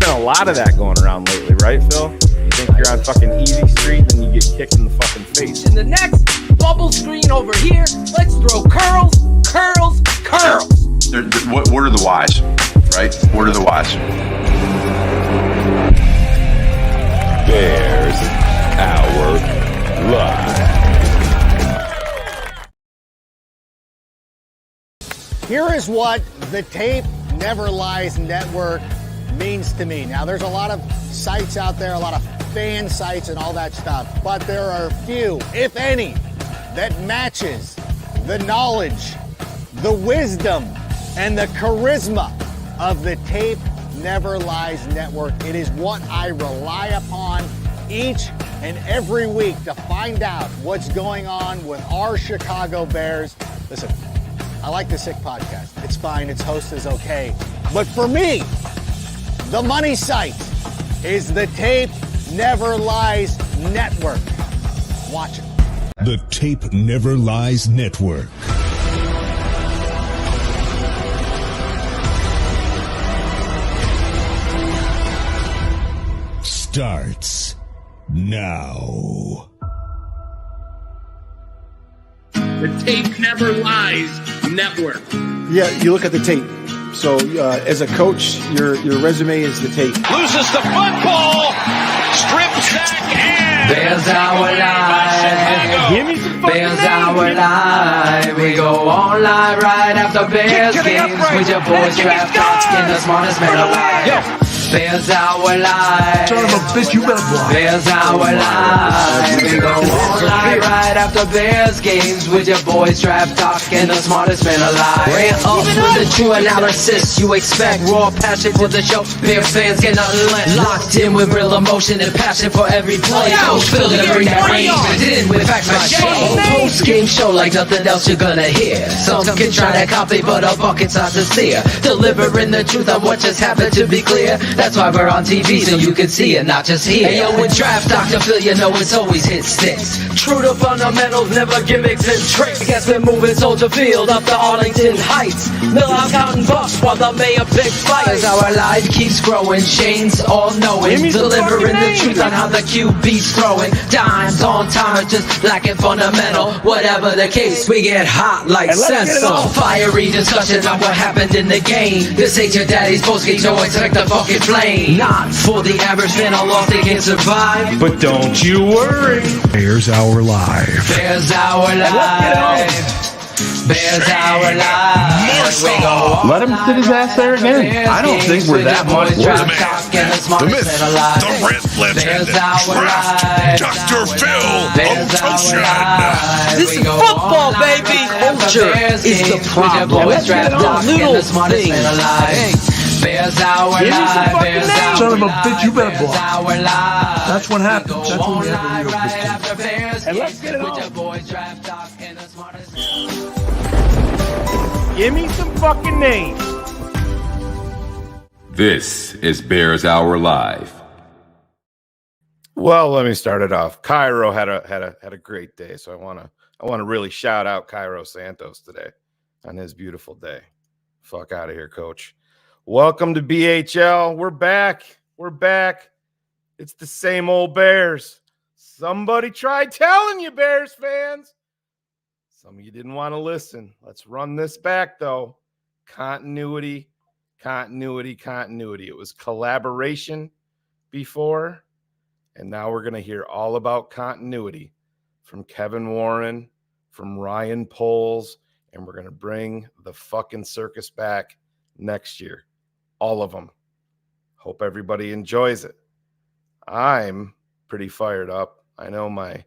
been a lot of that going around lately, right, Phil? You think you're on fucking easy street, then you get kicked in the fucking face. In the next bubble screen over here, let's throw curls. What are the whys, right? What are the whys? Bears Hour Live. Here is what the Tape Never Lies Network means to me. Now, there's a lot of sites out there, a lot of fan sites and all that stuff, but there are few, if any, that matches the knowledge, the wisdom, and the charisma of the Tape Never Lies Network. It is what I rely upon each and every week to find out what's going on with our Chicago Bears. Listen, I like the Sick podcast. It's fine. Its host is okay. But for me, the money site is the Tape Never Lies Network. Watch it. The Tape Never Lies Network. Starts now. The Tape Never Lies Network. Yeah, you look at the tape. So as a coach, your resume is the tape. Loses the football. Strip sack and Bears Hour Live. Give me some fucking Bears names, Hour man. Live. We go online right after Bears games with your boys draft talk and the smartest man alive. Bears Hour Live. Son of a bitch, you better block. Bears Hour Live. We go online right after Bears games with your boys draft talk and the smartest man alive. Ran up with the true analysis you expect. Raw passion for the show. Bear fans get nothing less. Locked in with real emotion and passion for every play. Coach Phil to bring that range in with facts my shame. Post game show like nothing else you're gonna hear. Some can try to copy, but a bucket's not sincere. Delivering the truth on what just happened, to be clear. That's why we're on TV, so you can see it, not just hear. Hey, yo, with Draft Dr. Phil, you know it's always hit sticks. True to fundamentals, never gimmicks and tricks. Guess we're moving Soldier Field up to Arlington Heights. Mill out counting bucks while the mayor picks fights. Our life keeps growing, Shane's all knowing. Delivering the truth on how the QB's throwing. Dimes on time or just lacking fundamental. Whatever the case, we get hot like Cecil. Fiery discussions on what happened in the game. This ain't your daddy's postgame show, expect the fucking flame. Not for the average fan, all lost they can't survive. But don't you worry. Bears Hour Live. Bears Hour Live. Bears Hour Live. We go Let him sit his ass there again. I don't think we're that much worse. The myth, the red legend, Dr. Phil Otoshun. This is football, baby. Culture is the problem. Let's get the little things. Bears Hour Live. Bears Hour Son of a bitch, you better block. Live. That's what happens. That's when you have a real good team. And let's get it on. Give me some fucking names. This is Bears Hour Live. Well, let me start it off. Cairo had a great day, so I want to really shout out Cairo Santos today on his beautiful day. Fuck out of here, coach. Welcome to BHL. We're back. It's the same old Bears. Somebody tried telling you, Bears fans. Some of you didn't want to listen. Let's run this back, though. Continuity. It was collaboration before, and now we're going to hear all about continuity from Kevin Warren, from Ryan Poles, and we're going to bring the fucking circus back next year. All of them. Hope everybody enjoys it. I'm pretty fired up. I know my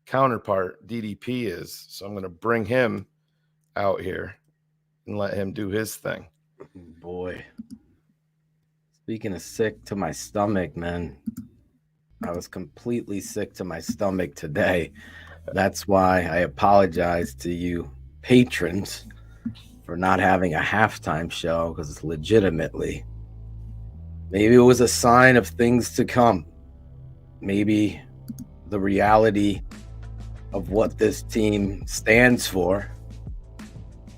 counterpart, DDP, is, so I'm going to bring him out here and let him do his thing. Boy. Speaking of sick to my stomach, man, I was completely sick to my stomach today. That's why I apologize to you patrons for not having a halftime show, because legitimately, maybe it was a sign of things to come. Maybe the reality of what this team stands for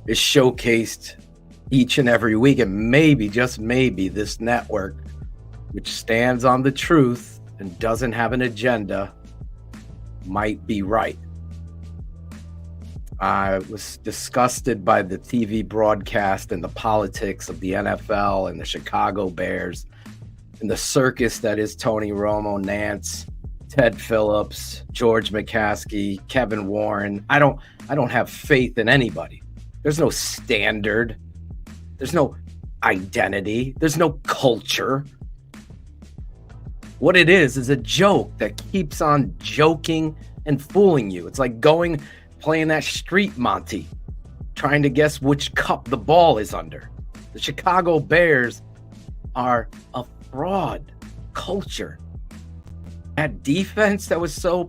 is showcased each and every week, and maybe, just maybe, this network which stands on the truth and doesn't have an agenda, might be right. I was disgusted by the TV broadcast and the politics of the NFL and the Chicago Bears and the circus that is Tony Romo, Nance, Ted Phillips, George McCaskey, Kevin Warren. I don't have faith in anybody. There's no standard. There's no identity. There's no culture. What it is a joke that keeps on joking and fooling you. It's like playing that street Monty, trying to guess which cup the ball is under. The Chicago Bears are a fraud culture. That defense that was so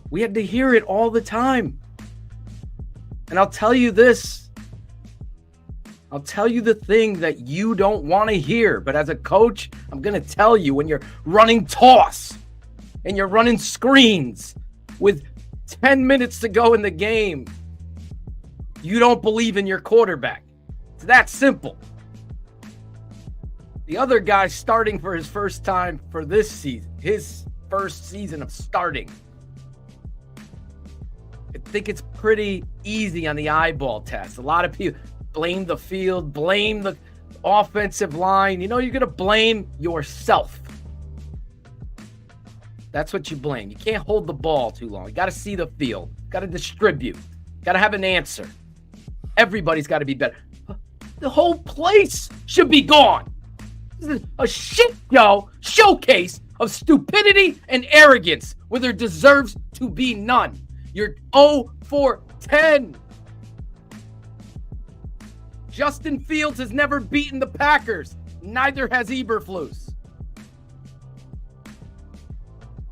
we had to hear it all the time. And I'll tell you this. I'll tell you the thing that you don't want to hear. But as a coach, I'm going to tell you, when you're running toss and you're running screens with 10 minutes to go in the game, you don't believe in your quarterback. It's that simple. The other guy starting for his first time for this season, his first season of starting, I think it's pretty easy on the eyeball test. A lot of people blame the field, blame the offensive line. You know, you're going to blame yourself. That's what you blame. You can't hold the ball too long. You got to see the field. Got to distribute. Got to have an answer. Everybody's got to be better. The whole place should be gone. This is a shit show, showcase of stupidity and arrogance where there deserves to be none. You're 0-for-10. Justin Fields has never beaten the Packers. Neither has Eberflus.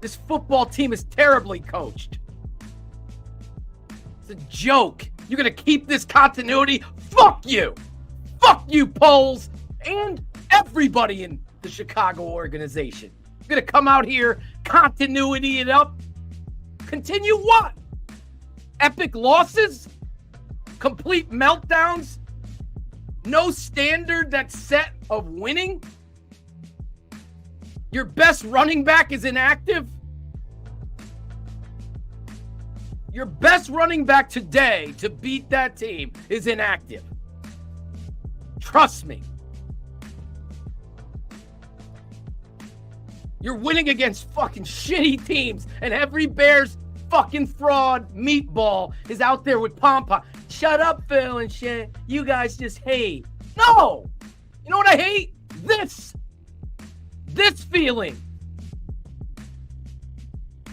This football team is terribly coached. It's a joke. You're going to keep this continuity? Fuck you. Fuck you, Poles, and everybody in the Chicago organization. You're going to come out here, continuity it up. Continue what? Epic losses? Complete meltdowns? No standard that's set of winning? Your best running back is inactive? Your best running back today to beat that team is inactive. Trust me. You're winning against fucking shitty teams, and every Bears fucking fraud meatball is out there with pom-pom. Shut up, Phil and shit. You guys just hate. No! You know what I hate? This feeling.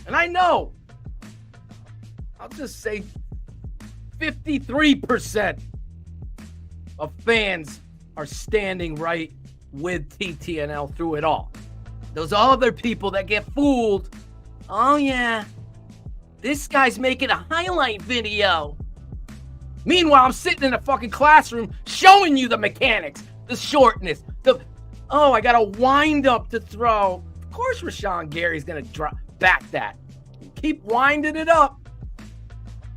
And I know, I'll just say 53% of fans are standing right with TTNL through it all. Those other people that get fooled, oh yeah, this guy's making a highlight video. Meanwhile, I'm sitting in a fucking classroom showing you the mechanics, the shortness, I got a wind up to throw. Of course Rashawn Gary's going to drop back that. Keep winding it up.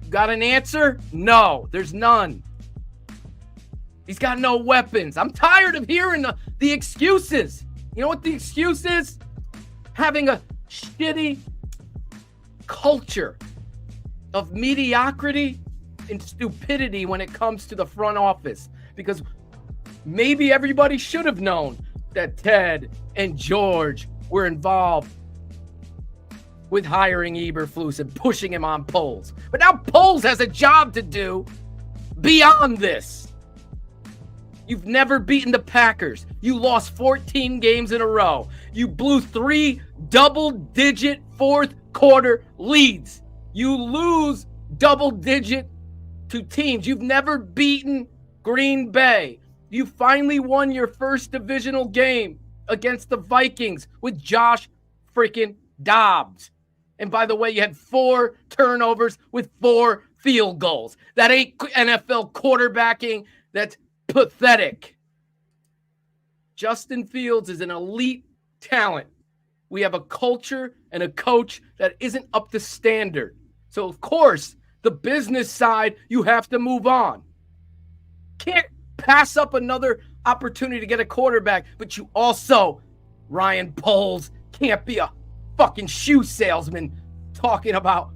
Got an answer? No, there's none. He's got no weapons. I'm tired of hearing the excuses. You know what the excuse is? Having a shitty culture of mediocrity and stupidity when it comes to the front office. Because maybe everybody should have known that Ted and George were involved with hiring Eberflus and pushing him on Poles. But now Poles has a job to do beyond this. You've never beaten the Packers. You lost 14 games in a row. You blew 3 double-digit fourth quarter leads. You lose double-digit to teams. You've never beaten Green Bay. You finally won your first divisional game against the Vikings with Josh freaking Dobbs. And by the way, you had 4 turnovers with 4 field goals. That ain't NFL quarterbacking. That's pathetic. Justin Fields is an elite talent. We have a culture and a coach that isn't up to standard. So, of course, the business side, you have to move on. Can't pass up another opportunity to get a quarterback, but you also, Ryan Poles, can't be a fucking shoe salesman talking about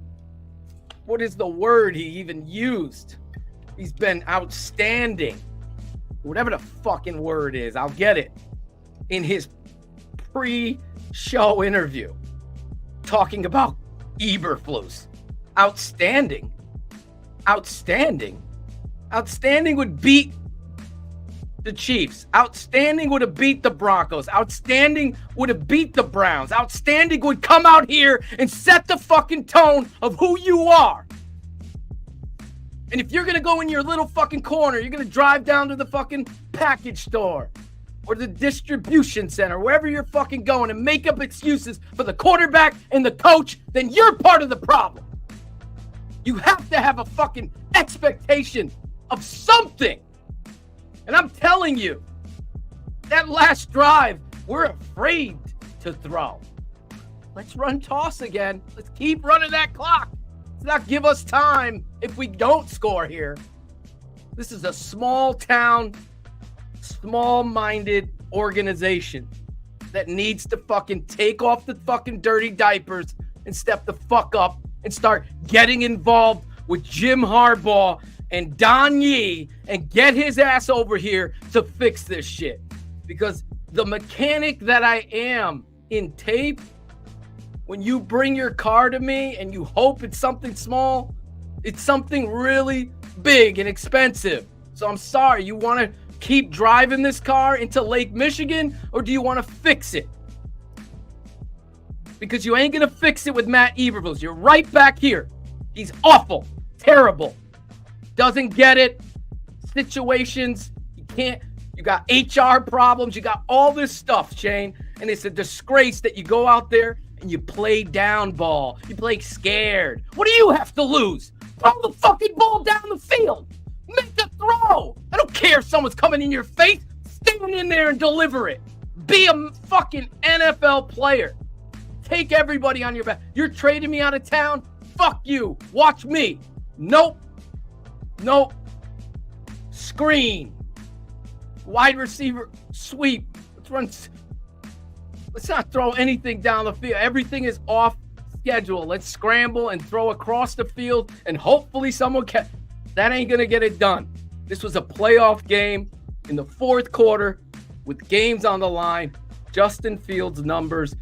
what is the word he even used. He's been outstanding. Whatever the fucking word is, I'll get it. In his pre-show interview, talking about Eberflus. Outstanding. Outstanding would beat the Chiefs. Outstanding would have beat the Broncos. Outstanding would have beat the Browns. Outstanding would come out here and set the fucking tone of who you are. And if you're going to go in your little fucking corner, you're going to drive down to the fucking package store or the distribution center, wherever you're fucking going, and make up excuses for the quarterback and the coach, then you're part of the problem. You have to have a fucking expectation of something. And I'm telling you, that last drive, we're afraid to throw. Let's run toss again. Let's keep running that clock. Let's not give us time if we don't score here. This is a small town, small-minded organization that needs to fucking take off the fucking dirty diapers and step the fuck up and start getting involved with Jim Harbaugh and Don Yee and get his ass over here to fix this shit. Because the mechanic that I am in tape, when you bring your car to me and you hope it's something small, it's something really big and expensive. So I'm sorry, you want to keep driving this car into Lake Michigan, or do you want to fix it? Because you ain't going to fix it with Matt Eberflus. You're right back here. He's awful, terrible, doesn't get it. Situations, you can't, you got HR problems, you got all this stuff, Shane, and it's a disgrace that you go out there and you play down ball. You play scared. What do you have to lose? Throw the fucking ball down the field. Make a throw. I don't care if someone's coming in your face. Stand in there and deliver it. Be a fucking NFL player. Take everybody on your back. You're trading me out of town? Fuck you. Watch me. Nope. Screen. Wide receiver sweep. Let's not throw anything down the field. Everything is off schedule. Let's scramble and throw across the field, and hopefully someone can. That ain't going to get it done. This was a playoff game in the fourth quarter with games on the line. Justin Fields' numbers,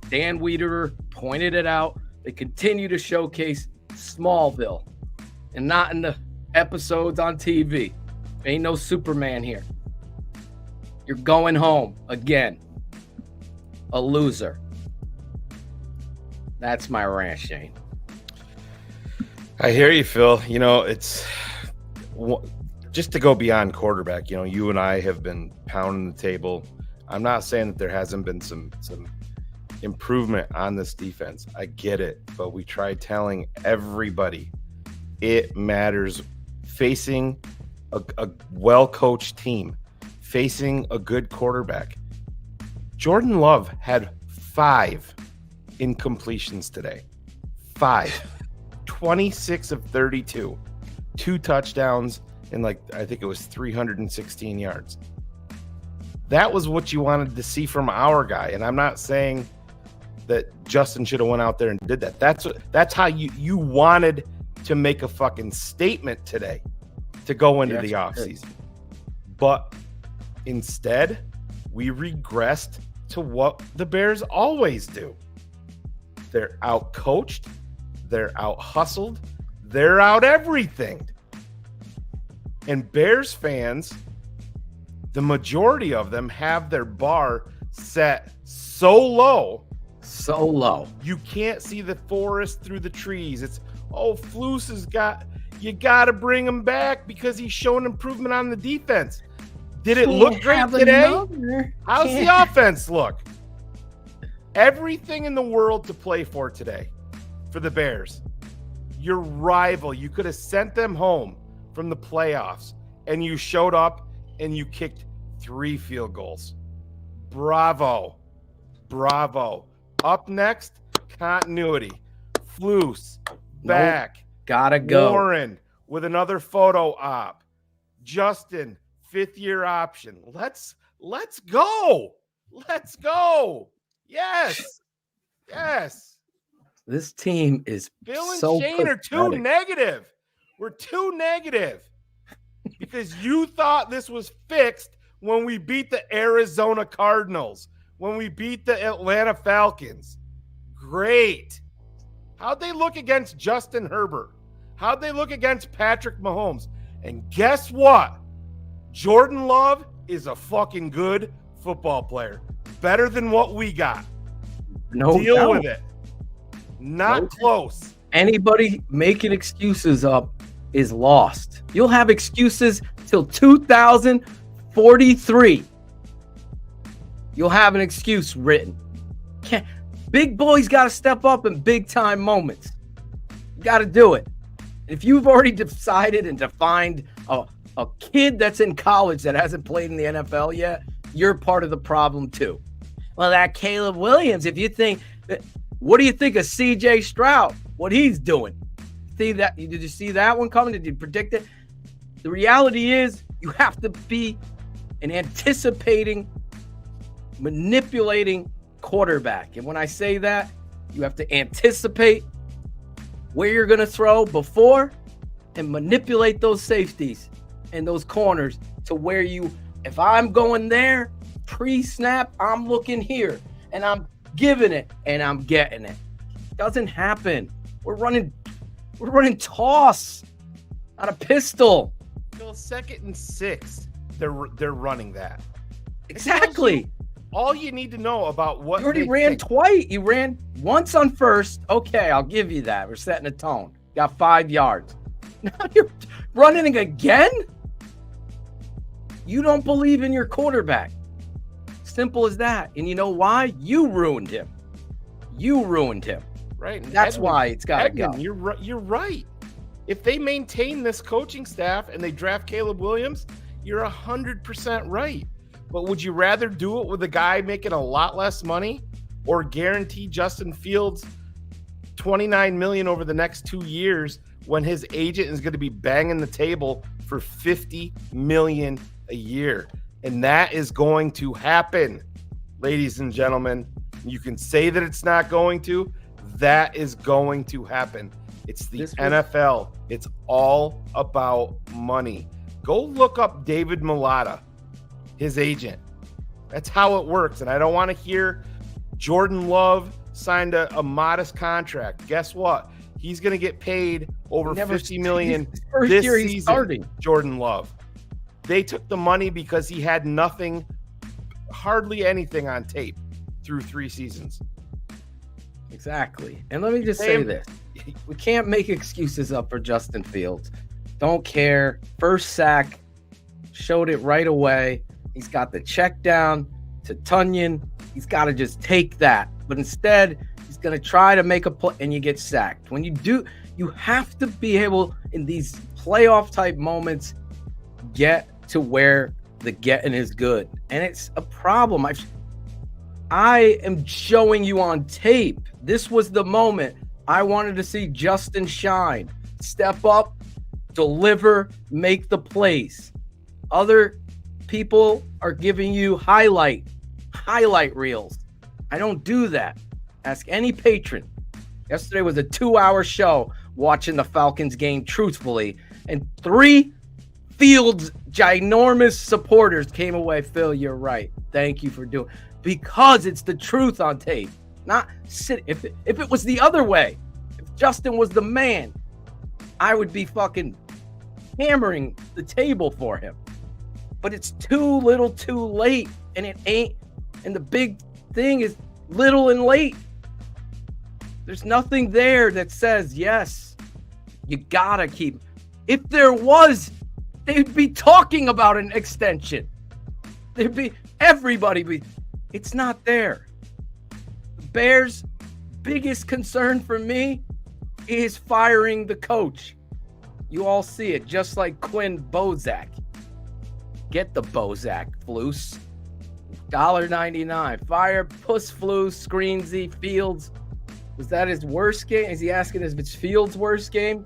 Dan Wiederer pointed it out. They continue to showcase Smallville and not in the episodes on TV. Ain't no Superman here. You're going home again. A loser. That's my rant, Shane. I hear you, Phil. You know, it's just to go beyond quarterback. You know, you and I have been pounding the table. I'm not saying that there hasn't been some improvement on this defense. I get it, but we tried telling everybody it matters. Facing a well-coached team, facing a good quarterback. Jordan Love had 5 incompletions today. 5. 26 of 32. 2 touchdowns and I think it was 316 yards. That was what you wanted to see from our guy. And I'm not saying that Justin should have went out there and did that. That's how you wanted to make a fucking statement today to go into the offseason. But instead, we regressed to what the Bears always do. They're out coached, they're out hustled, they're out everything. And Bears fans, the majority of them have their bar set so low. You can't see the forest through the trees. It's, Flus you got to bring him back because he's shown improvement on the defense. Did it look great today? How's the offense look? Everything in the world to play for today for the Bears. Your rival, you could have sent them home from the playoffs, and you showed up and you kicked 3 field goals. Bravo. Up next, continuity. Flus, back. Gotta go. Warren with another photo op. Justin, fifth-year option. Let's go. Let's go. Yes. Yes. This team is Bill and so Shane are too pathetic. negative. We're too negative because you thought this was fixed when we beat the Arizona Cardinals, when we beat the Atlanta Falcons. Great. How'd they look against Justin Herbert? How'd they look against Patrick Mahomes? And guess what? Jordan Love is a fucking good football player. Better than what we got. No Deal doubt. with it. Not close. Anybody making excuses up is lost. You'll have excuses till 2043. You'll have an excuse written. Big boys got to step up in big time moments. You got to do it. If you've already decided and defined a kid that's in college that hasn't played in the NFL yet, you're part of the problem too. Well, that Caleb Williams, if you think that, what do you think of CJ Stroud? What he's doing? See that? Did you see that one coming? Did you predict it? The reality is you have to be an anticipating, manipulating quarterback. And when I say that, you have to anticipate where you're going to throw before and manipulate those safeties and those corners to where you, if I'm going there, pre-snap, I'm looking here and I'm giving it and I'm getting it. Doesn't happen. We're running toss, not a pistol. Bill, 2nd and 6, they're running that. Exactly. All you need to know about what You already ran twice. You ran once on first. Okay, I'll give you that. We're setting a tone. Got 5 yards. Now you're running again? You don't believe in your quarterback. Simple as that. And you know why? You ruined him. You ruined him. Right. That's why it's got to go. You're right. If they maintain this coaching staff and they draft Caleb Williams, you're 100% right. But would you rather do it with a guy making a lot less money or guarantee Justin Fields $29 million over the next 2 years when his agent is going to be banging the table for $50 million a year? And that is going to happen, ladies and gentlemen. You can say that it's not going to. That is going to happen. It's the NFL. It's all about money. Go look up David Mulata, his agent. That's how it works. And I don't want to hear Jordan Love signed a modest contract. Guess what? He's going to get paid over $50 million this season. Starting. Jordan Love. They took the money because he had nothing, hardly anything on tape through 3 seasons. Exactly. And let me just say this. We can't make excuses up for Justin Fields. Don't care. First sack, showed it right away. He's got the check down to Tunyon. He's got to just take that. But instead, he's going to try to make a play and you get sacked. When you do, you have to be able, in these playoff type moments, get to where the getting is good. And it's a problem. I am showing you on tape. This was the moment I wanted to see Justin shine. Step up, deliver, make the plays. Other people are giving you highlight reels. I don't do that. Ask any patron. Yesterday was a 2-hour show watching the Falcons game truthfully, and 3 Fields ginormous supporters came away. Phil, you're right. Thank you for doing, because it's the truth on tape. Not sit. If it was the other way, if Justin was the man, I would be fucking hammering the table for him. But it's too little, too late, and it ain't. And the big thing is little and late. There's nothing there that says yes. You gotta keep. If there was, they'd be talking about an extension. There'd be everybody be. It's not there. The Bears' biggest concern for me is firing the coach. You all see it, just like Quinn Bozak. Get the Bozak, Floos. $1.99. Fire Puss Floos, Screensy, Fields. Was that his worst game? Is he asking if it's Fields' worst game?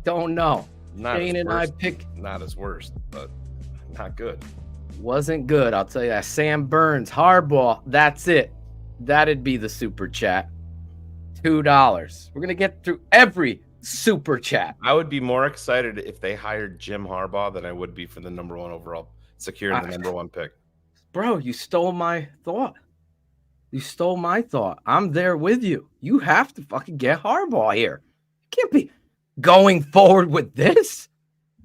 Don't know. Not Shane his and worst, I pick. Not his worst, but Not good. Wasn't good. I'll tell you that. Sam Burns, Harbaugh. That's it. That'd be the super chat. $2. We're going to get through every super chat. I would be more excited if they hired Jim Harbaugh than I would be for the number 1 overall, securing the number 1 pick. Bro, you stole my thought. You stole my thought. I'm there with you. You have to fucking get Harbaugh here. You can't be going forward with this.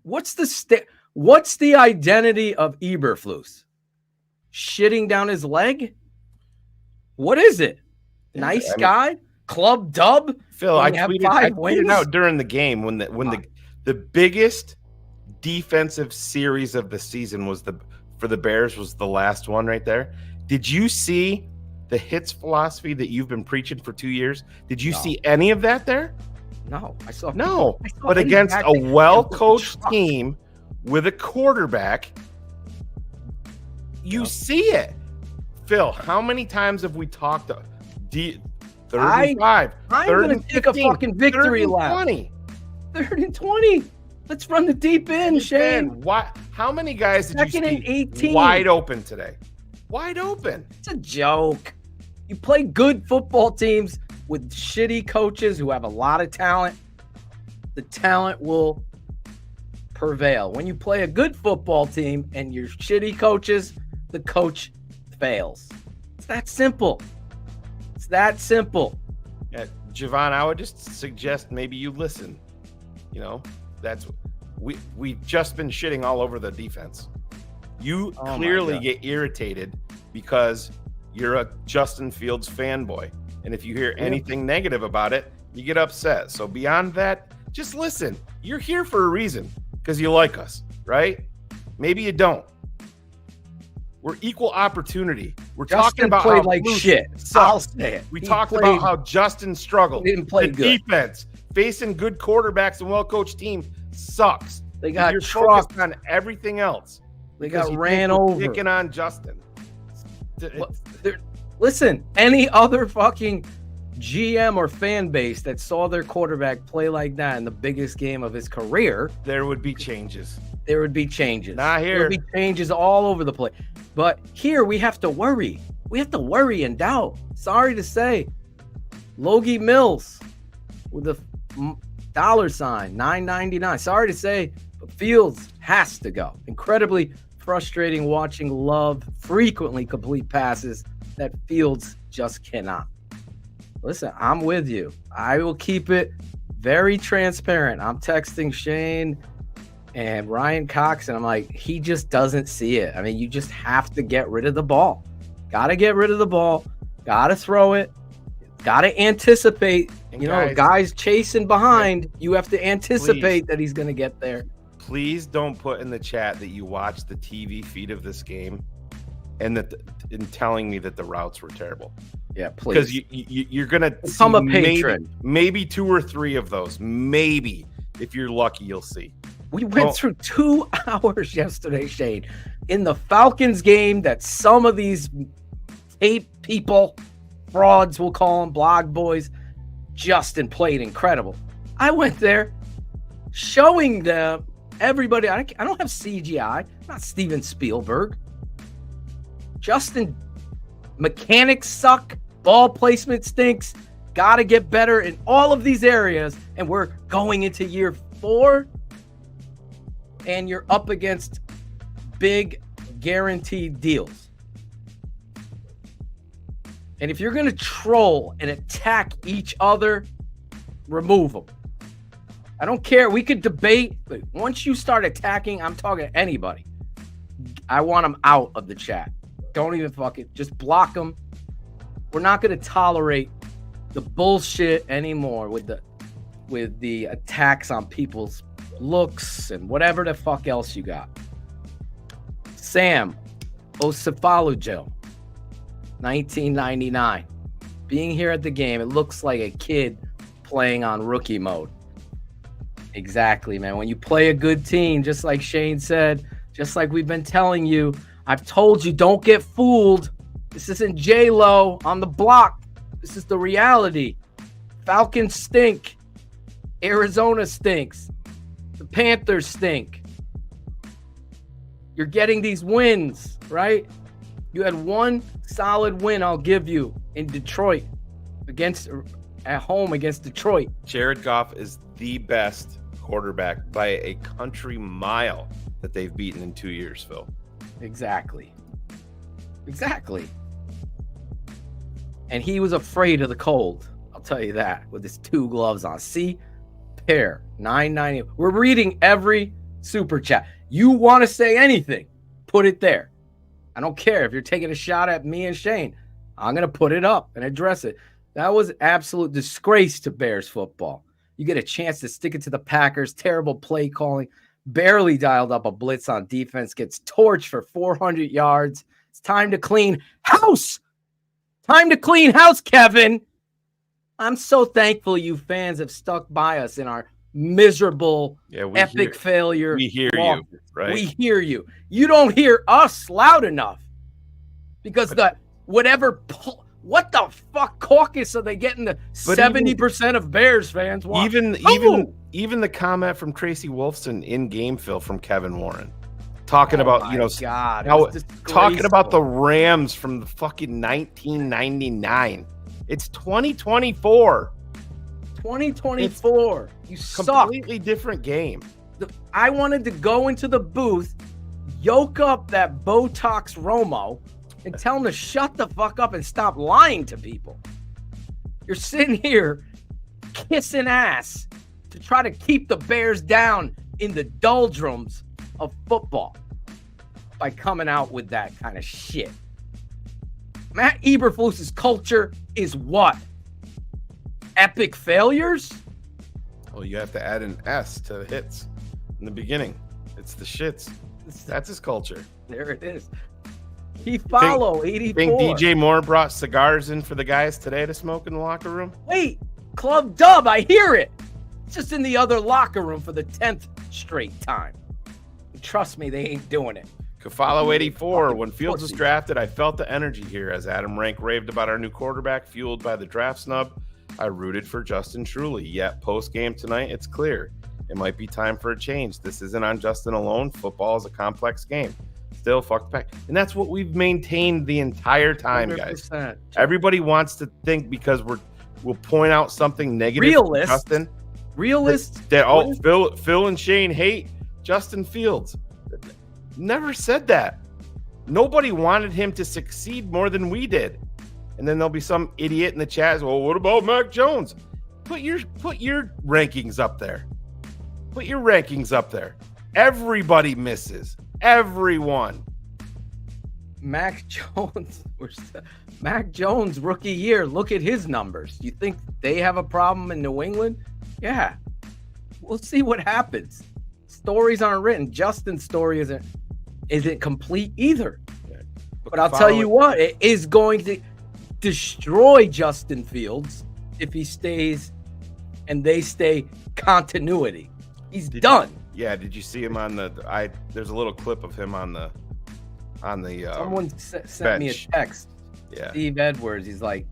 What's the identity of Eberflus? Shitting down his leg? What is it? Nice guy? Club dub? Phil, I tweeted out during the game when the biggest defensive series of the season was for the Bears was the last one right there. Did you see the hits philosophy that you've been preaching for 2 years? Did you see any of that there? No, I saw but against a well-coached team with a quarterback, you see it. Phil, how many times have we talked? 35. I'm going to take a fucking victory lap. 20. 3rd and 20. Let's run the deep end, Shane. How many guys did you see 18. wide open today? Wide open. It's a joke. You play good football teams with shitty coaches who have a lot of talent. The talent will prevail. When you play a good football team and you're shitty coaches, the coach fails. It's that simple. It's that simple. Yeah, Javon, I would just suggest maybe you listen. You know, that's we've just been shitting all over the defense. You clearly get irritated because you're a Justin Fields fanboy. And if you hear anything negative about it, you get upset. So beyond that, just listen. You're here for a reason because you like us, right? Maybe you don't. We're equal opportunity. We're talking about played how like shit. I'll say it. We talked about how Justin struggled. He didn't play good. Defense, facing good quarterbacks and well-coached team sucks. They got You're trucked focused on everything else. They got ran over. Picking on Justin. Listen, any other fucking GM or fan base that saw their quarterback play like that in the biggest game of his career, there would be changes. There would be changes. Not here. There would be changes all over the place. But here we have to worry. We have to worry and doubt. Sorry to say. Logie Mills with a dollar sign, $9.99. Sorry to say, but Fields has to go. Incredibly frustrating watching Love frequently complete passes that Fields just cannot. Listen, I'm with you. I will keep it very transparent. I'm texting Shane and Ryan Cox, and I'm like, he just doesn't see it. I mean, you just have to get rid of the ball. Got to get rid of the ball. Got to throw it. Got to anticipate. And guys chasing behind, you have to anticipate that he's going to get there. Please don't put in the chat that you watched the TV feed of this game and that in telling me that the routes were terrible. Yeah, please. Because you're going to become a patron. Maybe 2 or 3 of those. Maybe. If you're lucky, you'll see. We went through 2 hours yesterday, Shane, in the Falcons game that some of these tape people, frauds, we'll call them, blog boys, Justin played incredible. I went there showing them, everybody, I don't have CGI, I'm not Steven Spielberg. Justin, mechanics suck, ball placement stinks, got to get better in all of these areas, and we're going into year 4. And you're up against big guaranteed deals. And if you're going to troll and attack each other, remove them. I don't care. We could debate, but once you start attacking, I'm talking to anybody. I want them out of the chat. Don't even fuck it. Just block them. We're not going to tolerate the bullshit anymore with the attacks on people's looks and whatever the fuck else you got. Sam Osifalujil, 1999. Being here at the game, it looks like a kid playing on rookie mode. Exactly, man. When you play a good team, just like Shane said, just like we've been telling you, I've told you, don't get fooled. This isn't J-Lo on the block. This is the reality. Falcons stink. Arizona stinks. The Panthers stink. You're getting these wins, right? You had one solid win, I'll give you, in Detroit at home against Detroit. Jared Goff is the best quarterback by a country mile that they've beaten in 2 years, Phil. Exactly. And he was afraid of the cold. I'll tell you that, with his 2 gloves on. See, pair, $9.90. We're reading every super chat. You want to say anything, put it there. I don't care if you're taking a shot at me and Shane. I'm going to put it up and address it. That was absolute disgrace to Bears football. You get a chance to stick it to the Packers. Terrible play calling. Barely dialed up a blitz on defense. Gets torched for 400 yards. It's time to clean house. Time to clean house, Kevin. I'm so thankful you fans have stuck by us in our miserable, epic failure. We hear you, right? We hear you. You don't hear us loud enough because what the fuck caucus are they getting? The 70% of Bears fans want. Even the comment from Tracy Wolfson in game, Phil, from Kevin Warren, talking about talking about the Rams from the fucking 1999. It's 2024. 2024. You suck. Completely different game. I wanted to go into the booth, yoke up that Botox Romo, and tell him to shut the fuck up and stop lying to people. You're sitting here kissing ass to try to keep the Bears down in the doldrums of football by coming out with that kind of shit. Matt Eberflus's culture is what? Epic failures? Well, you have to add an S to the hits in the beginning. It's the shits. That's his culture. There it is. He follow 84. Think DJ Moore brought cigars in for the guys today to smoke in the locker room? Wait, Club Dub, I hear it. It's just in the other locker room for the 10th straight time. And trust me, they ain't doing it. Kafalo 84. When Fields was drafted, I felt the energy here as Adam Rank raved about our new quarterback, fueled by the draft snub. I rooted for Justin truly. Yet post-game tonight, it's clear it might be time for a change. This isn't on Justin alone. Football is a complex game. Still, fuck the pack. And that's what we've maintained the entire time, 100%. guys. Everybody wants to think because we'll point out something negative. Realist. Justin. Realist. That Phil and Shane hate Justin Fields. Never said that. Nobody wanted him to succeed more than we did. And then there'll be some idiot in the chat. Well, what about Mac Jones? Put your rankings up there. Put your rankings up there. Everybody misses. Everyone. Mac Jones rookie year. Look at his numbers. You think they have a problem in New England? Yeah. We'll see what happens. Stories aren't written. Justin's story isn't complete either. But I'll tell you what, it is going to destroy Justin Fields if he stays and they stay continuity. He's done. Did you see him on there's a little clip of him on the someone sent me a text. Yeah. Steve Edwards, he's like,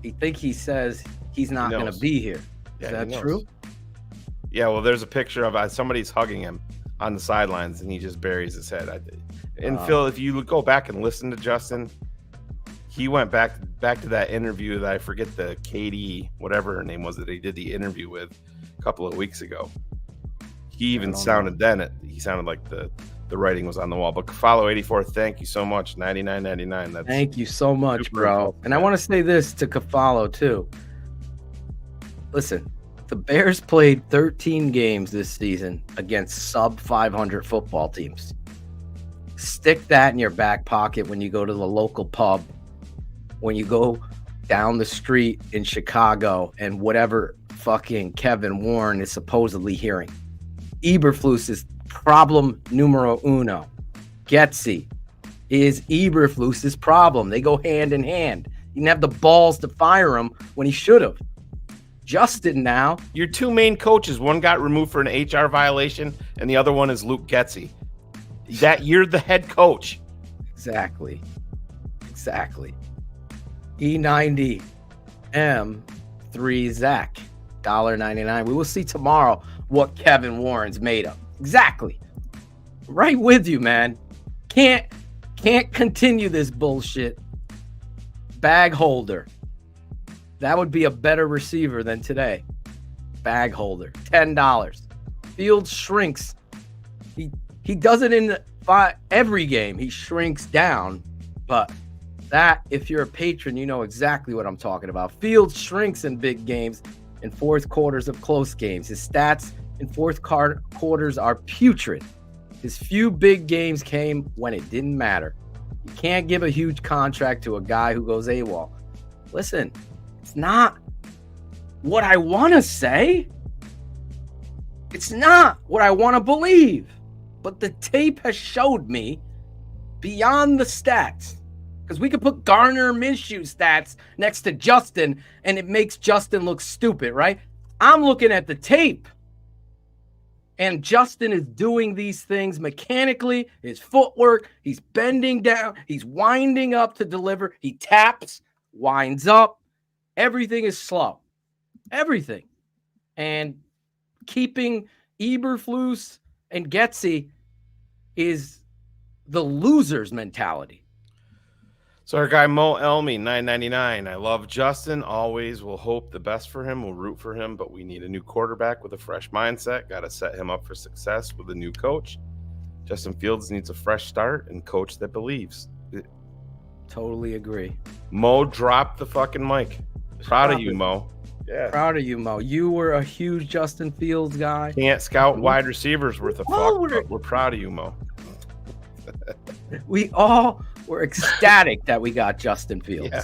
he says he's not going to be here. Is that true? Yeah, well, there's a picture of somebody's hugging him on the sidelines, and he just buries his head. Phil, if you go back and listen to Justin, he went back to that interview that I forget the Katie, whatever her name was that he did the interview with a couple of weeks ago. He even sounded he sounded like the writing was on the wall. But Kafalo 84, thank you so much. $99.99. Thank you so much, bro. And I want to say this to Kafalo too. Listen, the Bears played 13 games this season against sub 500 football teams. Stick that in your back pocket when you go to the local pub, when you go down the street in Chicago, and whatever fucking Kevin Warren is supposedly hearing. Eberflus is problem numero uno. Getsy is Eberflus's problem. They go hand in hand. He didn't have the balls to fire him when he should have. Justin now. Your two main coaches, one got removed for an HR violation, and the other one is Luke Getsy. You're the head coach. Exactly. E90 M3 Zach, $1.99. We will see tomorrow what Kevin Warren's made of. Exactly. right with you, man. Can't continue this bullshit. Bag holder. That would be a better receiver than today. Bag holder, $10. Fields shrinks. He does it in every game. He shrinks down, but that, if you're a patron, you know exactly what I'm talking about. Fields shrinks in big games and fourth quarters of close games. His stats in fourth quarters are putrid. His few big games came when it didn't matter. You can't give a huge contract to a guy who goes AWOL. Listen, it's not what I want to say. It's not what I want to believe. But the tape has showed me beyond the stats. Because we could put Garner Minshew stats next to Justin, and it makes Justin look stupid, right? I'm looking at the tape. And Justin is doing these things mechanically, his footwork, he's bending down, he's winding up to deliver, he taps, winds up. Everything is slow. Everything. And keeping Eberflus and Getsy is the loser's mentality. So our guy Mo Elmy, $9.99. I love Justin. Always will hope the best for him. We'll root for him, but we need a new quarterback with a fresh mindset. Got to set him up for success with a new coach. Justin Fields needs a fresh start and coach that believes. Totally agree. Mo dropped the fucking mic. Proud of you, Mo. Yeah. Proud of you, Mo. You were a huge Justin Fields guy. Can't scout wide receivers worth a fuck, but we're proud of you, Mo. We all were ecstatic that we got Justin Fields. Yeah.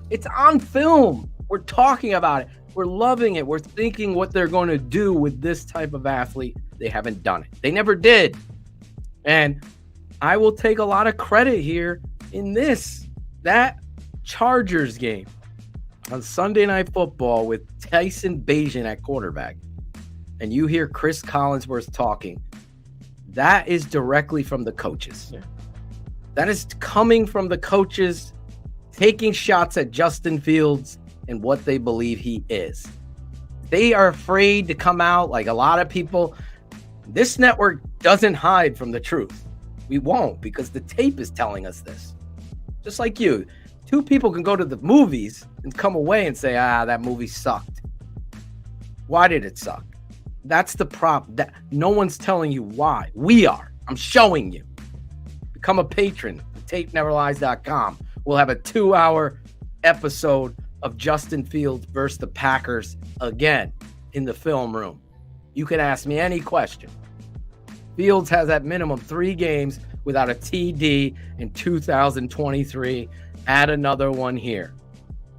It's on film. We're talking about it. We're loving it. We're thinking what they're going to do with this type of athlete. They haven't done it. They never did. And I will take a lot of credit here in that Chargers game on Sunday Night Football with Tyson Bagent at quarterback. And you hear Chris Collinsworth talking. That is directly from the coaches. Yeah. That is coming from the coaches taking shots at Justin Fields and what they believe he is. They are afraid to come out like a lot of people. This network doesn't hide from the truth. We won't, because the tape is telling us this. Just like you. Two people can go to the movies and come away and say, that movie sucked. Why did it suck? That's the problem. That no one's telling you why. We are. I'm showing you. Become a patron. TapeNeverLies.com. We'll have a 2-hour episode of Justin Fields versus the Packers again in the film room. You can ask me any question. Fields has at minimum 3 games without a TD in 2023. Add another one here.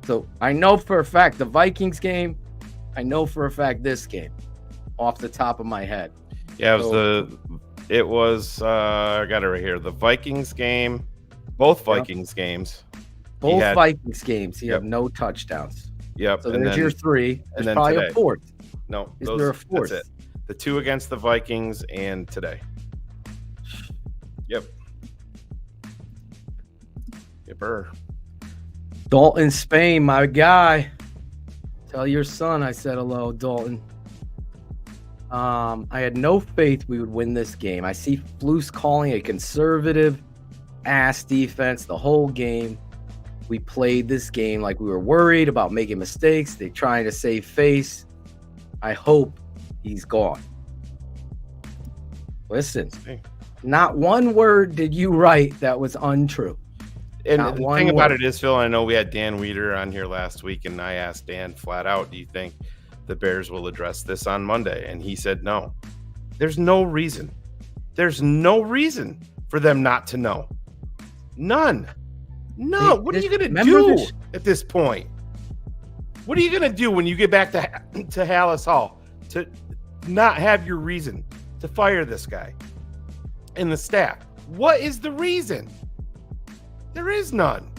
So I know for a fact the Vikings game. I know for a fact this game off the top of my head. Yeah, it was I got it right here. The Vikings game, both Vikings games. Both Vikings games. He had no touchdowns. Yep. So there's your 3. There's then probably today. a 4th. No. Is there a 4th? That's it. The 2 against the Vikings and today. Yep. Yepper. Dalton Spain, my guy. Tell your son I said hello, Dalton. I had no faith we would win this game. I see Flus calling a conservative ass defense the whole game. We played this game like we were worried about making mistakes. They're trying to save face. I hope he's gone. Listen, not one word did you write that was untrue. And the thing about it is, Phil, I know we had Dan Weeder on here last week, and I asked Dan flat out, do you think the Bears will address this on Monday? And he said no. There's no reason. There's no reason for them not to know. None. No. What are you going to do at this point? What are you going to do when you get back to Hallis Hall to not have your reason to fire this guy and the staff? What is the reason? There is none.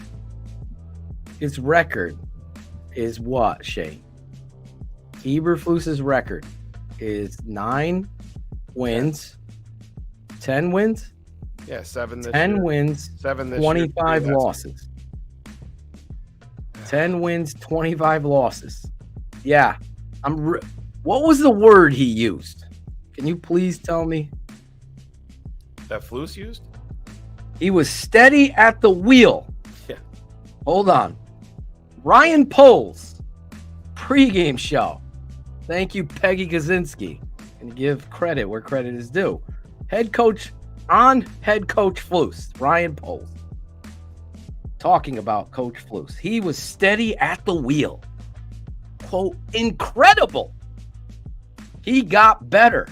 His record is what, Shay? Eberflus's record is 9 wins, 10 wins. Yeah, 7 this 10 year. wins, 7 this 25 year. losses. 10 wins, 25 losses. Yeah, what was the word he used? Can you please tell me? Flus used? He was steady at the wheel. Yeah. Hold on. Ryan Poles, pregame show. Thank you, Peggy Kaczynski. And give credit where credit is due. Head coach Flus, Ryan Poles. Talking about Coach Flus. He was steady at the wheel. Quote, incredible. He got better.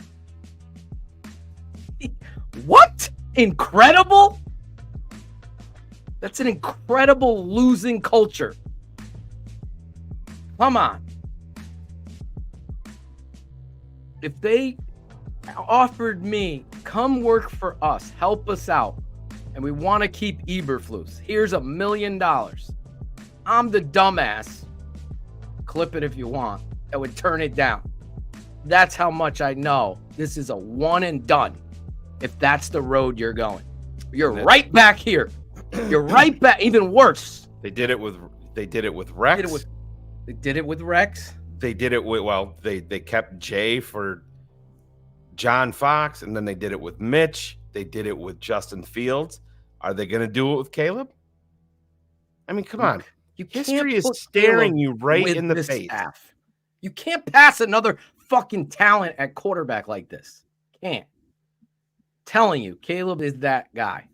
What? Incredible? That's an incredible losing culture. Come on. If they offered me, come work for us, help us out, and we want to keep Eberflus, here's $1 million. I'm the dumbass. Clip it if you want. I would turn it down. That's how much I know this is a one and done. If that's the road you're going, you're right back here. You're right back. Even worse. They did it with Rex. They did it with Rex. They did it with they kept Jay for John Fox, and then they did it with Mitch. They did it with Justin Fields. Are they going to do it with Caleb? I mean, come on. History is staring you right in the face. Staff. You can't pass another fucking talent at quarterback like this. Can't. Telling you, Caleb is that guy.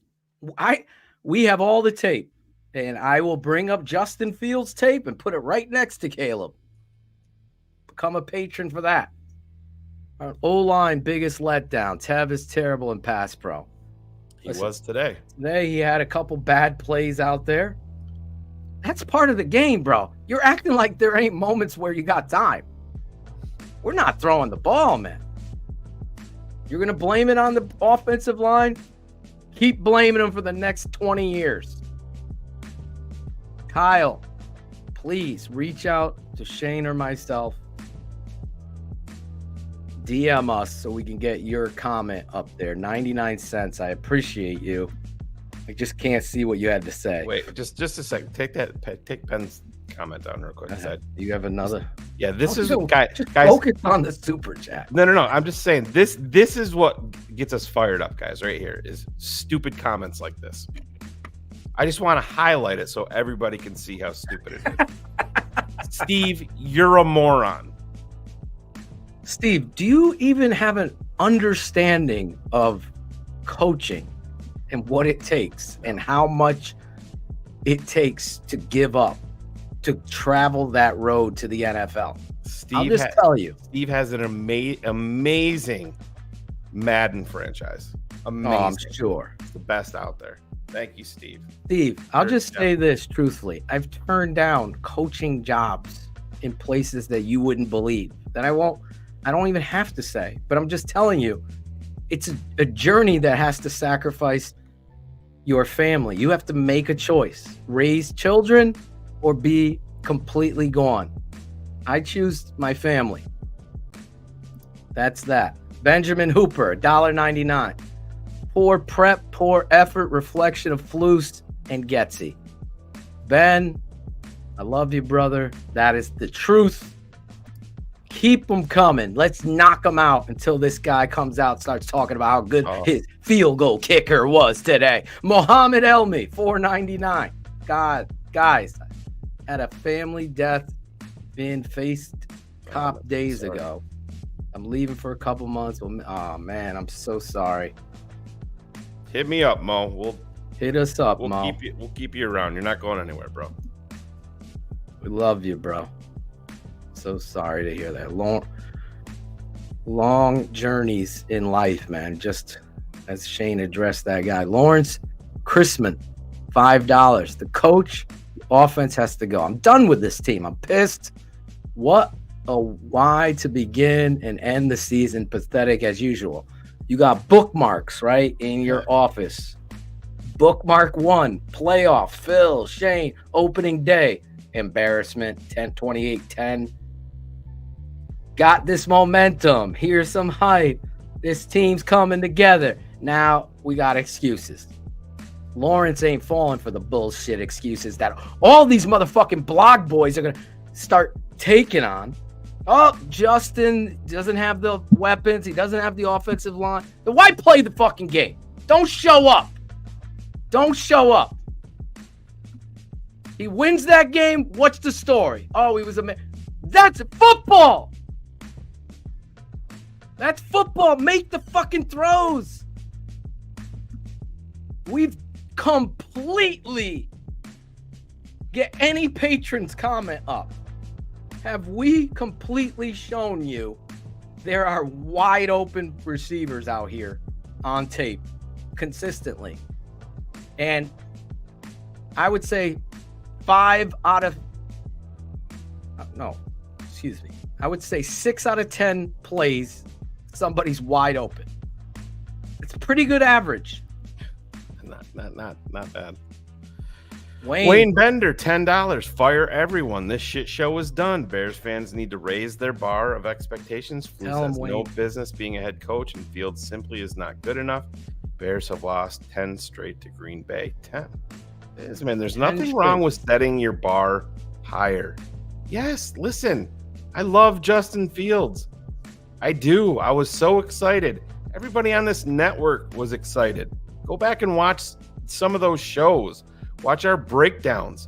We have all the tape, and I will bring up Justin Fields' tape and put it right next to Caleb. Become a patron for that. Our O-line biggest letdown. Tev is terrible in pass pro. He was today. Today he had a couple bad plays out there. That's part of the game, bro. You're acting like there ain't moments where you got time. We're not throwing the ball, man. You're going to blame it on the offensive line? Keep blaming them for the next 20 years. Kyle, please reach out to Shane or myself. DM us so we can get your comment up there. 99 cents. I appreciate you. I just can't see what you had to say. Wait, just a second. Take Ben's comment down real quick. You have another? Yeah, this is guys. Focus on the super chat. No. I'm just saying this is what gets us fired up, guys. Right here is stupid comments like this. I just want to highlight it so everybody can see how stupid it is. Steve, you're a moron. Steve, do you even have an understanding of coaching and what it takes and how much it takes to give up to travel that road to the NFL? I'll just tell you. Steve has an amazing Madden franchise. Amazing. Oh, I'm sure. It's the best out there. Thank you, Steve. Steve, I'll just say this truthfully. I've turned down coaching jobs in places that you wouldn't believe. That I don't even have to say, but I'm just telling you, it's a journey that has to sacrifice your family. You have to make a choice, raise children or be completely gone. I choose my family. That's that. Benjamin Hooper, $1.99. Poor prep, poor effort, reflection of Flus and Getsy. Ben, I love you, brother. That is the truth. Keep them coming. Let's knock them out until this guy comes out and starts talking about how good his field goal kicker was today. Mohammed Elmi, $4.99. God, guys, had a family death being faced cop days ago. I'm leaving for a couple months. Oh, man, I'm so sorry. Hit me up, Mo. Hit us up, Mo. We'll keep you around. You're not going anywhere, bro. We love you, bro. So sorry to hear that. Long journeys in life, man. Just as Shane addressed that guy. Lawrence Chrisman, $5. The coach, the offense has to go. I'm done with this team. I'm pissed. What a why to begin and end the season. Pathetic as usual. You got bookmarks, right, in your office. Bookmark 1, playoff, Phil, Shane, opening day. Embarrassment, 28-10. Got this momentum. Here's some hype. This team's coming together. Now we got excuses. Lawrence ain't falling for the bullshit excuses that all these motherfucking blog boys are going to start taking on. Oh, Justin doesn't have the weapons. He doesn't have the offensive line. Then why play the fucking game? Don't show up. Don't show up. He wins that game. What's the story? Oh, he was That's football. That's football. Make the fucking throws. We've completely get any patron's comment up. Have we completely shown you there are wide open receivers out here on tape consistently? And I would say 6 out of 10 plays, somebody's wide open. It's a pretty good average. Not bad. Wayne Bender, $10. Fire everyone. This shit show is done. Bears fans need to raise their bar of expectations. Flus has no business being a head coach, and Fields simply is not good enough. Bears have lost 10 straight to Green Bay. 10. Man, there's nothing wrong with setting your bar higher. Yes, listen, I love Justin Fields. I do. I was so excited. Everybody on this network was excited. Go back and watch some of those shows. Watch our breakdowns.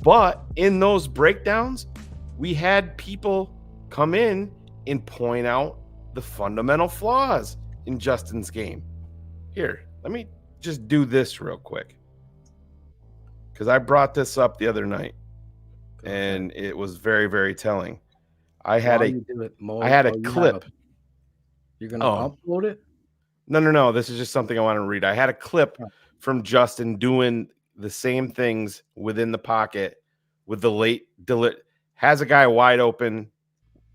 But in those breakdowns, we had people come in and point out the fundamental flaws in Justin's game. Here, let me just do this real quick, because I brought this up the other night, and it was very, very telling. I had a clip. You're going to upload it? No. This is just something I want to read. I had a clip from Justin doing the same things within the pocket with the late has a guy wide open,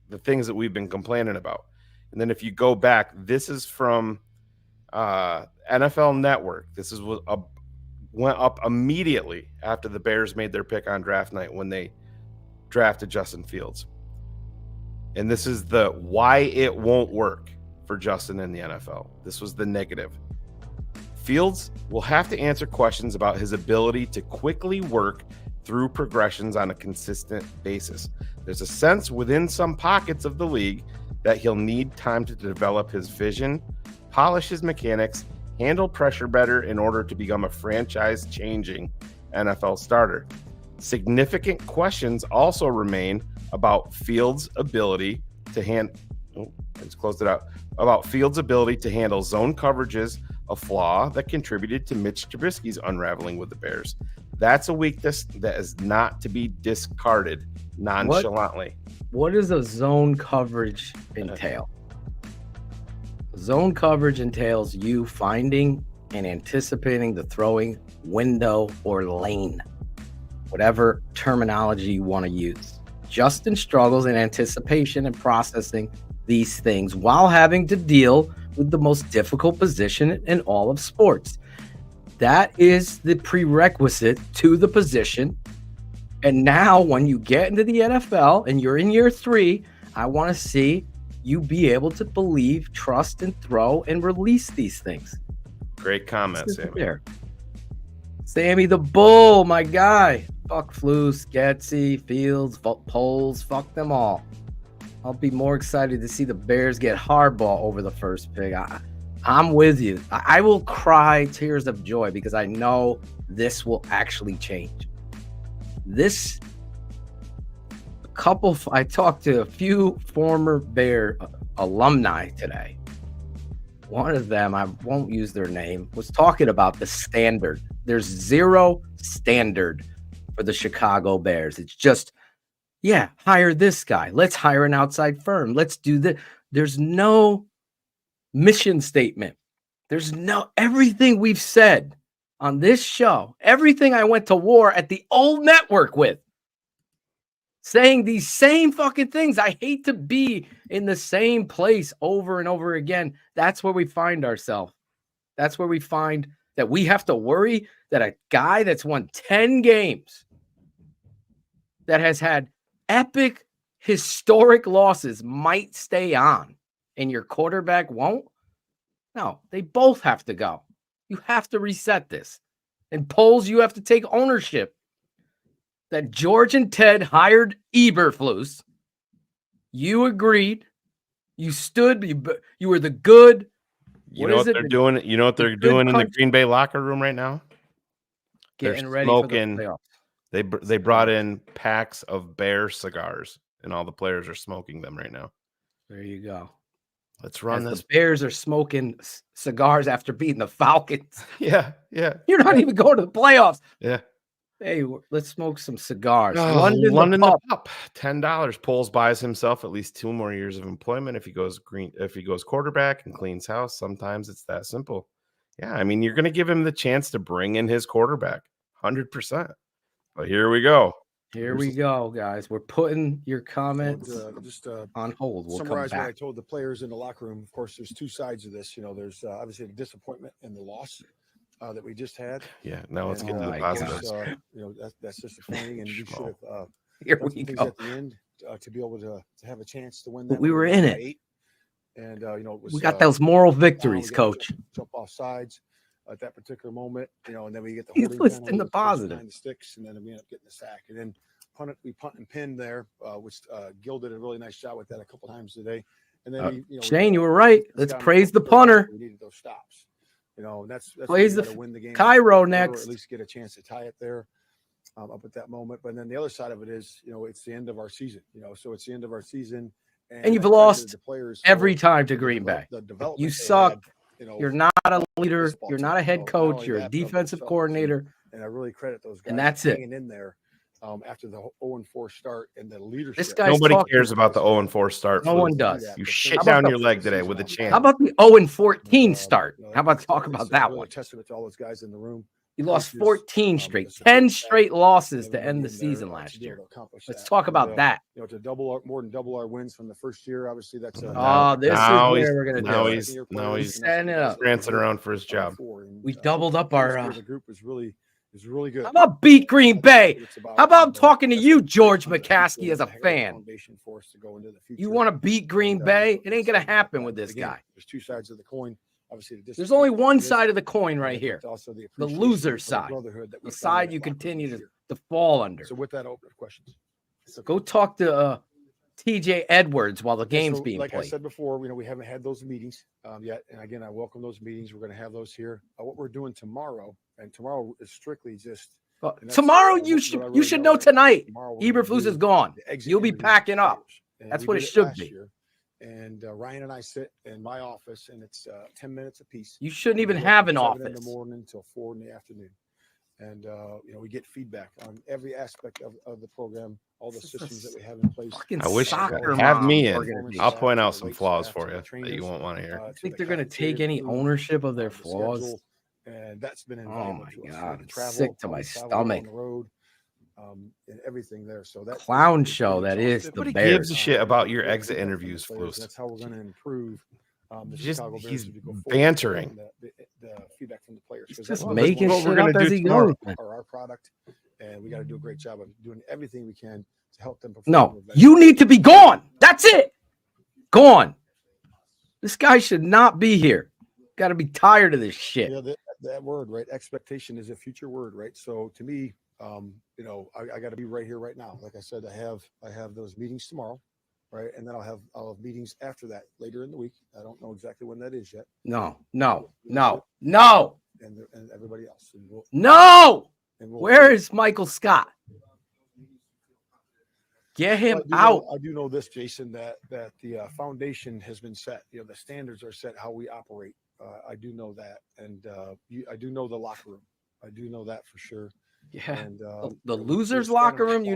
the things that we've been complaining about. And then if you go back, this is from NFL Network. This went up immediately after the Bears made their pick on draft night when they drafted Justin Fields. And this is the why it won't work for Justin in the NFL. This was the negative. Fields will have to answer questions about his ability to quickly work through progressions on a consistent basis. There's a sense within some pockets of the league that he'll need time to develop his vision, polish his mechanics, handle pressure better in order to become a franchise-changing NFL starter. Significant questions also remain about Fields' ability to handle zone coverages, a flaw that contributed to Mitch Trubisky's unraveling with the Bears. That's a weakness that is not to be discarded nonchalantly. What does a zone coverage entail? Zone coverage entails you finding and anticipating the throwing window or lane, whatever terminology you want to use. Justin struggles in anticipation and processing these things while having to deal with the most difficult position in all of sports. That is the prerequisite to the position. And now when you get into the NFL and you're in year 3, I want to see you be able to believe, trust, and throw and release these things. Great comment, Sammy. Sammy the Bull, my guy. Fuck Flus, Getsy, Fields, Poles, fuck them all. I'll be more excited to see the Bears get Harbaugh over the first pick. I'm with you. I will cry tears of joy because I know this will actually change. I talked to a few former Bear alumni today. One of them, I won't use their name, was talking about the standard. There's zero standard for the Chicago Bears. It's just, hire this guy. Let's hire an outside firm. Let's do this. There's no mission statement. There's everything we've said on this show, everything I went to war at the old network with, saying these same fucking things. I hate to be in the same place over and over again. That's where we find ourselves. That's where we find that we have to worry that a guy that's won 10 games, that has had epic, historic losses, might stay on, and your quarterback won't. No, they both have to go. You have to reset this. And Poles, you have to take ownership that George and Ted hired Eberflus. You agreed. You stood. You were the good You know what they're doing? You know what they're doing in the Green Bay locker room right now? Getting They're ready smoking. for the playoffs. They brought in packs of Bear cigars, and all the players are smoking them right now. There you go. Let's run this. The Bears are smoking cigars after beating the Falcons. Yeah. You're not even going to the playoffs. Yeah. Hey, let's smoke some cigars. Oh, London the Pup. $10. Poles buys himself at least 2 more years of employment if he goes quarterback and cleans house. Sometimes it's that simple. Yeah, I mean, you're going to give him the chance to bring in his quarterback, 100%. But here we go. Here we go, guys. We're putting your comments on hold. We'll summarize come back. what I told the players in the locker room. Of course, there's two sides of this. There's obviously the disappointment and the loss that we just had. Yeah. Now let's get to the positives. That's disappointing, and we should have. Here we go. At the end to be able to have a chance to win that. We were in it. 8. And it was, we got those moral victories, Coach. Jump off sides at that particular moment, and then we get the He's holding listing the positive. The sticks, and then we end up getting the sack, and then we punt and pin there, which Gil did a really nice job with that a couple times today. And then Shane, you were right. Let's praise the punter. We needed those stops, and that's praise to win the game. Cairo or next. at least get a chance to tie it there. Up at that moment, but then the other side of it is, it's the end of our season. So it's the end of our season. And you've lost every time to Green Bay. You suck. You're not a leader. You're not a head coach. You're a defensive coordinator. And I really credit those guys. And that's it. Hanging in there after the 0-4 start and the leadership. This guy's Nobody cares about the 0-4 start. No one does. You shit down your leg today with a chance. How about the 0-14 start? How about talk about that one? Testament to all those guys in the room. You lost 14 straight, 10 straight losses to end the season last year. Let's talk about that. To more than double our wins from the first year. Obviously, that's this is where we're going to do it. Now he's prancing around for his job. We doubled up our. The group was really good. How about beat Green Bay? How about talking to you, George McCaskey, as a fan? You want to beat Green Bay? It ain't going to happen with this guy. There's two sides of the coin. Obviously, there's only one side of the coin right here. The loser side. The side you continue to fall under. So with that, open questions. Go talk to TJ Edwards while the game's being played. Like I said before, we haven't had those meetings yet. And again, I welcome those meetings. We're going to have those here. What we're doing tomorrow, and tomorrow is strictly just. Tomorrow you should know tonight. Eberflus is gone. You'll be packing up. That's what it should be. And Ryan and I sit in my office, and it's 10 minutes apiece. You shouldn't even have an office. In the morning until 4 in the afternoon. And, we get feedback on every aspect of the program, all the systems that we have in place. I wish you could have me in. I'll point out some flaws for you that you won't want to hear. I think they're going to take any ownership of their flaws. And that's been invaluable. Oh, my God. I'm sick to my stomach. And everything there. So that clown show that is the Nobody Bears. gives a shit about your exit interviews, Flus. That's how we're going to improve. He's bantering. The feedback from the players. He's just making shit up as he goes. Our product, and we got to do a great job of doing everything we can to help them perform. No, you need to be gone. That's it. Gone. This guy should not be here. Got to be tired of this shit. Yeah, that word, right? Expectation is a future word, right? So to me, I got to be right here, right now. Like I said, I have those meetings tomorrow, right? And then I'll have meetings after that later in the week. I don't know exactly when that is yet. No. And everybody else. Where is Michael Scott? Get him out. I do know this, Jason, that the foundation has been set. The standards are set how we operate. I do know that, and I do know the locker room. I do know that for sure. Yeah, and the losers' locker room,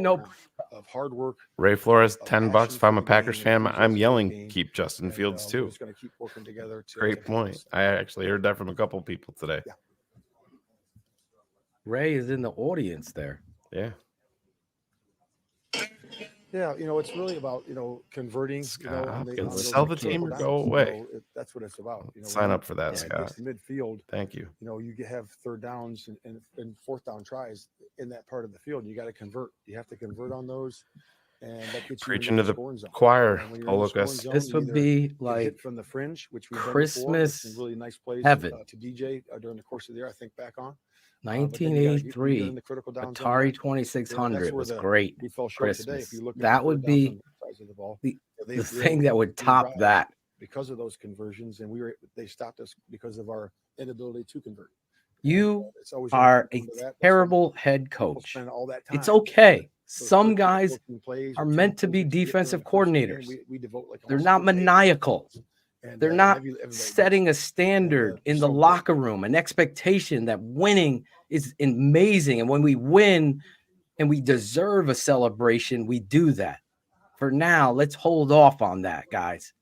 of hard work. Ray Flores, $10. If I'm a Packers fan, I'm yelling, keep Justin Fields too. We're just going to keep working together. Great point. I actually heard that from a couple people today. Yeah. Ray is in the audience there. Yeah. Yeah, it's really about converting. Sell the team or go away. That's what it's about. Sign up for that, Scott. Midfield. Thank you. You have third downs and fourth down tries in that part of the field. You got to convert. You have to convert on those. And that gets preaching to the choir. Oh, Lucas. This would be like from the fringe, which we've Christmas done really nice plays heaven to DJ during the course of the year. I think back on. 1983 Atari 2600 was great. Christmas. That would be the thing that would top that. because of those conversions, and they stopped us because of our inability to convert. You It's always are a come to that. terrible head People coach. spend all that time. It's okay. Those Some 13, guys 14 plays are or 10 meant to be plays to get defensive during the course of the game, coordinators. we devote like They're almost not 4 pages to maniacal. those. And, They're not everybody setting a does. standard in the so- locker room, an expectation that winning is amazing. And when we win and we deserve a celebration, we do that. For now, let's hold off on that, guys.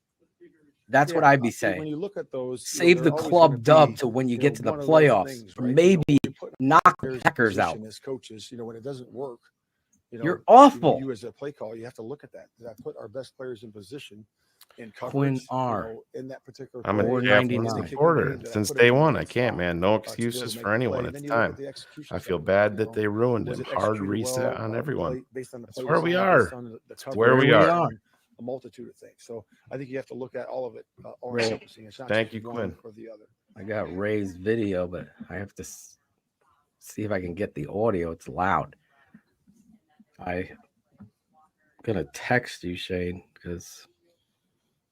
That's what I'd be saying. When you look at those, Save the club dub to when you get to the playoffs, or maybe knock the Packers out. As coaches, when it doesn't work, You're awful. You as a play call, you have to look at that. Did I put our best players in position in coverage? Quinn R. In that particular I'm play? a 499 supporter since day one. I can't, man. No excuses for anyone. It's time. I feel bad that they ruined it. Hard reset on everyone. That's where we are. That's where we are. A multitude of things. So I think you have to look at all of it. All Right. encompassing. It's not Thank just you, one Quinn. or the other. I got Ray's video, but I have to see if I can get the audio. It's loud. I'm gonna text you, Shane, because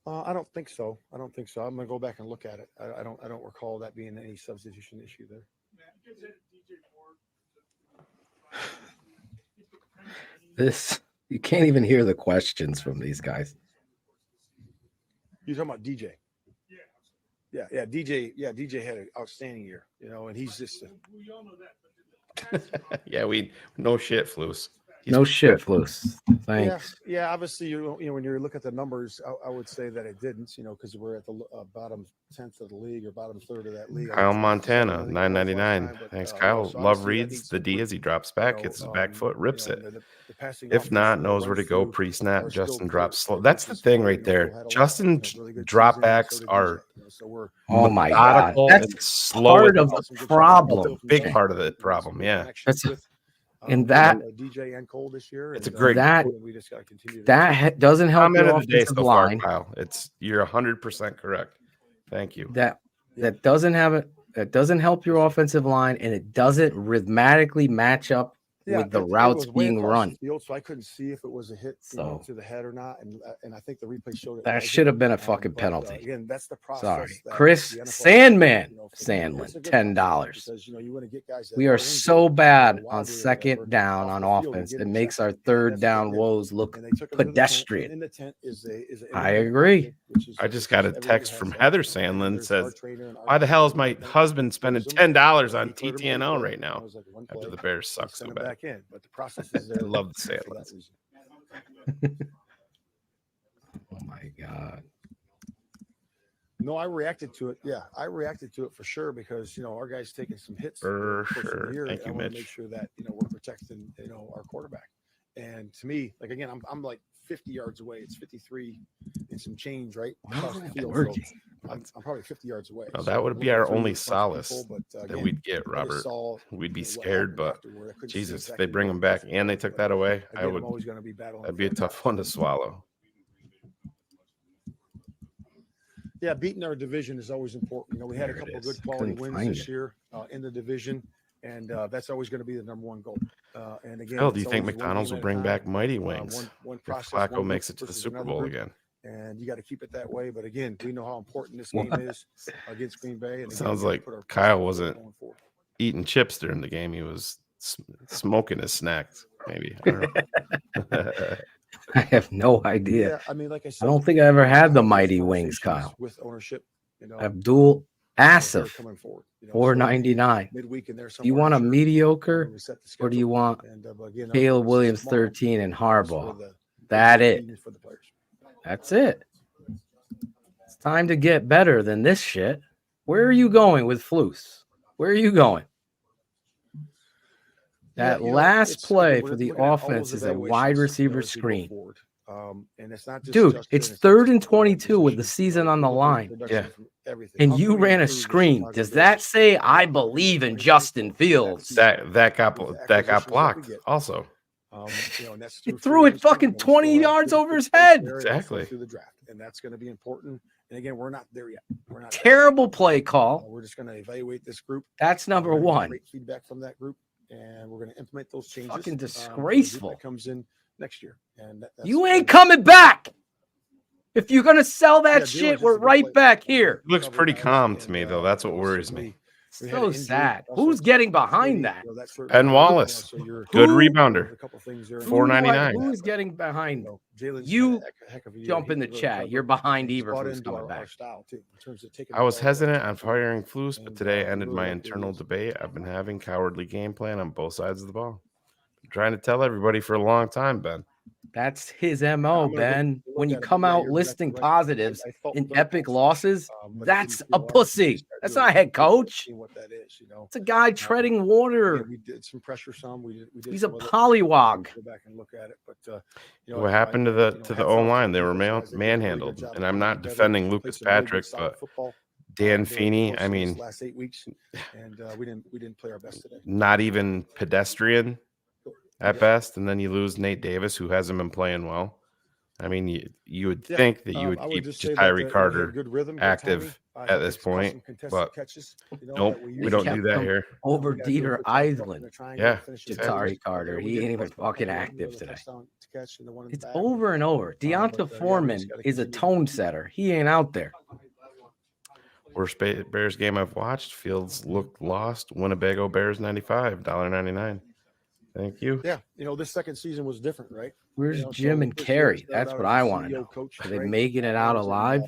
I don't think so. I'm gonna go back and look at it. I don't recall that being any substitution issue there. this you can't even hear the questions from these guys. You're talking about DJ. Yeah. DJ had an outstanding year, and he's just Yeah, no shit, Flus. No shit, Flus. Thanks. Yeah. Obviously, when you look at the numbers, I would say that it didn't, because we're at the bottom 10th of the league or bottom third of that league. Kyle Montana, $9.99. Thanks, Kyle. Love reads the D as he drops back, hits his back foot, rips it. If not, knows where to go pre-snap. Justin drops slow. That's the thing right there. Justin dropbacks are Oh my God, that's slow. part of the problem. Big part of the problem. Yeah. That's and that DJ and Cole this year. It's a great. We just got to continue. Doesn't help Comment your of the day offensive so far, line. Kyle. You're 100% correct. Thank you. That doesn't have it. That doesn't help your offensive line, and it doesn't rhythmatically match up with the routes being run. Field, so I couldn't see if it was a hit to the head or not, and I think the replay showed it. That should have been a fucking penalty. Again, that's the process. Sorry, Chris Sandman, Sandlin, $10. Because, you want to get guys We are so bad on second down on offense. It makes our third down woes look pedestrian. I agree. I just got a text from Heather Sandlin says, "Why the hell is my husband spending $10 on TTNL right now after the Bears suck so bad?" But the process is there. I love the Sandlins. Oh my God. No, I reacted to it. Yeah, I reacted to it for sure because our guys taking some hits for sure. Thank you, I want Mitch. to make sure that we're protecting our quarterback. And to me, like again, I'm like 50 yards away. It's 53 and some change, right? Across the field. So I'm probably 50 yards away. Well, So that would I'm be looking our through only a bunch of solace people, but, that again, we'd get, I just Robert. saw, We'd be what scared, happened but afterward. I couldn't see Jesus, if exactly they bring what him back was and they took that away, Again, I'm always going to be battling. that'd be a for tough one to swallow. Yeah, beating our division is always important. We had a couple of good quality wins this year in the division, and that's always going to be the number one goal. And again, Phil, do you it's think always one McDonald's game will at a bring time. back Mighty Wings One if process, Flacco one makes group it to the versus Super another Bowl group, again? and you got to keep it that way. But again, we know how important this game is against Green Bay. And Sounds again, we like put our Kyle best wasn't going forward. eating chips during the game. He was smoking his snacks, maybe. I don't know. I have no idea. Yeah, I mean, like I said, I don't think I ever had the those Mighty Wings, conversations Kyle. with ownership. Abdul they're Asif, coming forward. $4.99. Midweek in there Do you somewhere, want a I'm sure. mediocre, We set the or do you schedule, want and, again, Caleb it's Williams tomorrow. 13 and It's for Harbaugh? the That it. convenience for the players. That's it. It's time to get better than this shit. Where are you going with Flus? Where are you going? That last play for the offense is a wide receiver screen. And it's not just Dude, Justin, it's not third just and the 22 with the position, season on the people line. bring production Yeah. from everything. And How you can we ran a improve this screen. entire Does division? that say I How can we believe in improve Justin that Fields? season That got with the that got acquisitions that we blocked get? also. And that's He through threw free it agency, fucking and we still 20 have yards good over his space head. there and also Exactly. through the draft, and that's going to be important. And again, we're not there yet. We're not there. Terrible play call. We're just going to evaluate this group. That's number We're gonna get one. Great feedback from that group, and we're going to implement those changes. Fucking for the group disgraceful. that comes in next year. And that's You ain't coming back. If you're gonna sell that Yeah, shit, Dylan's just we're a good right player. back here. He looks Covered pretty nice, calm to and, me, though. That's what you know, worries me. certainly we had So an injury, sad. also Who's getting Katie, behind that? you know, that certainly Ben hurt, you know, Wallace, so you're good Who? rebounder. a couple things there. Who do I- $4.99. Who is getting You behind? know, Jalen's You had a heck of a year. jump He in the was really chat. clever, You're behind and he's bought Eberflus into coming our back. style too, in terms of taking I the was ball away hesitant from on the firing Flus, but and, today we ended really my like where he internal is. debate. I've been having cowardly game plan on both sides of the ball. I'm trying to tell everybody for a long time, Ben. That's his MO, I'm gonna go Ben. look When you at it, come but yeah, out you're listing exactly right. positives I felt in very epic confident, losses, but it that's didn't a feel right until we pussy. start That's really not a head coach. seeing what that is, you know. It's a guy treading water. We did some pressure, some we did. He's a some other- pollywog. Go back and look at it, but you know What happened to the hats O off line? the They were defensive guys. They did a really good manhandled, job and of I'm coming not together, defending played Lucas some really good, Patrick, solid but football, Dan during the Feeney. course I of this mean, last 8 weeks, and we didn't play our best today. not even pedestrian at best. And then you lose Nate Davis, who hasn't been playing well. I mean, you would think that you would I keep just just say that, Tyree he had Carter good rhythm, good active timing. at He this caught some point, contested but catches, you know, nope, that we we don't kept do that him here. over gotta do a Dieter good job blocking Eisland. the triangle Yeah, and finishing exactly. Jatari coverage. Carter. We He did ain't even touchdown, fucking the active other today. touchdown to catch and the one in the It's back. over and over. Deonta but, yeah, we Foreman just gotta is a continue. tone setter. He ain't out there. Worst Bears game I've watched. Fields looked lost. Winnebago Bears 95, $1.99. Thank you. Yeah, you know, this second season was different, right? Where's You know, Jim so and first year I Carrie? started That's out what as a I want to CEO know. coach, Are they right? making it out I was in, alive?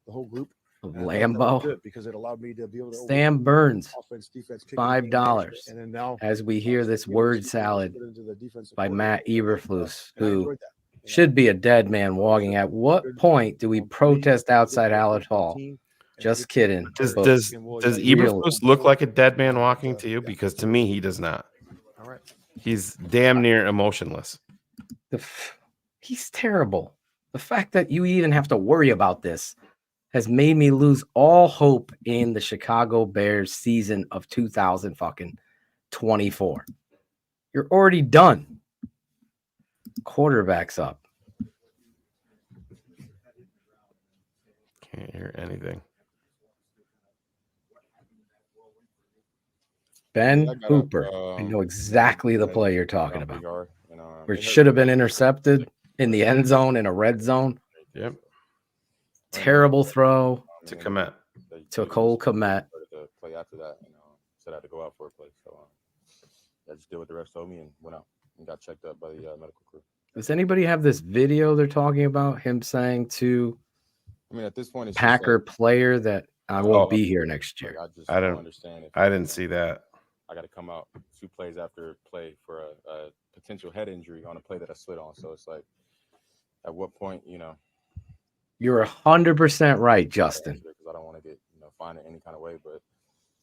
the whole group. Of And I thought that was Lambeau. good because it allowed me to be able to Sam Burns, offense, defense, kicking, $5. management. And then now, As we hear so this being word the salad put into the defensive by coordinator, Matt Eberflus, and I who enjoyed that. You know, should be a dead man walking. At what good, point do we for me, protest good outside for Hallett the Hall? team, and Just good kidding. Does But does Well, does yeah, really- Eberflus look like a dead man walking But, to you? yeah. Because to me, he does not. all right. He's damn near emotionless. he's terrible. The fact that you even have to worry about this has made me lose all hope in the Chicago Bears season of 2024. You're already done. Quarterback's up. Can't hear anything. Ben Yeah, I got Hooper. up, I know exactly the play you're talking got about. PR, and, Where it it hurt should have me. been intercepted in the end zone, in a red zone. Yep. Terrible throw To Komet. to Cole Komet. The play after that, said I had to go out for a play. So I just did what the rest told me and went out and got checked up by the medical crew. Does anybody have this video they're talking about? Him saying to I mean, at this point, it's Packer just player that I won't be here next year. I just I don't don't understand. I didn't see that. I got to come out 2 plays after play for a potential head injury on a play that I slid on. So it's like, at what point, You're 100% right, Justin. because I don't want to get fined in any kind of way. But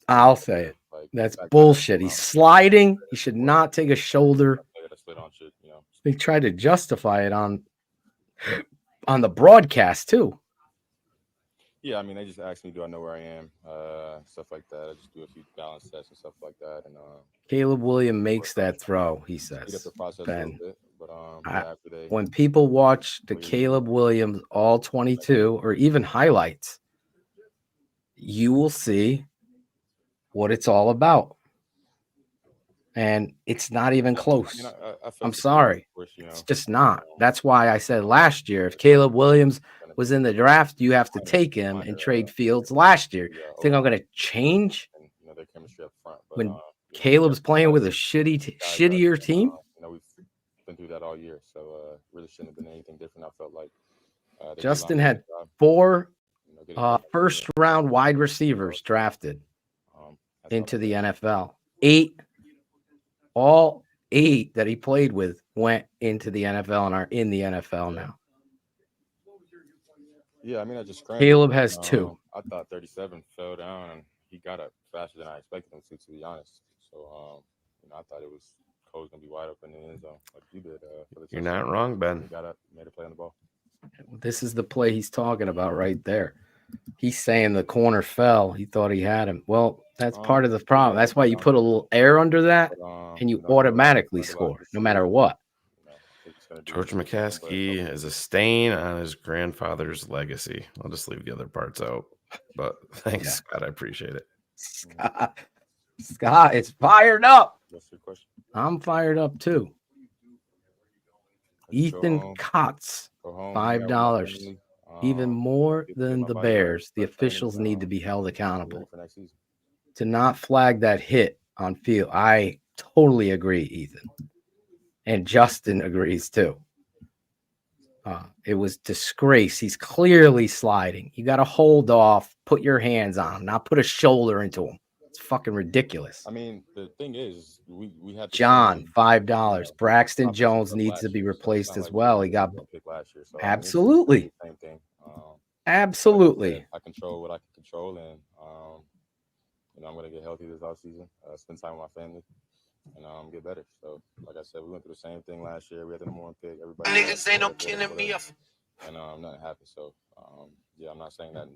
I'll say it. like That's the fact that I bullshit. come He's out, sliding. He should not take a shoulder. play that I slid on should, He tried to justify it on the broadcast too. Yeah, I mean, they just asked me, do I know where I am? Stuff like that. I just do a few balance tests and stuff like that. And Caleb Williams makes that throw, he speed up says. the process a Ben, little bit. But after they, when people watch the Caleb Williams all 22 or even highlights, you will see what it's all about. And it's not even close. I felt I'm the sorry. of course, It's just not. That's why I said last year, if Caleb Williams was in the draft, you have to take him and trade Fields last year. Think I'm going to change and, their chemistry up front. But, when Caleb's playing with a shittier team? We've been through that all year, so really shouldn't have been anything different. I felt like Justin had 4 first round wide receivers drafted into the NFL. 8, all 8 that he played with went into the NFL and are in the NFL now. Yeah, I mean, I just Caleb has 2. I thought 37 fell down, and he got up faster than I expected him to be honest. So, I thought it was Cole's gonna be wide open in the end zone, like you did. You're not wrong, Ben. He got up, made a play on the ball. This is the play he's talking about right there. He's saying the corner fell. He thought he had him. Well, that's part of the problem. That's why you put a little air under that, and you automatically score, no matter what. George McCaskey is a stain on his grandfather's legacy. I'll just leave the other parts out. But thanks, Scott. I appreciate it. Scott is fired up. What's your question? I'm fired up too. Ethan Kotz, $5. Even more get to get than my the body right Bears, the for training, officials need to be held ready accountable. for next season. To not flag that hit on field, I totally agree, Ethan. And Justin agrees too. It was disgrace. He's clearly sliding. You got to hold off, put your hands on him, not put a shoulder into him. It's fucking ridiculous. I mean, the thing is, we had the John, same, $5. Braxton offensive Jones stuff needs to last be year, so it's replaced not as like well. we He had a got one pick last year. So absolutely. I mean, it's the same thing. Absolutely. Like I said, I control what I can control, and I'm gonna get healthy this offseason, spend time with my family, and get better. So, like I said, we went through the same thing last year. We had the number one pick. Everybody Niggas ain't no kidding me. And nothing happened. So, yeah, I'm not saying that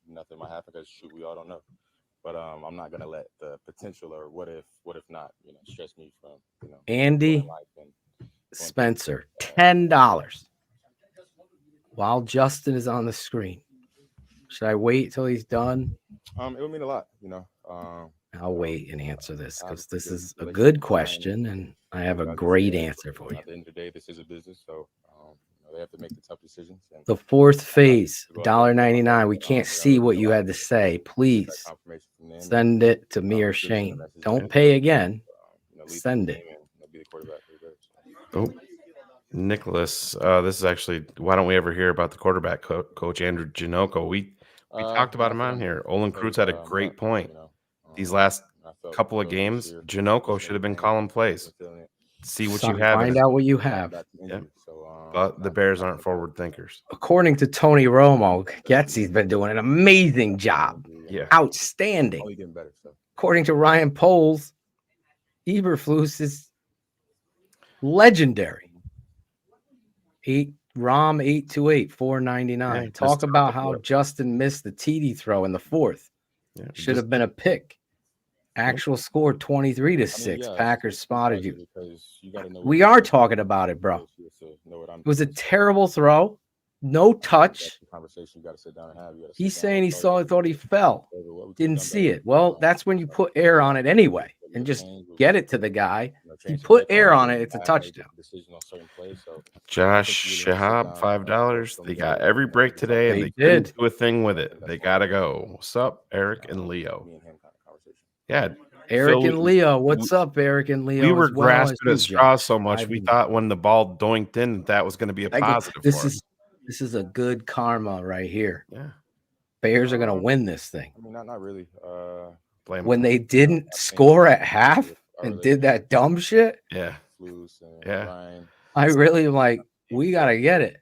nothing might happen because shoot, we all don't know. But I'm not gonna let the potential or what if not, stress me from Andy Spencer, $10. While Justin is on the screen, should I wait till he's done? It would mean a lot, I'll wait and answer this because this is a good question, and I have a great answer for you. At the end of the day, this is a business, so they have to make the tough decisions. And the fourth phase, $1.99. We can't see what you had to say. Please send it to me or Shane. Don't pay again. Send it. Oh, Nicholas, this is actually, why don't we ever hear about the quarterback coach Andrew Janoko? We talked about him on here. Olin Kreutz had a great point. These last couple of games, Janoko should have been calling plays. See what you have. Find out what you have. Yeah. But the Bears aren't forward thinkers. According to Tony Romo, Getsy's been doing an amazing job. Yeah. Outstanding. According to Ryan Poles, Eberflus is legendary. Rom 828 499. Yeah, Talk about how Justin missed the TD throw in the fourth. Yeah, should have been a pick. Actual score 23-6. Packers spotted you. We are talking about it, bro. It was a terrible throw. No touch. He's saying he thought he fell. Didn't see it. Well, that's when you put air on it anyway and just get it to the guy. You put air on it, it's a touchdown. Josh Shahab, $5. They got every break today, and they did do a thing with it. They gotta go. What's up, Eric and Leo? Yeah, Eric and Leo. What's up, Eric and Leo? We were grasping at straws so much. We thought when the ball doinked in, that was going to be a positive. This is a good karma right here. Yeah, Bears are going to win this thing. I mean, not really. When they didn't score at half and did that dumb shit. Yeah. I really like. We got to get it.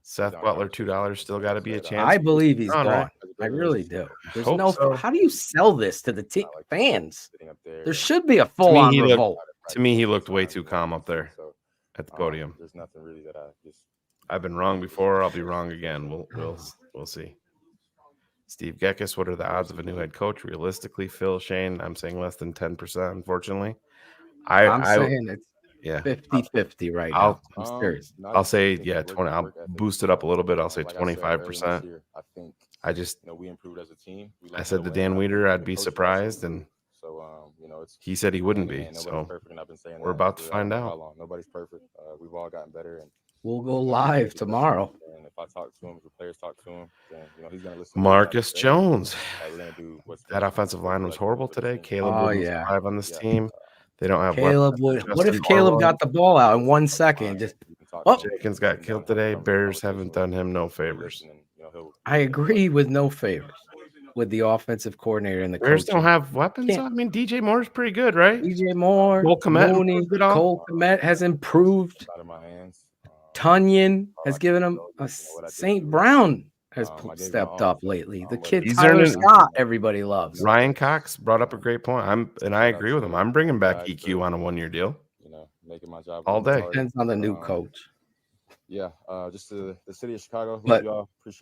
Seth Butler, $2. Still got to be a chance. I believe he's gone. Right? I really do. There's no. So. How do you sell this to the fans? There should be a full-on revolt. To me, he looked way too calm up there at the podium. There's nothing really that I've been wrong before. I'll be wrong again. We'll see. Steve Gekas, what are the odds of a new head coach? Realistically, Phil, Shane, I'm saying less than 10%. Unfortunately, I'm saying it's 50-50 right now. I'm serious. I'll say 20. I'll boost it up a little bit. I'll say 25%. I just we improved as a team. I said to Dan Weeder I'd be surprised, and he said he wouldn't be. So we're about to find out. Nobody's perfect. We've all gotten better, and we'll go live tomorrow. And if I talk to him, if the players talk to him, then he's gonna listen. Marcus Jones. That offensive line was horrible today. Caleb was 5 on this team. They don't have Caleb. What if Caleb got the ball out in 1 second? Just Jenkins got killed today. Bears haven't done him no favors. I agree with no favors with the offensive coordinator and the Bears coach. Don't have weapons. I mean, DJ Moore's pretty good, right? DJ Moore, Cole Kmet has improved. Tunyon has given him a St. Brown has stepped up lately. The kid Tyler Scott, everybody loves. Ryan Cox brought up a great point. I agree with him. I'm bringing back EQ on a 1-year deal. Making my job all day. Depends on the new coach. Yeah, just the city of Chicago. But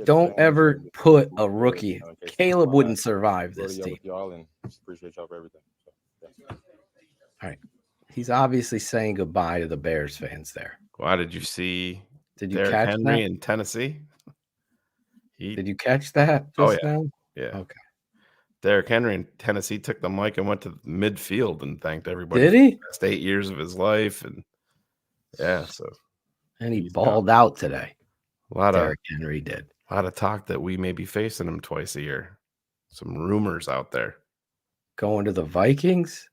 don't ever put a rookie. Caleb wouldn't survive this team. Y'all and appreciate y'all for everything. All right, he's obviously saying goodbye to the Bears fans there. Why did you see? Did you catch Henry that in Tennessee? Did you catch that? Just now? Yeah. Okay. Derrick Henry in Tennessee took the mic and went to midfield and thanked everybody. Did he? For the last 8 years of his life, and and he balled out today. A lot Derrick Henry did. A lot of talk that we may be facing him twice a year. Some rumors out there. Going to the Vikings?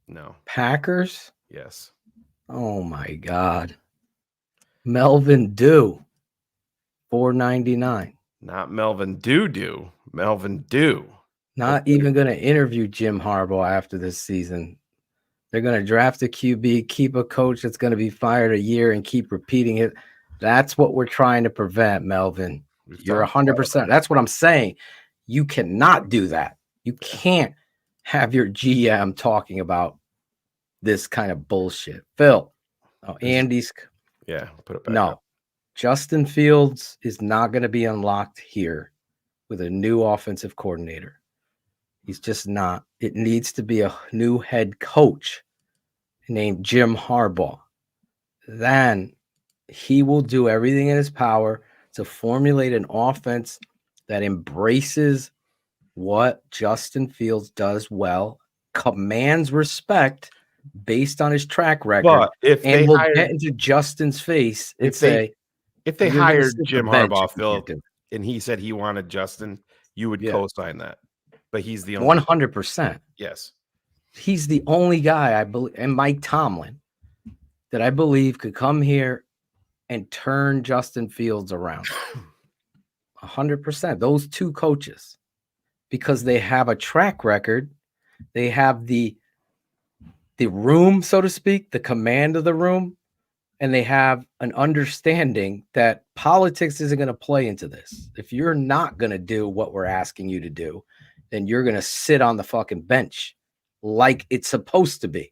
No. Packers? Yes. Oh my God. Melvin Dew, $4.99. Not Melvin Doo. Melvin Dew. Not even going to interview Jim Harbaugh after this season. They're going to draft a QB, keep a coach that's going to be fired a year and keep repeating it. That's what we're trying to prevent, Melvin. You're 100%. That's what I'm saying. You cannot do that. You can't have your GM talking about this kind of bullshit. Phil, Andy's. Yeah, put it back No, up. Justin Fields is not going to be unlocked here with a new offensive coordinator. He's just not. It needs to be a new head coach named Jim Harbaugh. Then he will do everything in his power to formulate an offense that embraces what Justin Fields does well, commands respect based on his track record, But if and they will hired, get into Justin's face and if they say, if they "You're gonna hired sit Jim the bench Harbaugh, if you Phil, can't do it." and he said he wanted Justin, you would Yeah. co-sign that. But he's the only 100%. Yes. He's the only guy I believe, and Mike Tomlin, that I believe could come here and turn Justin Fields around. 100%. Those two coaches, because they have a track record, they have the room, so to speak, the command of the room, and they have an understanding that politics isn't going to play into this. If you're not going to do what we're asking you to do, then you're going to sit on the fucking bench like it's supposed to be.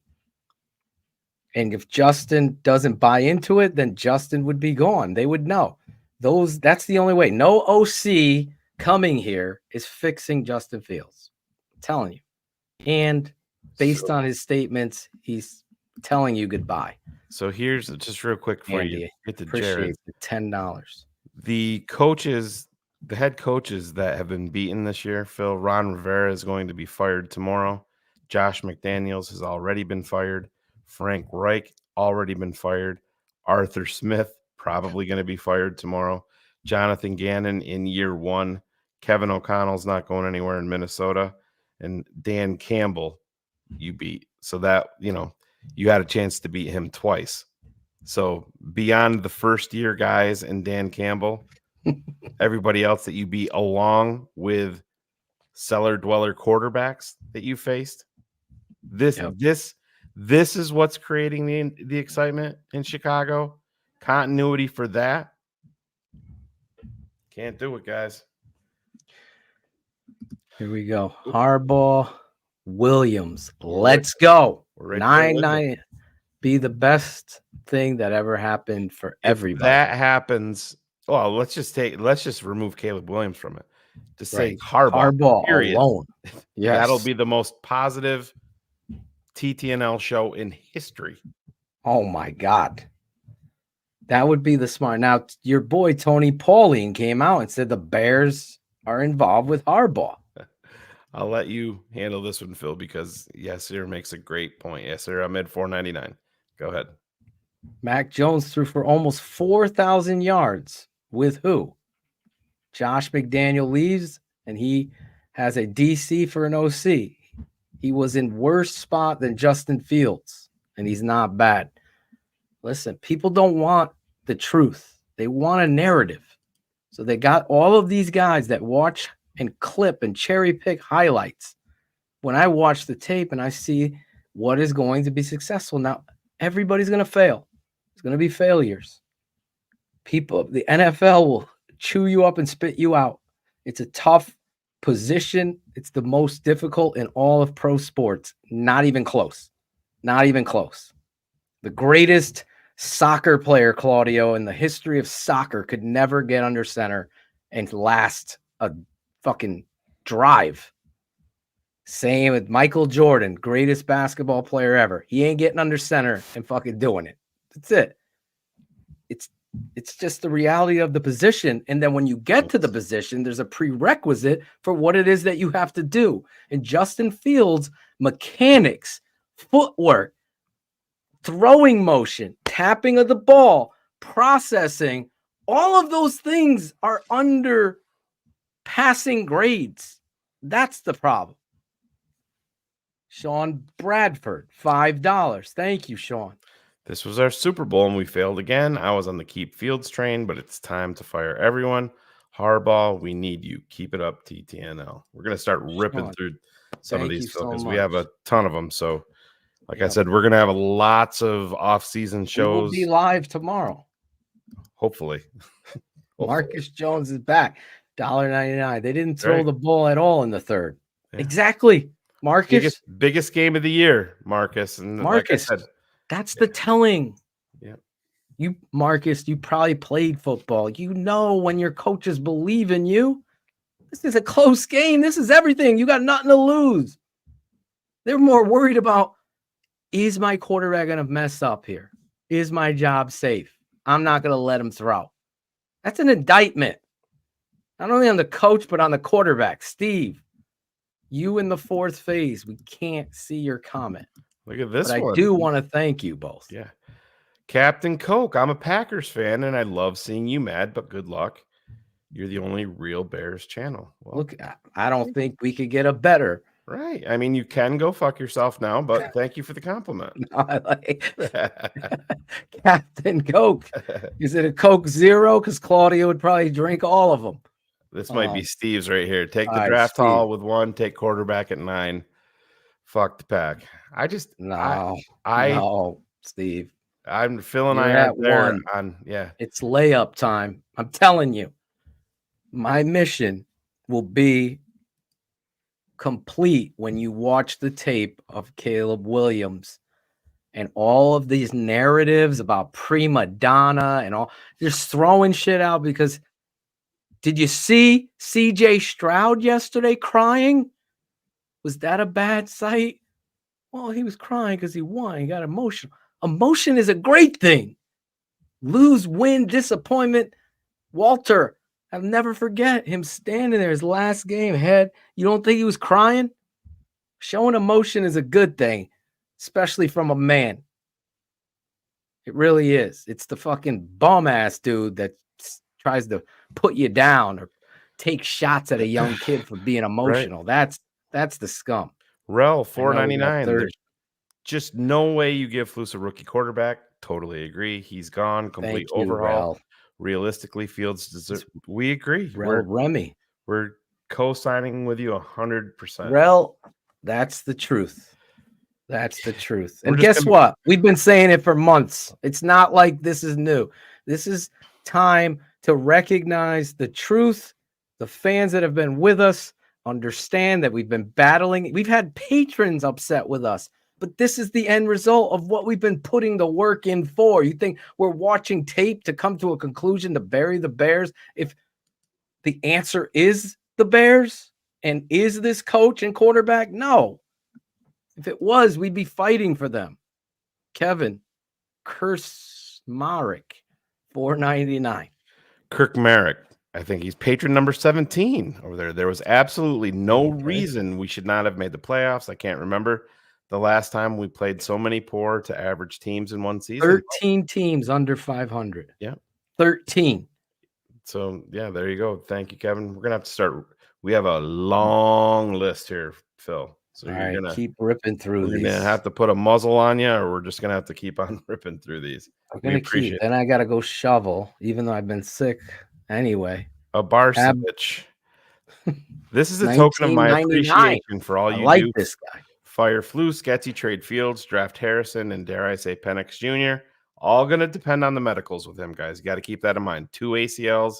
And if Justin doesn't buy into it, then Justin would be gone. They would know. That's the only way. No OC coming here is fixing Justin Fields. I'm telling you. And based on his statements, he's telling you goodbye. So here's just real quick for Andy, you. Get to appreciate Jared. the $10. The coaches, the head coaches that have been beaten this year, Phil, Ron Rivera is going to be fired tomorrow. Josh McDaniels has already been fired. Frank Reich already been fired. Arthur Smith probably going to be fired tomorrow. Jonathan Gannon in year one. Kevin O'Connell's not going anywhere in Minnesota. And Dan Campbell, you beat. So that, you had a chance to beat him twice. So beyond the first year guys and Dan Campbell, everybody else that you beat along with cellar dweller quarterbacks that you faced, this is what's creating the excitement in Chicago. Continuity for that. Can't do it, guys. Here we go. Harbaugh, Williams. Let's go. 9-9. Be the best thing that ever happened for everybody. If that happens, well, let's just remove Caleb Williams from it. Just say Harbaugh period. Alone. Yes. That'll be the most positive TTNL show in history. Oh my God. That would be the smart. Now, your boy Tony Pauline came out and said the Bears are involved with Harbaugh. I'll let you handle this one, Phil, because yes, sir makes a great point. Yes, sir. I'm at $4.99. Go ahead. Mac Jones threw for almost 4,000 yards with who? Josh McDaniel leaves, and he has a DC for an OC. He was in worse spot than Justin Fields, and he's not bad. Listen, people don't want the truth. They want a narrative. So they got all of these guys that watch and clip and cherry pick highlights. When I watch the tape and I see what is going to be successful, now everybody's going to fail. It's going to be failures. People, the NFL will chew you up and spit you out. It's a tough position. It's the most difficult in all of pro sports. Not even close. Not even close. The greatest soccer player, Claudio, in the history of soccer could never get under center and last a fucking drive. Same with Michael Jordan, greatest basketball player ever. He ain't getting under center and fucking doing it. That's it. It's just the reality of the position. And then when you get to the position, there's a prerequisite for what it is that you have to do. And Justin Fields' mechanics, footwork, throwing motion, tapping of the ball, processing, All of those things are under passing grades. That's the problem. Sean Bradford, $5. Thank you, Sean. This was our Super Bowl and we failed again. I was on the keep Fields train, but it's time to fire everyone. Harbaugh, we need you. Keep it up, TTNL. We're going to start ripping Sean, through some of thank you these, Phil, so because we have a much. ton of them. So, like I Yep. said, we're going to have lots of off-season We will shows. be live tomorrow. Hopefully. Marcus Jones is back. $1.99. They didn't throw Right. the ball at all in the third. Yeah. Exactly. Marcus. Biggest game of the year, Marcus. And Marcus, like I said, that's the telling. Yeah. You, Marcus, you probably played football. You know when your coaches believe in you. This is a close game. This is everything. You got nothing to lose. They're more worried about, is my quarterback going to mess up here? Is my job safe? I'm not going to let him throw. That's an indictment. Not only on the coach, but on the quarterback. Steve, you in the fourth phase. We can't see your comment. Look at this but one. I do want to thank you both. Yeah. Captain Coke, I'm a Packers fan, and I love seeing you mad, but good luck. You're the only real Bears channel. Well, look, I don't think we could get a better. Right. I mean, you can go fuck yourself now, but thank you for the compliment. Captain Coke. Is it a Coke Zero? Because Claudia would probably drink all of them. This might be Steve's right here. Take the right, draft Steve. haul with 1, take quarterback at 9. Fuck the pack. I just no, Steve. I'm Phil and You're I at are there 1. on It's layup time. I'm telling you. My mission will be complete when you watch the tape of Caleb Williams and all of these narratives about prima donna and all, just throwing shit out. Because did you see CJ Stroud yesterday crying? Was that a bad sight? Well, he was crying because he won. He got emotional. Emotion is a great thing. Lose, win, disappointment. Walter, I'll never forget him standing there his last game. You don't think he was crying? Showing emotion is a good thing, especially from a man. It really is. It's the fucking bum ass dude that tries to put you down or take shots at a young kid for being emotional. Right. That's the scum. Rel $4.99. There's just no way you give Flus a rookie quarterback. Totally agree. He's gone. Complete overhaul. Realistically, Fields deserve. We agree. Remy. We're co-signing with you 100%. Rel, that's the truth. That's the truth. And guess what? We've been saying it for months. It's not like this is new. This is time to recognize the truth. The fans that have been with us understand that we've been battling. We've had patrons upset with us, but this is the end result of what we've been putting the work in for. You think we're watching tape to come to a conclusion to bury the Bears? If the answer is the Bears and is this coach and quarterback? No. If it was, we'd be fighting for them. Kevin Kursmarek, $4.99. Kirk Merrick. I think he's patron number 17 over there. There was absolutely no reason we should not have made the playoffs. I can't remember the last time we played so many poor to average teams in one season. 13 teams under 500. Yeah. 13. So, yeah, there you go. Thank you, Kevin. We're going to have to start. We have a long list here, Phil. So you're going to keep ripping through these. We're going to have to put a muzzle on you, or we're just going to have to keep on ripping through these. I'm going to keep. Then I got to go shovel, even though I've been sick. Anyway, a Barsevich. This is a token of my appreciation for all you do. This guy. Fire Flus, Sketsy, trade Fields, draft Harrison, and dare I say Penix Jr. All going to depend on the medicals with him, guys. You got to keep that in mind. 2 ACLs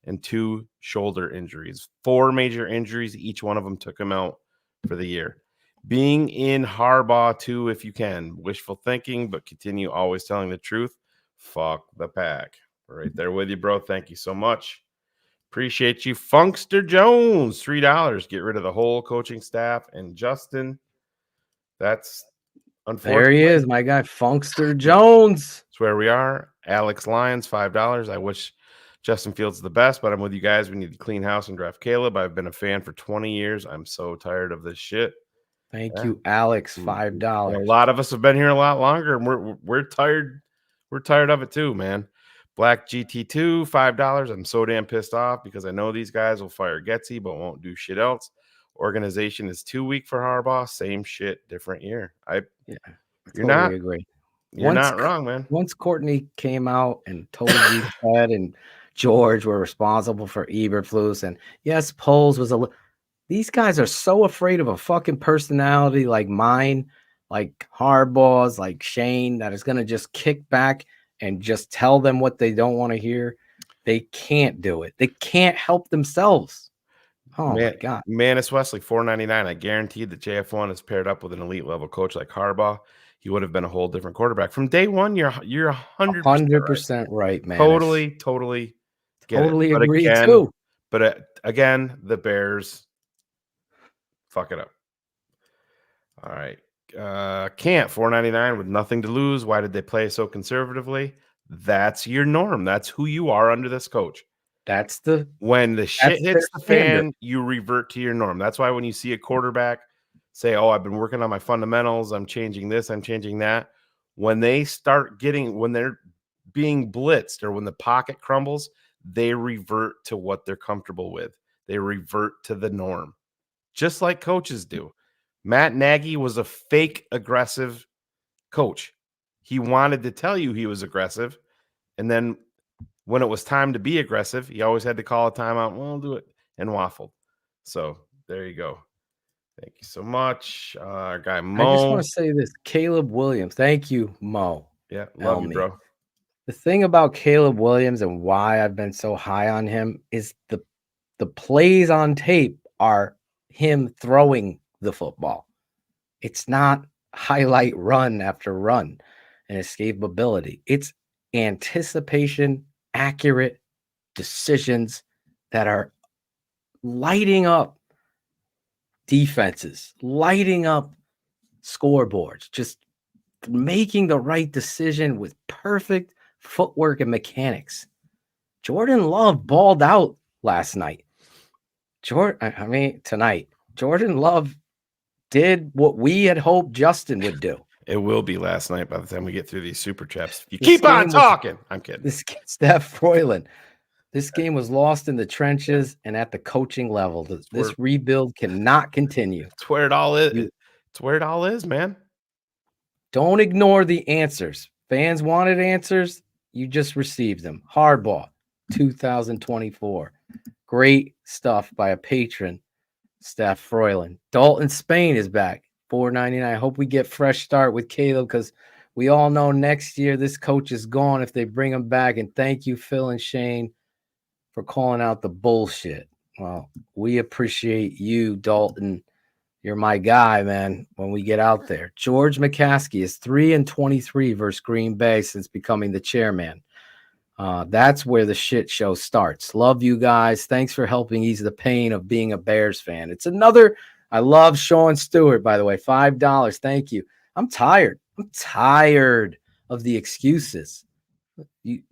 and 2 shoulder injuries. 4 major injuries. Each one of them took him out for the year. Being in Harbaugh, too, if you can. Wishful thinking, but continue always telling the truth. Fuck the pack. Right there with you, bro. Thank you so much. Appreciate you. Funkster Jones, $3. Get rid of the whole coaching staff. And Justin, that's unfortunate. There he is, my guy, Funkster Jones. That's where we are. Alex Lyons, $5. I wish Justin Fields the best, but I'm with you guys. We need to clean house and draft Caleb. I've been a fan for 20 years. I'm so tired of this shit. Thank you, Alex. $5. A lot of us have been here a lot longer, and we're tired. We're tired of it too, man. Black GT2, $5. I'm so damn pissed off because I know these guys will fire Getsy, but won't do shit else. Organization is too weak for Harbaugh. Same shit, different year. You're totally agree. You're not wrong, man. Once Courtney came out and told you Ted and George were responsible for Eberflus, and yes, Poles was these guys are so afraid of a fucking personality like mine, like Harbaugh's, like Shane, that is going to just kick back and just tell them what they don't want to hear. They can't do it. They can't help themselves. Oh my God. Manus Wesley, $4.99. I guaranteed that JF1 is paired up with an elite level coach like Harbaugh. He would have been a whole different quarterback. From day one, you're 100% right, man. Totally get it. But agree again, too. But again, the Bears fuck it up. All right. Can't $4.99 with nothing to lose. Why did they play so conservatively? That's your norm. That's who you are under this coach. When the shit hits the fan, you revert to your norm. That's why when you see a quarterback say, "Oh, I've been working on my fundamentals. I'm changing this. I'm changing that." When they're being blitzed or when the pocket crumbles, they revert to what they're comfortable with. They revert to the norm, just like coaches do. Matt Nagy was a fake aggressive coach. He wanted to tell you he was aggressive, and then when it was time to be aggressive, he always had to call a timeout. Well, I'll do it, and waffled. So there you go. Thank you so much. Our guy Mo. I just want to say this. Caleb Williams. Thank you, Mo. Yeah, love you, bro. The thing about Caleb Williams and why I've been so high on him is the plays on tape are him throwing the football. It's not highlight run after run and escapability. It's anticipation, accurate decisions that are lighting up defenses, lighting up scoreboards, just making the right decision with perfect footwork and mechanics. Jordan Love balled out last night. Tonight. Jordan Love did what we had hoped Justin would do. It will be last night by the time we get through these super chaps. You keep on talking. I'm kidding. Steph Froyland. This game was lost in the trenches and at the coaching level. This rebuild cannot continue. It's where it all is. It's where it all is, man. Don't ignore the answers. Fans wanted answers. You just received them. Harbaugh, 2024. Great stuff by a patron, Steph Froyland. Dalton Spain is back. $4.99. I hope we get fresh start with Caleb because we all know next year this coach is gone if they bring him back. And thank you, Phil and Shane, for calling out the bullshit. Well, we appreciate you, Dalton. You're my guy, man, when we get out there. George McCaskey is 3-23 versus Green Bay since becoming the chairman. That's where the shit show starts. Love you guys. Thanks for helping ease the pain of being a Bears fan. It's another. I love Sean Stewart, by the way. $5. Thank you. I'm tired. I'm tired of the excuses.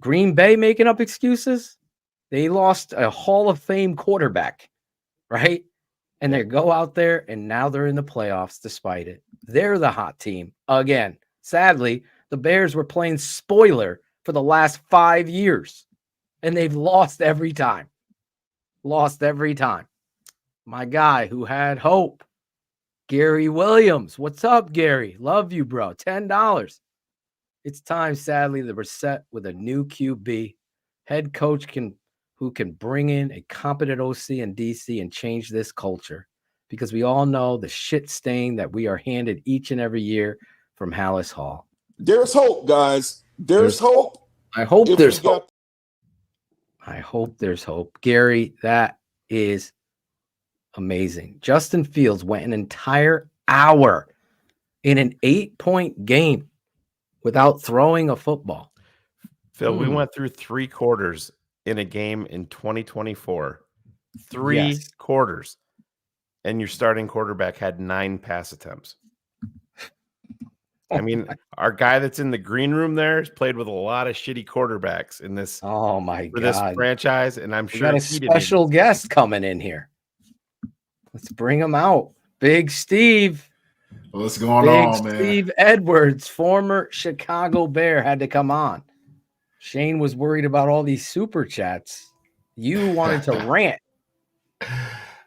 Green Bay making up excuses. They lost a Hall of Fame quarterback, right? And they go out there, and now they're in the playoffs despite it. They're the hot team. Again, sadly, the Bears were playing spoiler for the last 5 years, and they've lost every time. Lost every time. My guy who had hope, Gary Williams. What's up, Gary? Love you, bro. $10. It's time, sadly, that we're set with a new QB. Head coach who can bring in a competent OC and DC and change this culture, because we all know the shit stain that we are handed each and every year from Hallis Hall. There's hope, guys. There's hope. I hope there's hope. I hope there's hope. Gary, that is amazing. Justin Fields went an entire hour in an 8-point game without throwing a football. Phil, we went through 3 quarters in a game in 2024. 3 quarters. And your starting quarterback had 9 pass attempts. I mean, our guy that's in the green room there has played with a lot of shitty quarterbacks in this. Oh my God! This franchise, and I'm sure we got a special guest coming in here. Let's bring him out, Big Steve. What's going on, man? Steve Edwards, former Chicago Bear, had to come on. Shane was worried about all these super chats. You wanted to rant.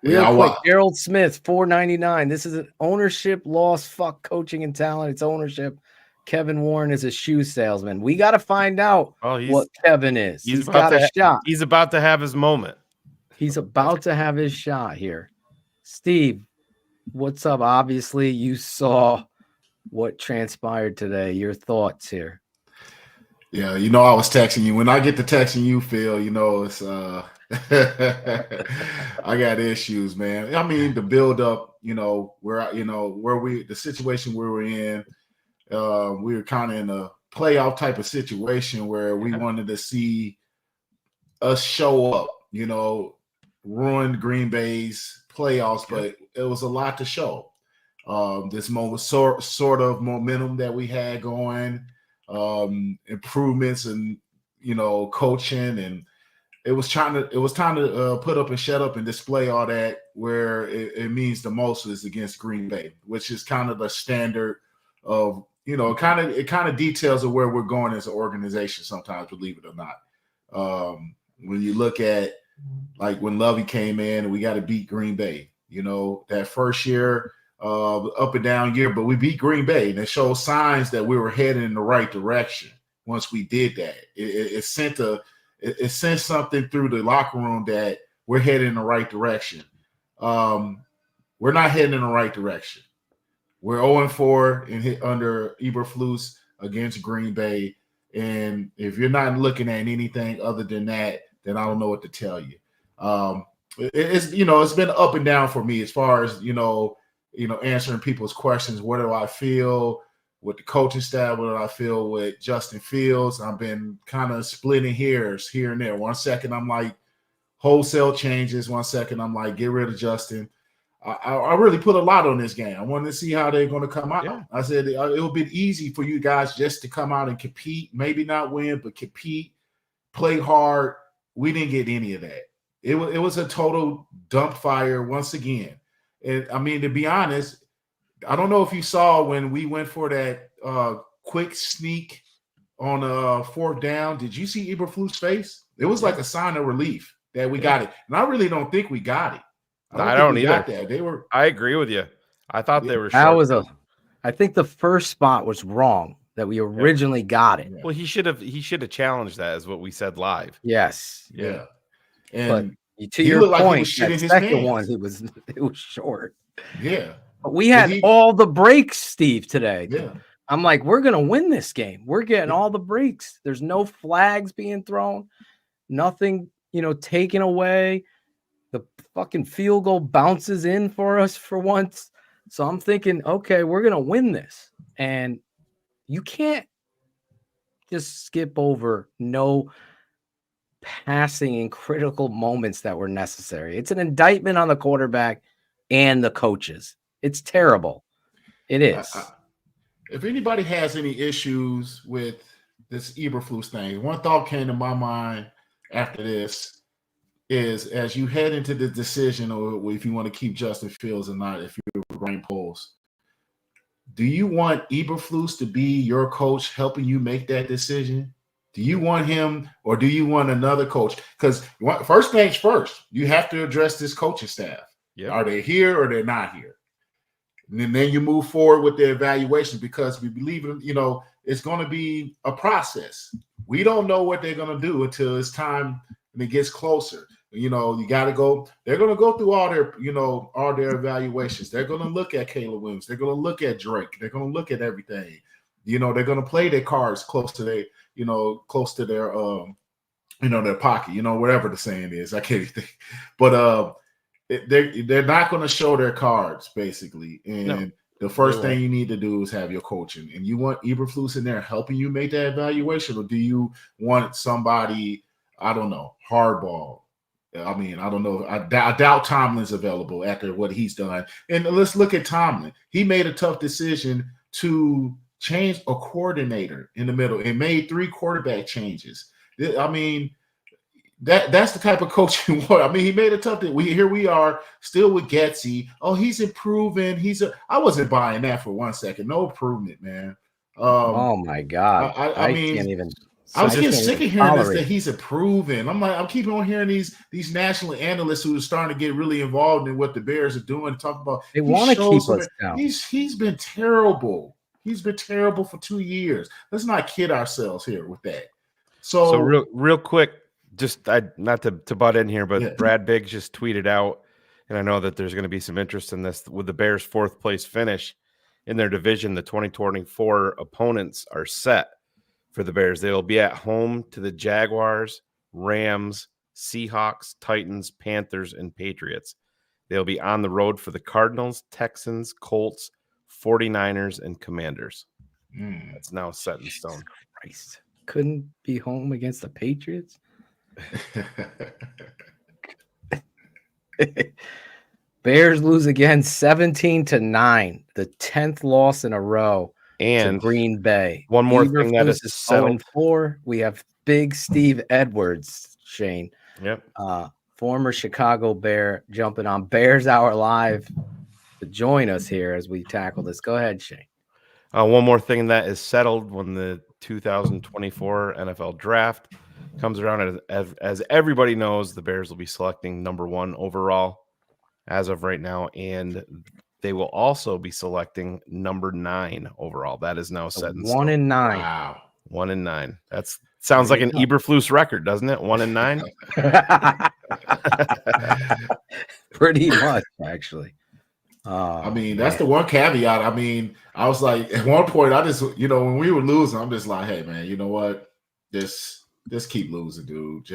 Real quick, Gerald Smith, $4.99. This is an ownership loss. Fuck coaching and talent. It's ownership. Kevin Warren is a shoe salesman. We got to find out what Kevin is. He's got a shot. He's about to have his moment. He's about to have his shot here. Steve, what's up? Obviously, you saw what transpired today. Your thoughts here. Yeah, I was texting you. When I get to texting you, Phil, it's I got issues, man. I mean, the build up, the situation we were in, we were kind of in a playoff type of situation where we wanted to see us show up, ruin Green Bay's playoffs, but it was a lot to show. This moment, sort of momentum that we had going, improvements and coaching, and it was time to put up and shut up and display all that where it means the most is against Green Bay, which is kind of the standard of it kind of details of where we're going as an organization sometimes, believe it or not. When you look at like when Lovey came in and we got to beat Green Bay, that first year, up and down year, but we beat Green Bay and it showed signs that we were heading in the right direction. Once we did that, it sent something through the locker room that we're heading in the right direction. We're not heading in the right direction. We're 0-4 and hit under Eberflus against Green Bay. And if you're not looking at anything other than that, then I don't know what to tell you. It's been up and down for me as far as, answering people's questions. What do I feel with the coaching staff? What do I feel with Justin Fields? I've been kind of splitting hairs here and there. 1 second, I'm like wholesale changes. 1 second, I'm like, get rid of Justin. I really put a lot on this game. I wanted to see how they're going to come out. Yeah. I said it would be easy for you guys just to come out and compete, maybe not win, but compete, play hard. We didn't get any of that. It was a total dump fire once again. And I mean, to be honest, I don't know if you saw when we went for that quick sneak on fourth down. Did you see Eberflus' face? It was like a sign of relief that we got it. And I really don't think we got it. I don't either. I agree with you. I thought they were short. I think the first spot was wrong that we originally got it. Well, he should have challenged that, is what we said live. Yes. Yeah. And but to your point, that second one, it was short. Yeah. But we had all the breaks, Steve, today. Yeah. I'm like, we're gonna win this game. We're getting all the breaks. There's no flags being thrown, nothing, taken away. The fucking field goal bounces in for us for once. So I'm thinking, okay, we're going to win this. And you can't just skip over no passing in critical moments that were necessary. It's an indictment on the quarterback and the coaches. It's terrible. It is. If anybody has any issues with this Eberflus thing, one thought came to my mind after this. Is as you head into the decision, or if you want to keep Justin Fields or not, if you're Ryan Poles, do you want Eberflus to be your coach helping you make that decision? Do you want him, or do you want another coach? Because first things first, you have to address this coaching staff. Yep. Are they here or they're not here? And then you move forward with the evaluation, because we believe in, it's going to be a process. We don't know what they're going to do until it's time and it gets closer. You got to go. They're going to go through all their evaluations. They're going to look at Caleb Williams. They're going to look at Drake. They're going to look at everything. They're going to play their cards close to their their pocket. Whatever the saying is, I can't even think. But they're not going to show their cards basically. And the first thing you need to do is have your coaching. And you want Eberflus in there helping you make that evaluation, or do you want somebody? I don't know, hardball. I mean, I don't know. I doubt Tomlin's available after what he's done. And let's look at Tomlin. He made a tough decision to change a coordinator in the middle and made 3 quarterback changes. I mean, that's the type of coach you want. I mean, he made a tough thing. Here we are still with Getsy. Oh, he's improving. I wasn't buying that for 1 second. No improvement, man. Oh my God. I mean, can't even I was getting can't sick even of hearing this tolerate that he's improving. I'm keeping on hearing these national analysts who are starting to get really involved in what the Bears are doing. Talk about They he want to shows keep some. us down. He's been terrible. He's been terrible for 2 years. Let's not kid ourselves here with that. So real quick, just not to butt in here, but Yeah. Brad Biggs just tweeted out, and I know that there's going to be some interest in this with the Bears' 4th place finish in their division. The 2024 opponents are set for the Bears. They'll be at home to the Jaguars, Rams, Seahawks, Titans, Panthers, and Patriots. They'll be on the road for the Cardinals, Texans, Colts, 49ers, and Commanders. That's now set in stone. Christ. Couldn't be home against the Patriots. Bears lose again 17-9, the 10th loss in a row and to Green Bay. One more thing that is settled. 0-4. We have Big Steve Edwards, Shane. Yep. Former Chicago Bear jumping on Bears Hour Live to join us here as we tackle this. Go ahead, Shane. One more thing that is settled when the 2024 NFL draft comes around, as everybody knows, the Bears will be selecting number 1 overall as of right now, and they will also be selecting number 9 overall. That is now set in stone. 1 and 9. Wow. 1 and 9. That sounds like an Eberflus record, doesn't it? 1 and 9. Pretty much, actually. I mean, that's the one caveat. I mean, I was like, at one point, I just, when we were losing, I'm just like, hey, man, you know what? Just keep losing, dude.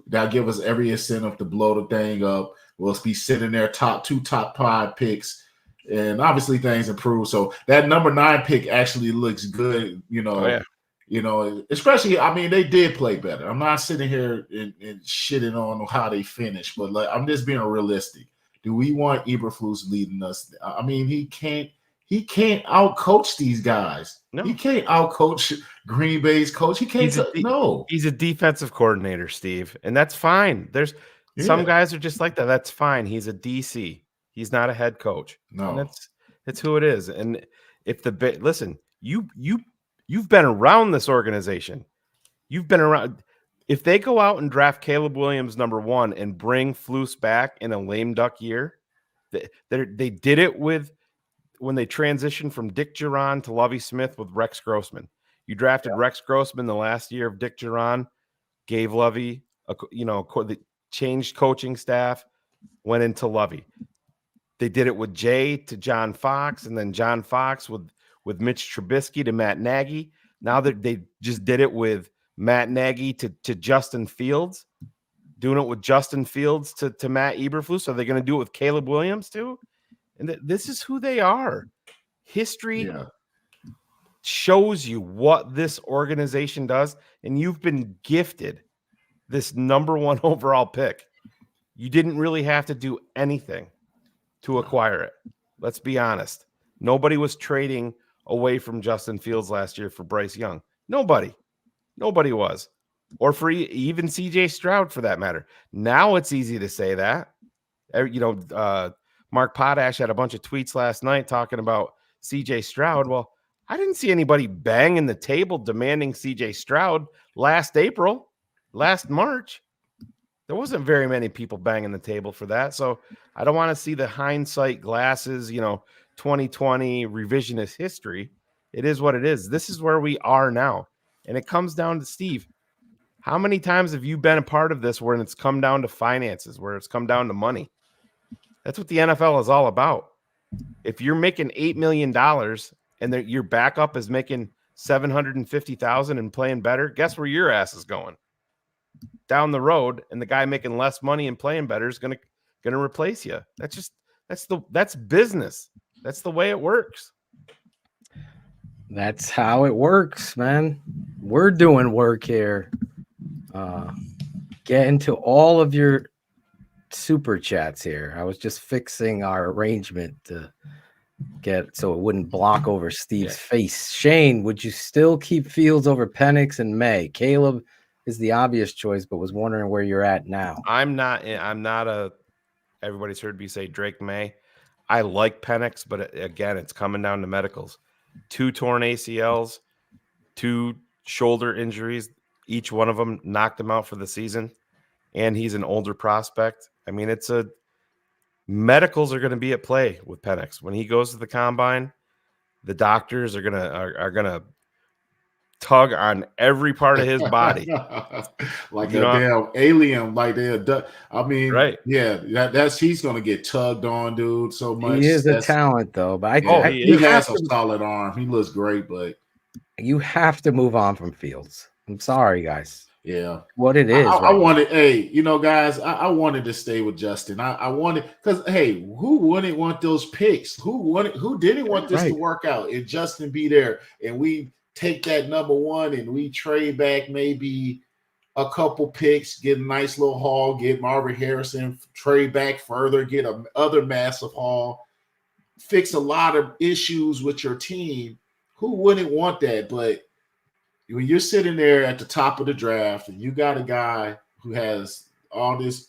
That'll give us every incentive to blow the thing up. We'll be sitting there top 5 picks, and obviously things improve. So that number 9 pick actually looks good, especially, I mean, they did play better. I'm not sitting here and shitting on how they finished, but I'm just being realistic. Do we want Eberflus leading us? I mean, he can't outcoach these guys. No. He can't outcoach Green Bay's coach. He can't. He's a defensive coordinator, Steve, and that's fine. There's some guys are just like that. That's fine. He's a DC. He's not a head coach. No, and that's who it is. And if listen, you've been around this organization. You've been around. If they go out and draft Caleb Williams number 1 and bring Flus back in a lame duck year, they did it when they transitioned from Dick Duran to Lovie Smith with Rex Grossman. You drafted Rex Grossman the last year of Dick Duran, gave Lovie the changed coaching staff, went into Lovie. They did it with Jay to John Fox, and then John Fox with Mitch Trubisky to Matt Nagy. Now that they just did it with Matt Nagy to Justin Fields, doing it with Justin Fields to Matt Eberflus. Are they going to do it with Caleb Williams too? And this is who they are. History shows you what this organization does, and you've been gifted this number 1 overall pick. You didn't really have to do anything to acquire it. Let's be honest. Nobody was trading away from Justin Fields last year for Bryce Young. Nobody was, or for even CJ Stroud for that matter. Now it's easy to say that. Mark Potash had a bunch of tweets last night talking about CJ Stroud. Well, I didn't see anybody banging the table demanding CJ Stroud last March. There wasn't very many people banging the table for that. So I don't want to see the hindsight glasses, 2020 revisionist history. It is what it is. This is where we are now. And it comes down to Steve. How many times have you been a part of this where it's come down to finances, where it's come down to money? That's what the NFL is all about. If you're making $8 million and your backup is making $750,000 and playing better, guess where your ass is going? Down the road, and the guy making less money and playing better is gonna replace you. That's business. That's the way it works. That's how it works, man. We're doing work here. Get into all of your super chats here. I was just fixing our arrangement to get so it wouldn't block over Steve's face. Shane, would you still keep Fields over Penix and May? Caleb is the obvious choice, but was wondering where you're at now. I'm not everybody's heard me say Drake May. I like Penix, but again, it's coming down to medicals. 2 torn ACLs, 2 shoulder injuries. Each one of them knocked him out for the season, and he's an older prospect. I mean, medicals are going to be at play with Penix when he goes to the combine. The doctors are gonna tug on every part of his body, like you a know, damn alien. Like I mean, right? yeah, that's he's gonna get tugged on, dude. So much. He is a talent, though. But he has a solid arm. He looks great, but you have to move on from Fields. I'm sorry, guys. Yeah, what it is. I wanted, hey, guys, I wanted to stay with Justin. I wanted, because hey, who wouldn't want those picks? Who didn't want this to work out and Justin be there, and we take that number one and we trade back maybe a couple picks, get a nice little haul, get Marvin Harrison, trade back further, get other massive haul, fix a lot of issues with your team. Who wouldn't want that? But when you're sitting there at the top of the draft and you got a guy who has all this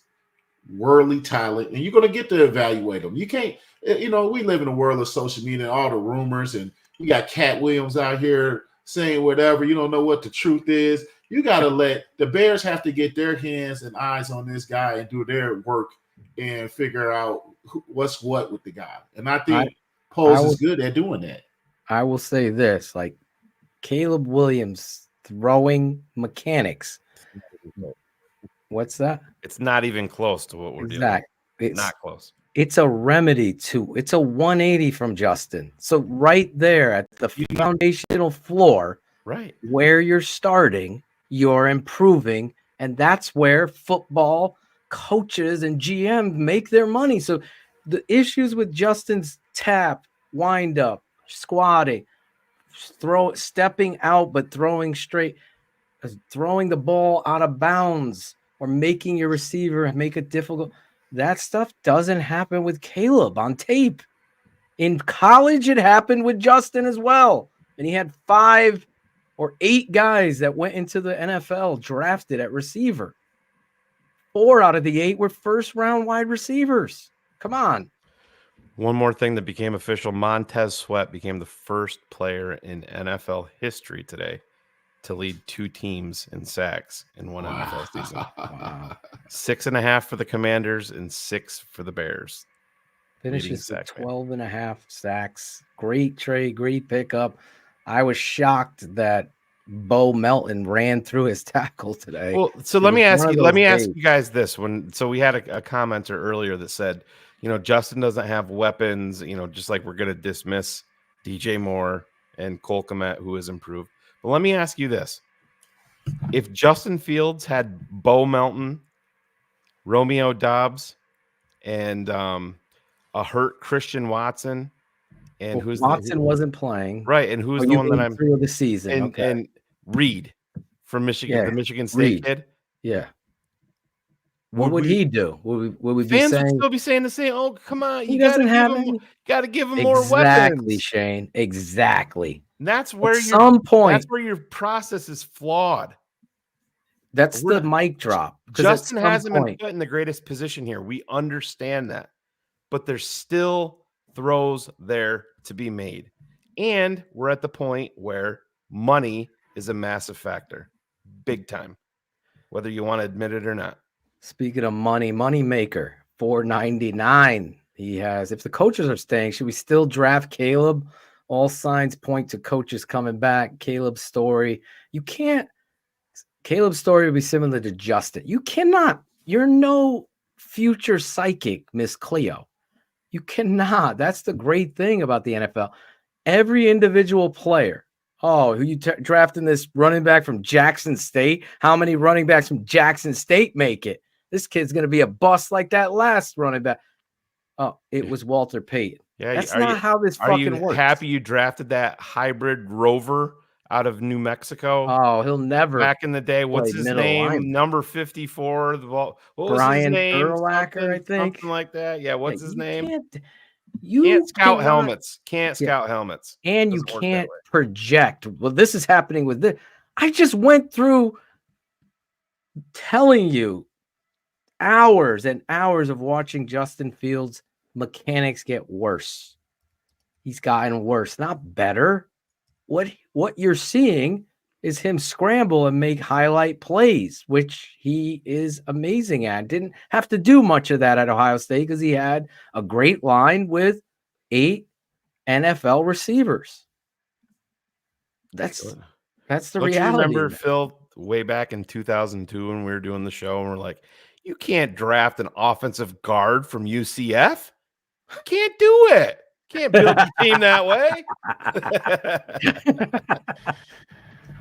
worldly talent and you're going to get to evaluate him. You can't, we live in a world of social media and all the rumors, and you got Cat Williams out here saying whatever. You don't know what the truth is. You got to let the Bears have to get their hands and eyes on this guy and do their work and figure out what's what with the guy. And I think Poles is good at doing that. I will say this, like, Caleb Williams throwing mechanics. What's that? It's not even close to what we're dealing with. It's not close. It's a remedy to it's a 180 from Justin. So right there at the foundational floor, right where you're starting, you're improving, and that's where football coaches and GM make their money. So the issues with Justin's tap, wind up, squatting, stepping out but throwing straight, throwing the ball out of bounds, or making your receiver make it difficult, that stuff doesn't happen with Caleb on tape. In college, it happened with Justin as well, and he had 5 or 8 guys that went into the NFL drafted at receiver. 4 out of the 8 were first-round wide receivers. Come on. One more thing that became official: Montez Sweat became the first player in NFL history today to lead 2 teams in sacks in one NFL season. Wow. 6.5 for the Commanders and 6 for the Bears. Finishes with 12.5 sacks. Great trade, great pickup. I was shocked that Bo Melton ran through his tackle today. Well, so let me ask you guys this. So we had a commenter earlier that said, Justin doesn't have weapons, just like we're going to dismiss DJ Moore and Cole Kmet, who has improved. But let me ask you this. If Justin Fields had Bo Melton, Romeo Doubs, and a hurt Christian Watson, and Watson wasn't playing. Right, and who's the one that I'm through the season? And Reed from Michigan, the Michigan State kid. Yeah. What would he do? Would we fans be saying, would still be saying the same? Oh, come on! He doesn't have any. Got to give him more weapons. Exactly, Shane. Exactly. And that's where that's where your process is flawed. That's the mic drop. Justin hasn't been put in the greatest position here. We understand that, but there's still throws there to be made, and we're at the point where money is a massive factor, big time, whether you want to admit it or not. Speaking of money, Moneymaker, $4.99. He has. If the coaches are staying, should we still draft Caleb? All signs point to coaches coming back. Caleb's story. You can't. Caleb's story would be similar to Justin. You cannot. You're no future psychic, Miss Cleo. You cannot. That's the great thing about the NFL. Every individual player. Oh, who you drafting this running back from Jackson State? How many running backs from Jackson State make it? This kid's going to be a bust like that last running back. Oh, it was Walter Payton. Yeah, that's not how this fucking works. Are you happy you drafted that hybrid rover out of New Mexico? Oh, he'll never. Back in the day, what's his name? Number 54. What was Brian his name? Urlacher, I think. Something like that. Yeah, what's his name? Can't scout helmets. Can't scout helmets. And you can't project. Well, this is happening with this. I just went through telling you hours and hours of watching Justin Fields' mechanics get worse. He's gotten worse, not better. What you're seeing is him scramble and make highlight plays, which he is amazing at. Didn't have to do much of that at Ohio State because he had a great line with 8 NFL receivers. That's the Don't reality. you remember, man. Phil, way back in 2002 when we were doing the show and we're like, you can't draft an offensive guard from UCF. You can't do it. Can't build your team that way.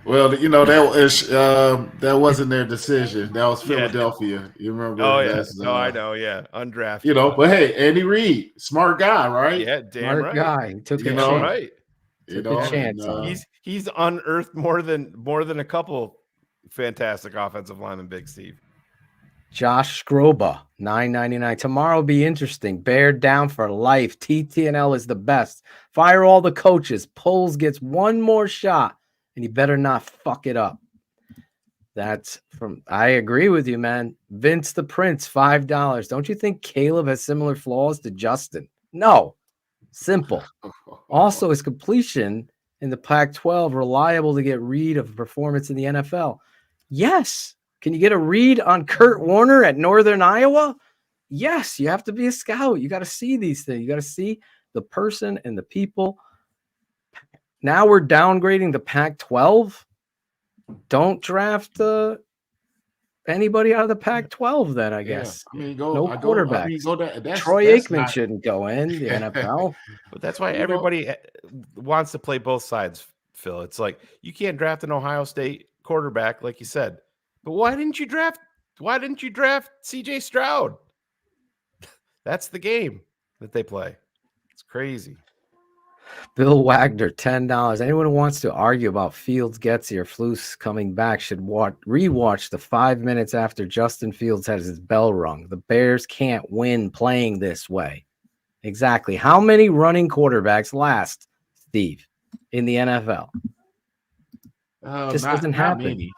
Well, that wasn't their decision. That was Philadelphia. You remember? Oh yeah, I know. Yeah, undrafted. But hey, Andy Reid, smart guy, right? Yeah, damn Smart right. guy. He took a Damn chance. right. Took a chance on him. He's unearthed more than a couple fantastic offensive linemen, Big Steve. Josh Skroba, $9.99. Tomorrow will be interesting. Bear down for life. TTNL is the best. Fire all the coaches. Poles gets one more shot, and you better not fuck it up. That's from, I agree with you, man. Vince the Prince, $5. Don't you think Caleb has similar flaws to Justin? No. Simple. Also, his completion in the Pac-12 reliable to get read of performance in the NFL. Yes. Can you get a read on Kurt Warner at Northern Iowa? Yes. You have to be a scout. You got to see these things. You got to see the person and the people. Now we're downgrading the Pac-12. Don't draft anybody out of the Pac-12 then, I guess. No quarterbacks. Troy Aikman shouldn't go in the NFL. But that's why everybody wants to play both sides, Phil. It's like you can't draft an Ohio State quarterback, like you said. But why didn't you draft CJ Stroud? That's the game that they play. It's crazy. Bill Wagner, $10. Anyone who wants to argue about Fields, Getsy, or Flus coming back should rewatch the 5 minutes after Justin Fields had his bell rung. The Bears can't win playing this way. Exactly. How many running quarterbacks last, Steve, in the NFL? This doesn't happen.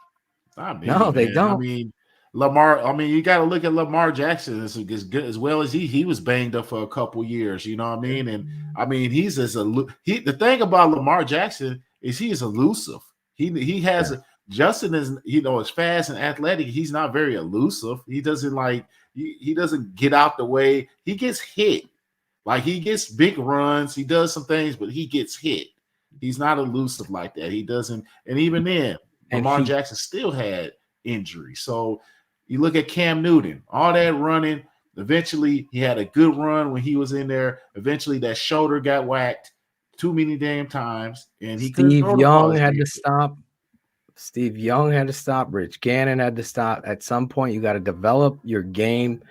Not many, no, they don't. I mean, Lamar. I mean, you got to look at Lamar Jackson as good as well as he was banged up for a couple years. You know what I mean? And I mean, the thing about Lamar Jackson is he is elusive. He has Justin is is fast and athletic. He's not very elusive. He doesn't he doesn't get out the way. He gets hit. Like he gets big runs. He does some things, but he gets hit. He's not elusive like that. He doesn't. And even then, Lamar Jackson still had injury. So you look at Cam Newton, all that running. Eventually, he had a good run when he was in there. Eventually, that shoulder got whacked too many damn times, and he couldn't throw the ball. Steve Young had to stop. Steve Young had to stop. Rich Gannon had to stop. At some point, you got to develop your game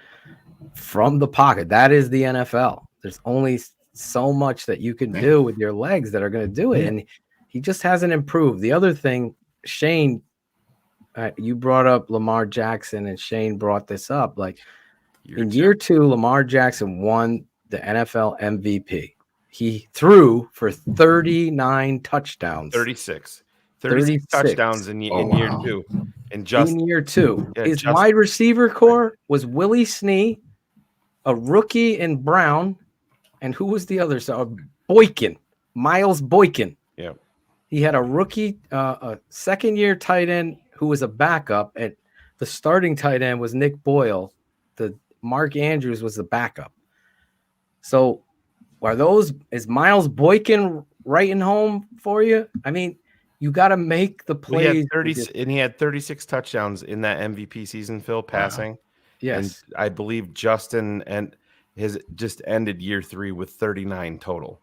from the pocket. That is the NFL. There's only so much that you can do with your legs that are going to do it, and he just hasn't improved. The other thing, Shane, you brought up Lamar Jackson, and Shane brought this up. Like in year 2, Lamar Jackson won the NFL MVP. He threw for 39 touchdowns. 36 touchdowns in year 2. And just in year 2, his wide receiver core was Willie Snee, a rookie in Brown, and who was the other? So Miles Boykin. Yeah. He had a rookie, a second-year tight end who was a backup, and the starting tight end was Nick Boyle. The Mark Andrews was the backup. So, is Miles Boykin writing home for you? I mean, you got to make the plays. He had 36 touchdowns in that MVP season, Phil, passing. Yes, and I believe Justin has just ended year 3 with 39 total.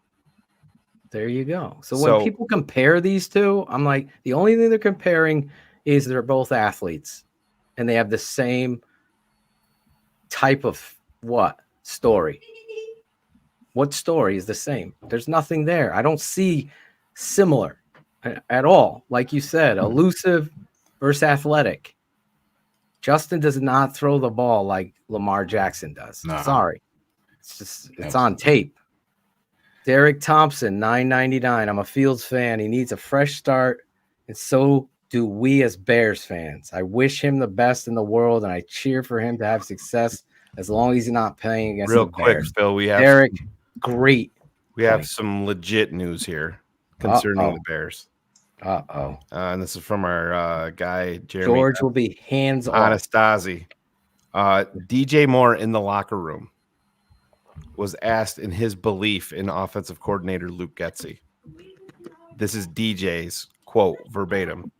There you go. So when people compare these two, I'm like, the only thing they're comparing is they're both athletes and they have the same type of story. What story is the same? There's nothing there. I don't see similar at all. Like you said, elusive versus athletic. Justin does not throw the ball like Lamar Jackson does. No. Sorry. It's on tape. Derek Thompson, $9.99. I'm a Fields fan. He needs a fresh start, and so do we as Bears fans. I wish him the best in the world, and I cheer for him to have success as long as he's not playing against the Bears. Real quick, Phil, we have Derek. Great. We have some legit news here concerning the Bears. And this is from our guy, Jeremy George will be hands off. Anastasi. DJ Moore in the locker room was asked in his belief in offensive coordinator Luke Getsy. This is DJ's quote verbatim.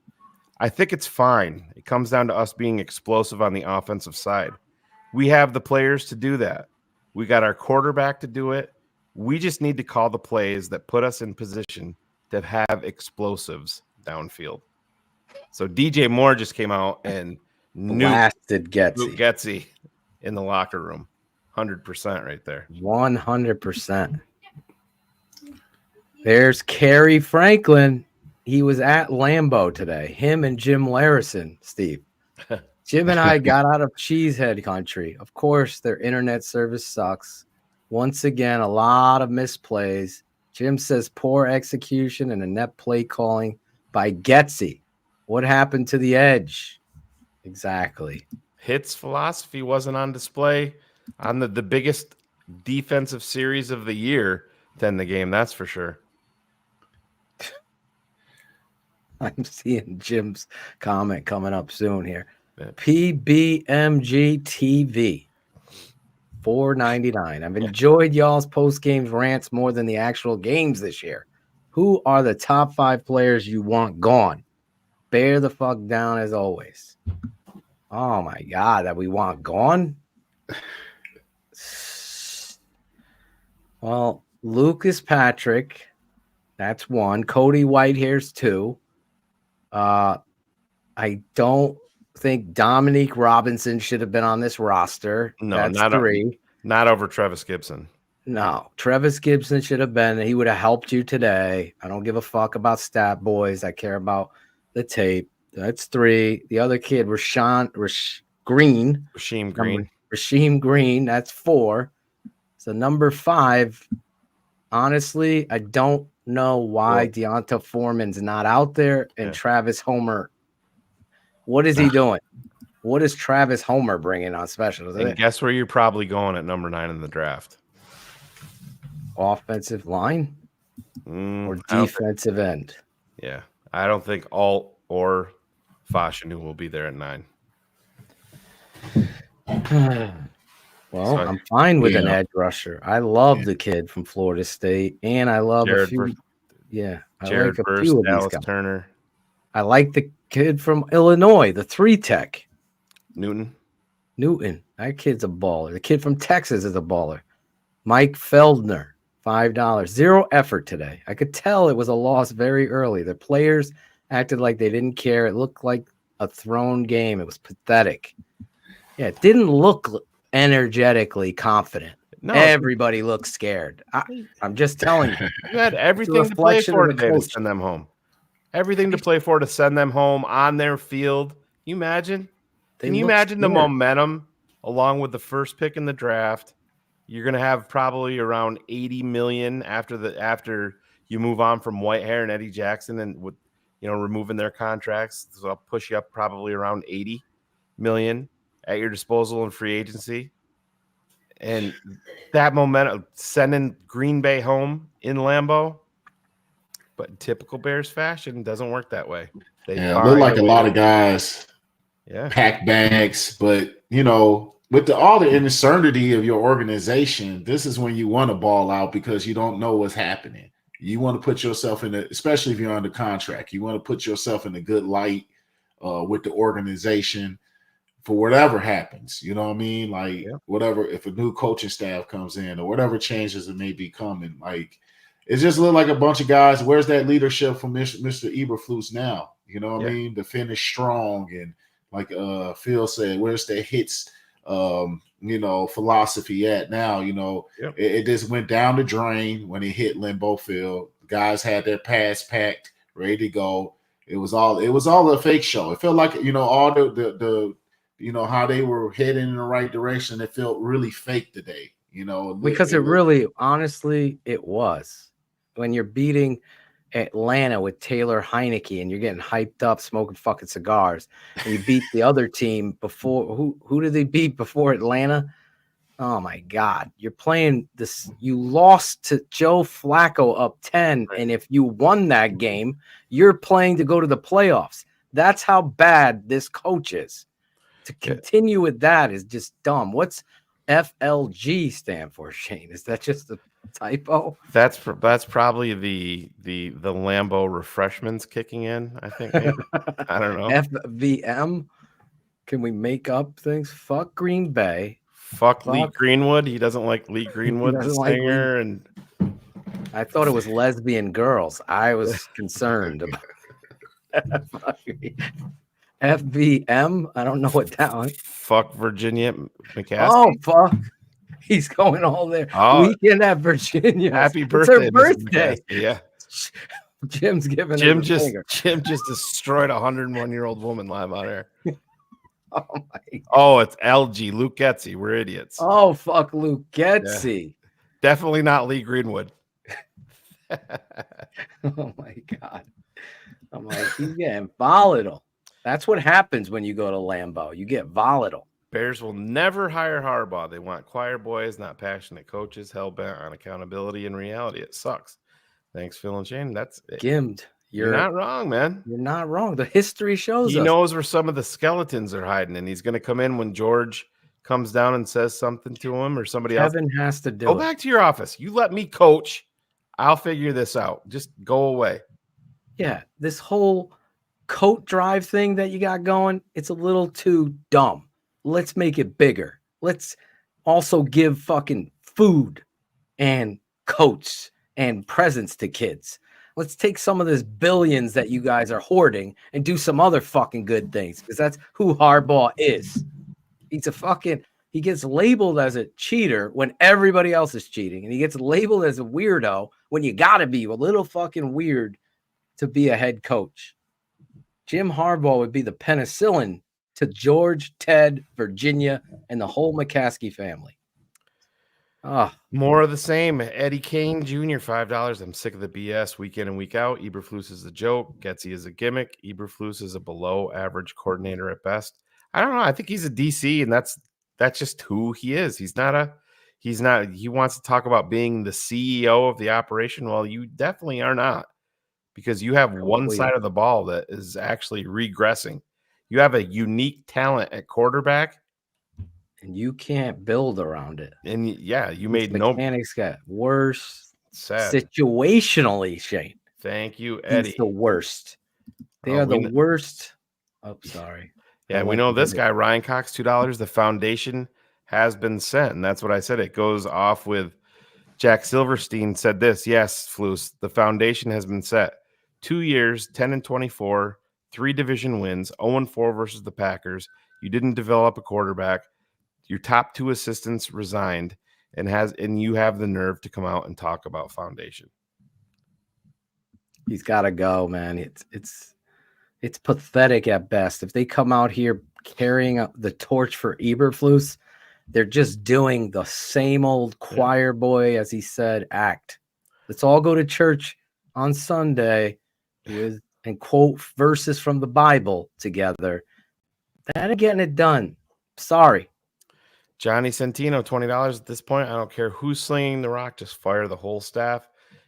I think it's fine. It comes down to us being explosive on the offensive side. We have the players to do that. We got our quarterback to do it. We just need to call the plays that put us in position to have explosives downfield. So DJ Moore just came out and blasted Getsy in the locker room. 100% right there. 100%. There's Kerry Franklin. He was at Lambeau today. Him and Jim Larison, Steve. Jim and I got out of Cheesehead country. Of course, their internet service sucks. Once again, a lot of misplays. Jim says poor execution and inept play calling by Getsy. What happened to the edge? Exactly. Hit's philosophy wasn't on display on the biggest defensive series of the year to end the game, that's for sure. I'm seeing Jim's comment coming up soon here. PBMG TV, $4.99. I've enjoyed y'all's post-game rants more than the actual games this year. Who are the top 5 players you want gone? Bear the fuck down as always. Oh my God, that we want gone? Well, Lucas Patrick, that's 1. Cody Whitehair's 2. I don't think Dominique Robinson should have been on this roster. No, that's not 3. Not over Travis Gibson. No, Travis Gibson should have been. He would have helped you today. I don't give a fuck about stat boys. I care about the tape. That's 3. The other kid, Rasheem Green. That's 4. So number 5. Honestly, I don't know why Deonta Foreman's not out there and Travis Homer. What is he doing? What is Travis Homer bringing on special? And guess where you're probably going at number 9 in the draft? Offensive line or defensive end? Yeah. I don't think Alt or Fashanu will be there at 9. Well, I'm fine with an edge rusher. I love the kid from Florida State, and I love Jared a few. Burst, I Jared like a Burst, few of Dallas these guys. Turner. I like the kid from Illinois, the 3 tech. Newton. That kid's a baller. The kid from Texas is a baller. Mike Feldner, $5. 0 effort today. I could tell it was a loss very early. The players acted like they didn't care. It looked like a thrown game. It was pathetic. Yeah, it didn't look energetically confident. No, everybody looks scared. I'm just telling you. You had everything to play for today to send them home. Everything to play for to send them home on their field. Can you imagine? Can you imagine the momentum along with the first pick in the draft? You're going to have probably around 80 million after you move on from Whitehair and Eddie Jackson and with removing their contracts. So I'll push you up probably around 80 million at your disposal in free agency. And that momentum, sending Green Bay home in Lambeau, but in typical Bears fashion, doesn't work that way. Look like a lot of guys pack bags, but with all the uncertainty of your organization, this is when you want to ball out because you don't know what's happening. You want to put yourself especially if you're under contract, you want to put yourself in a good light with the organization for whatever happens. You know what I mean? Like whatever, if a new coaching staff comes in or whatever changes that may be coming, like it just looked like a bunch of guys. Where's that leadership from Mr. Eberflus now? You know what I mean? To finish strong and like Phil said, where's the hits philosophy at now? It just went down the drain when it hit Lambeau Field. Guys had their pass packed, ready to go. It was all a fake show. It felt like all the how they were heading in the right direction. It felt really fake today. Because it really, honestly, it was. When you're beating Atlanta with Taylor Heineke and you're getting hyped up, smoking fucking cigars, and you beat the other team before. Who did they beat before Atlanta? Oh my God. You're playing this. You lost to Joe Flacco up 10. And if you won that game, you're playing to go to the playoffs. That's how bad this coach is. To continue with that is just dumb. What's FLG stand for, Shane? Is that just a typo? That's probably the Lambo refreshments kicking in, I think. Maybe. I don't know. FVM? Can we make up things? Fuck Green Bay. Fuck Lee Greenwood. He doesn't like Lee Greenwood, the singer. And I thought it was lesbian girls. I was concerned about FVM. I don't know what that one. Fuck Virginia McCaskey. Oh, fuck. He's going all there. Oh, Weekend at Virginia. Happy birthday, it's her birthday. Yeah. Jim's giving Jim her finger. Jim just destroyed a 101-year-old woman live on air. Oh my God. Oh, it's LG, Luke Getzey. We're idiots. Oh, fuck Luke Getzey. Yeah. Definitely not Lee Greenwood. Oh my God. I'm like, he's getting volatile. That's what happens when you go to Lambeau. You get volatile. Bears will never hire Harbaugh. They want choir boys, not passionate coaches, hell-bent on accountability and reality. It sucks. Thanks, Phil and Shane. That's it. Gimmed. You're not wrong, man. You're not wrong. The history shows he us. knows where some of the skeletons are hiding, and he's going to come in when George comes down and says something to him or somebody else. Kevin has to do Go it. back to your office. You let me coach. I'll figure this out. Just go away. Yeah, this whole coat drive thing that you got going, it's a little too dumb. Let's make it bigger. Let's also give fucking food and coats and presents to kids. Let's take some of this billions that you guys are hoarding and do some other fucking good things, because that's who Harbaugh is. He gets labeled as a cheater when everybody else is cheating, and he gets labeled as a weirdo when you gotta be a little fucking weird to be a head coach. Jim Harbaugh would be the penicillin to George, Ted, Virginia, and the whole McCaskey family. More of the same. Eddie Kane Jr., $5. I'm sick of the BS week in and week out. Eberflus is a joke. Getzey is a gimmick. Eberflus is a below average coordinator at best. I don't know. I think he's a DC, and that's just who he is. He wants to talk about being the CEO of the operation. Well, you definitely are not, because you have one side of the ball that is actually regressing. You have a unique talent at quarterback, and you can't build around it. And yeah, you These made mechanics got worse. Sad. Situationally, Shane. Thank you, Eddie. He's the worst. They are the worst. Oh, sorry. Yeah, we know this guy, Ryan Cox, $2. The foundation has been sent, and that's what I said. It goes off with Jack Silverstein said this. Yes, Flus, the foundation has been set. 2 years, 10-24, 3 division wins, 0-4 versus the Packers. You didn't develop a quarterback. Your top 2 assistants resigned, and you have the nerve to come out and talk about foundation. He's got to go, man. It's pathetic at best. If they come out here carrying up the torch for Eberflus, they're just doing the same old choir boy, as he said, act. Let's all go to church on Sunday and quote verses from the Bible together. That ain't getting it done. Sorry. Johnny Centino, $20 at this point. I don't care who's slinging the rock. Just fire the whole staff.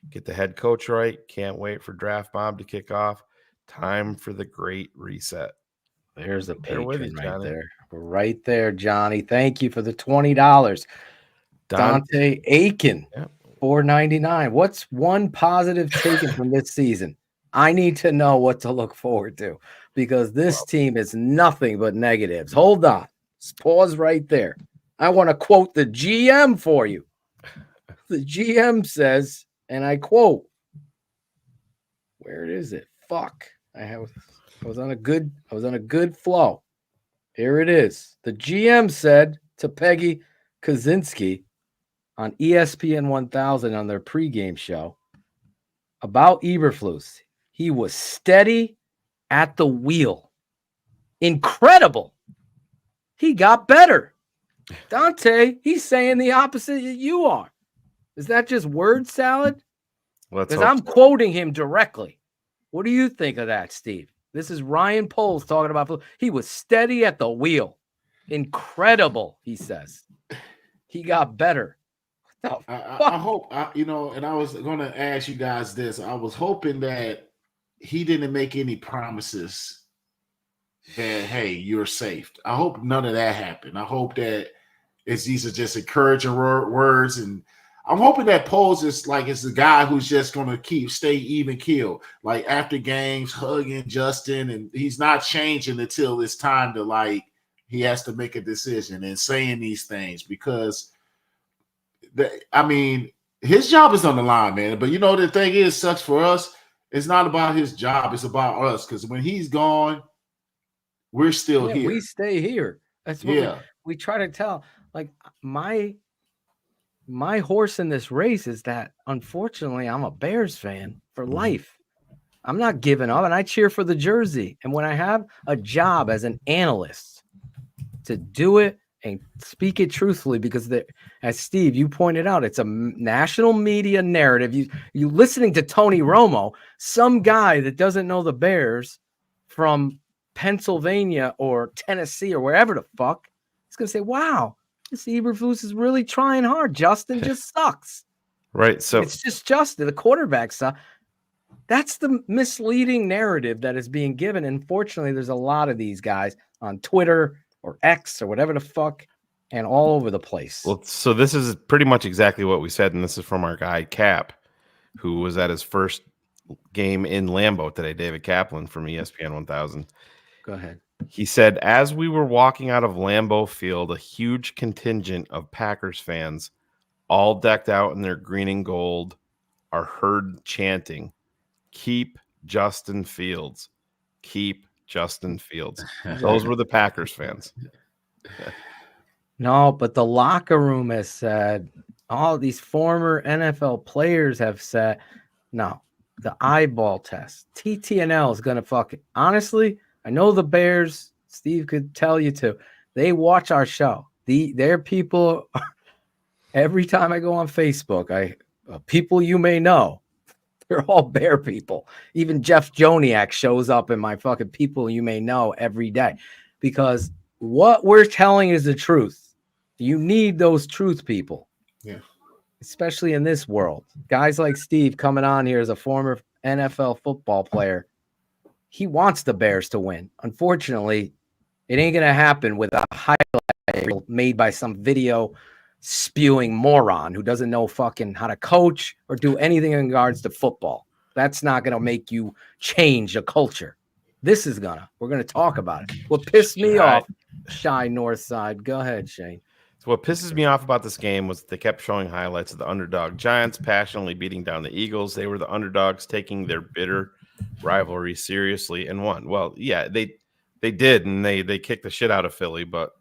Get the head coach right. Can't wait for draft mob to kick off. Time for the great reset. There's a patron right there. We're right there, Johnny. Thank you for the $20. Dante Aiken, $4.99. What's one positive taken from this season? I need to know what to look forward to, because this team is nothing but negatives. Hold on. Pause right there. I want to quote the GM for you. The GM says, and I quote, where is it? Fuck. I was on a good flow. Here it is. The GM said to Peggy Kaczynski on ESPN 1000 on their pregame show about Eberflus. He was steady at the wheel. Incredible. He got better. Dante, he's saying the opposite that you are. Is that just word salad? Because I'm quoting him directly. What do you think of that, Steve? This is Ryan Poles talking about he was steady at the wheel. Incredible, he says. He got better. I hope, and I was going to ask you guys this. I was hoping that he didn't make any promises that, hey, you're safe. I hope none of that happened. I hope that these are just encouraging words. And I'm hoping that Poles is like, it's the guy who's just going to stay even keel. Like after games, hugging Justin, and he's not changing until it's time to, like, he has to make a decision and saying these things because his job is on the line, man. But the thing is, sucks for us. It's not about his job. It's about us. Because when he's gone, we're still here. We stay here. That's what we try to tell. Like my horse in this race is that, unfortunately, I'm a Bears fan for life. I'm not giving up, and I cheer for the jersey. And when I have a job as an analyst to do it and speak it truthfully, because as Steve, you pointed out, it's a national media narrative. You listening to Tony Romo, some guy that doesn't know the Bears from Pennsylvania or Tennessee or wherever the fuck, he's going to say, wow, this Eberflus is really trying hard. Justin just sucks. Right. So it's just Justin, the quarterback sucks. That's the misleading narrative that is being given. Unfortunately, there's a lot of these guys on Twitter or X or whatever the fuck and all over the place. Well, so this is pretty much exactly what we said, and this is from our guy Cap, who was at his first game in Lambeau today, David Kaplan from ESPN 1000. Go ahead. He said, as we were walking out of Lambeau Field, a huge contingent of Packers fans, all decked out in their green and gold, are heard chanting, "Keep Justin Fields. Keep Justin Fields." Those were the Packers fans. No, but the locker room has said, all these former NFL players have said, no, the eyeball test. TTNL is going to fucking, honestly, I know the Bears, Steve could tell you too, they watch our show. Their people, every time I go on Facebook, people you may know, they're all Bear people. Even Jeff Joniak shows up in my fucking people you may know every day, because what we're telling is the truth. You need those truth people. Yeah. Especially in this world. Guys like Steve coming on here as a former NFL football player. He wants the Bears to win. Unfortunately, it ain't going to happen with a highlight reel made by some video spewing moron who doesn't know fucking how to coach or do anything in regards to football. That's not going to make you change a culture. This is we're going to talk about it. What pissed me off, Shy North Side. Go ahead, Shane. So what pisses me off about this game was they kept showing highlights of the underdog Giants passionately beating down the Eagles. They were the underdogs taking their bitter rivalry seriously and won. Well, yeah, they did, and they kicked the shit out of Philly, but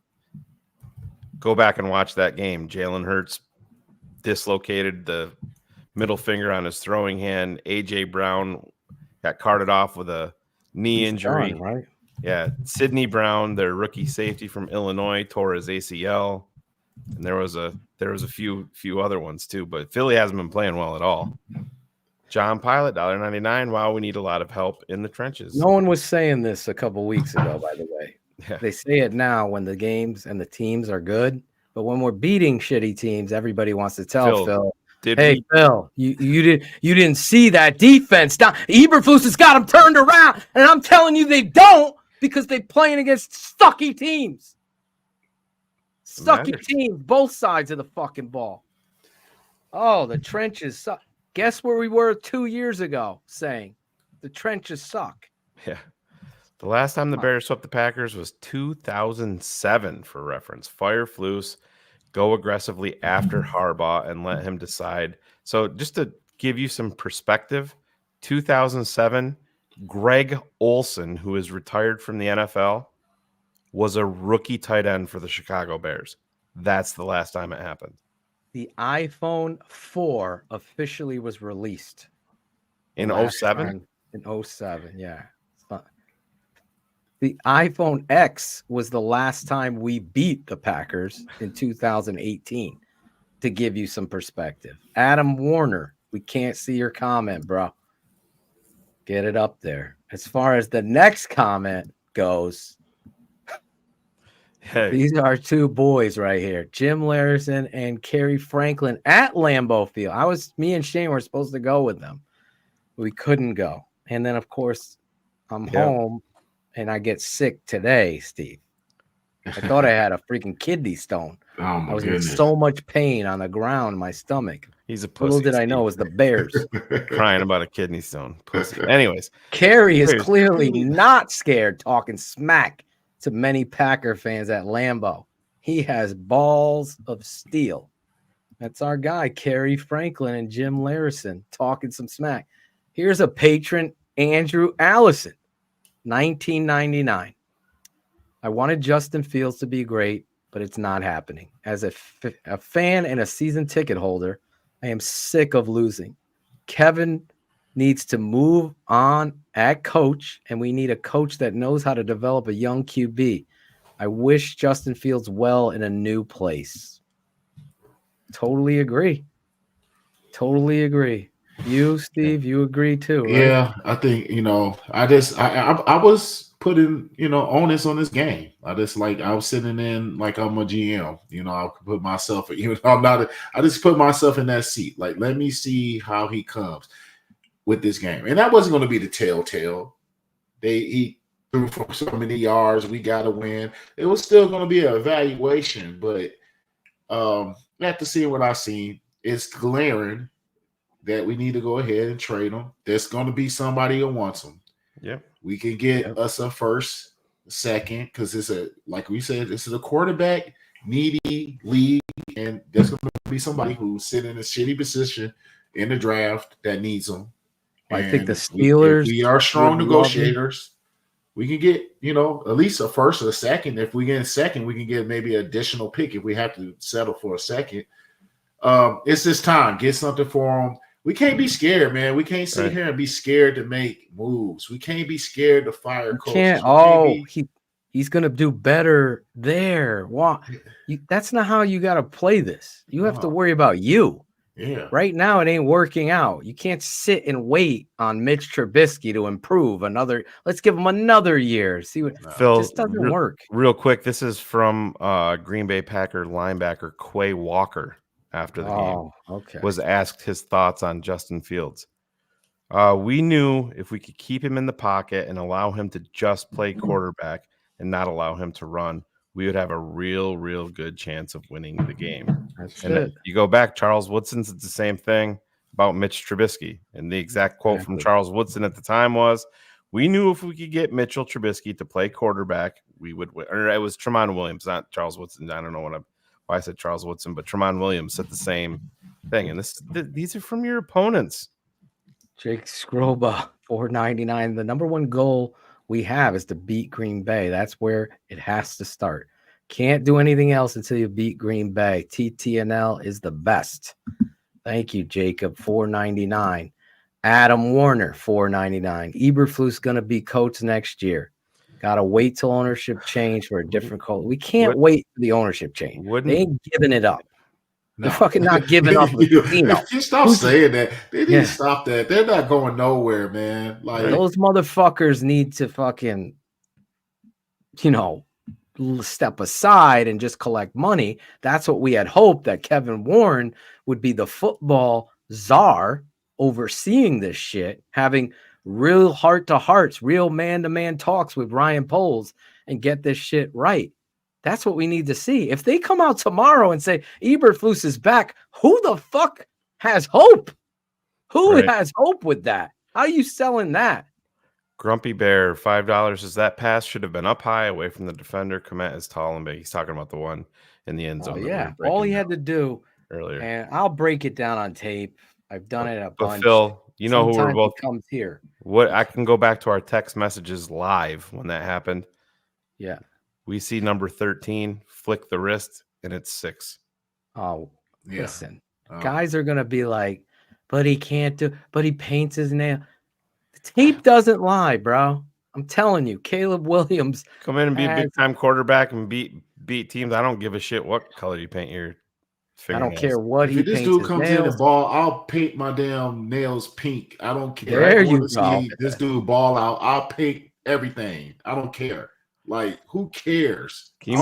go back and watch that game. Jalen Hurts dislocated the middle finger on his throwing hand. A.J. Brown got carted off with a knee injury. Done, right? Yeah, Sidney Brown, their rookie safety from Illinois, tore his ACL. And there was a few other ones too, but Philly hasn't been playing well at all. John Pilot, $1.99. Wow, we need a lot of help in the trenches. No one was saying this a couple weeks ago, by the way. Yeah. They say it now when the games and the teams are good, but when we're beating shitty teams, everybody wants to tell Phil, Phil, you didn't see that defense. Eberflus has got them turned around, and I'm telling you they don't, because they're playing against sucky teams. Sucky teams, both sides of the fucking ball. Oh, the trenches suck. Guess where we were 2 years ago saying the trenches suck. Yeah. The last time the Bears swept the Packers was 2007, for reference. Fire Flus, go aggressively after Harbaugh and let him decide. So just to give you some perspective, 2007, Greg Olsen, who is retired from the NFL, was a rookie tight end for the Chicago Bears. That's the last time it happened. The iPhone 4 officially was released. In 07? In 07, yeah. The iPhone X was the last time we beat the Packers in 2018, to give you some perspective. Adam Warner, we can't see your comment, bro. Get it up there. As far as the next comment goes, Hey, These are two boys right here, Jim Larison and Kerry Franklin at Lambeau Field. Me and Shane were supposed to go with them. We couldn't go. And then, of course, I'm home and I get sick today, Steve. I thought I had a freaking kidney stone. Oh my I was goodness. in so much pain on the ground in my stomach. he's a pussy. Little did I know it was the Bears. Crying about a kidney stone. Pussy. Anyways, Kerry is clearly not scared talking smack to many Packer fans at Lambeau. He has balls of steel. That's our guy, Kerry Franklin and Jim Larison, talking some smack. Here's a patron, Andrew Allison, 1999. I wanted Justin Fields to be great, but it's not happening. As a fan and a season ticket holder, I am sick of losing. Kevin needs to move on at coach, and we need a coach that knows how to develop a young QB. I wish Justin Fields well in a new place. Totally agree. Totally agree. You, Steve, you agree too, right? Yeah, I think, I was putting, onus on this game. I was sitting in like I'm a GM, I could put myself, I just put myself in that seat. Like, let me see how he comes with this game. And that wasn't going to be the telltale. He threw for so many yards. We got to win. It was still going to be an evaluation, but after seeing what I've seen, it's glaring that we need to go ahead and trade him. There's going to be somebody who wants him. Yeah, we can get us a first, second, because like we said, this is a quarterback needy league, and there's going to be somebody who's sitting in a shitty position in the draft that needs them. I think the Steelers, we are strong negotiators. We can get, at least a first or a second. If we get a second, we can get maybe an additional pick if we have to settle for a second. It's this time. Get something for them. We can't be scared, man. We can't sit here and be scared to make moves. We can't be scared to fire coaches. He's going to do better there. Why? That's not how you got to play this. You have to worry about you. Yeah. Right now, it ain't working out. You can't sit and wait on Mitch Trubisky to improve another. Let's give him another year. See what Phil, just doesn't work. Real quick, this is from Green Bay Packer linebacker Quay Walker. After the game, was asked his thoughts on Justin Fields. We knew if we could keep him in the pocket and allow him to just play quarterback and not allow him to run, we would have a real good chance of winning the game. You go back, Charles Woodson said the same thing about Mitch Trubisky. And the exact quote from Charles Woodson at the time was, we knew if we could get Mitchell Trubisky to play quarterback, we would win. Or it was Tramon Williams, not Charles Woodson. I don't know why I said Charles Woodson, but Tramon Williams said the same thing. And these are from your opponents. Jake Skroba, $4.99. The number one goal we have is to beat Green Bay. That's where it has to start. Can't do anything else until you beat Green Bay. TTNL is the best. Thank you, Jacob. $4.99. Adam Warner, $4.99. Eberflus going to be coach next year. Got to wait till ownership change for a different coach. We can't wait for the ownership change. They ain't giving it up. No. They're fucking not giving up. You stop saying that. They need to stop that. They're not going nowhere, man. Like, those motherfuckers need to fucking, step aside and just collect money. That's what we had hoped, that Kevin Warren would be the football czar overseeing this shit, having real heart-to-hearts, real man-to-man talks with Ryan Poles and get this shit right. That's what we need to see. If they come out tomorrow and say Eberflus is back, who the fuck has hope? Who has hope with that? How are you selling that? Grumpy Bear, $5. Is that pass should have been up high away from the defender? Komet is tall and big. He's talking about the one in the end zone. Yeah, all he had to do earlier. And I'll break it down on tape. I've done it a bunch. Phil, you know Sometimes who we're both comes here. What I can go back to our text messages live when that happened. Yeah. We see number 13 flick the wrist and it's 6. Oh, yeah. Listen. Guys are gonna be like, but he can't do, but he paints his nail. The tape doesn't lie, bro. I'm telling you, Caleb Williams. Come in and be a big time quarterback and beat teams. I don't give a shit what color you paint your fingernails. I don't care what he paints. If this dude comes in the ball, I'll paint my damn nails pink. I don't care. There you go. This dude ball out. I'll paint everything. I don't care. Like, who cares? Can you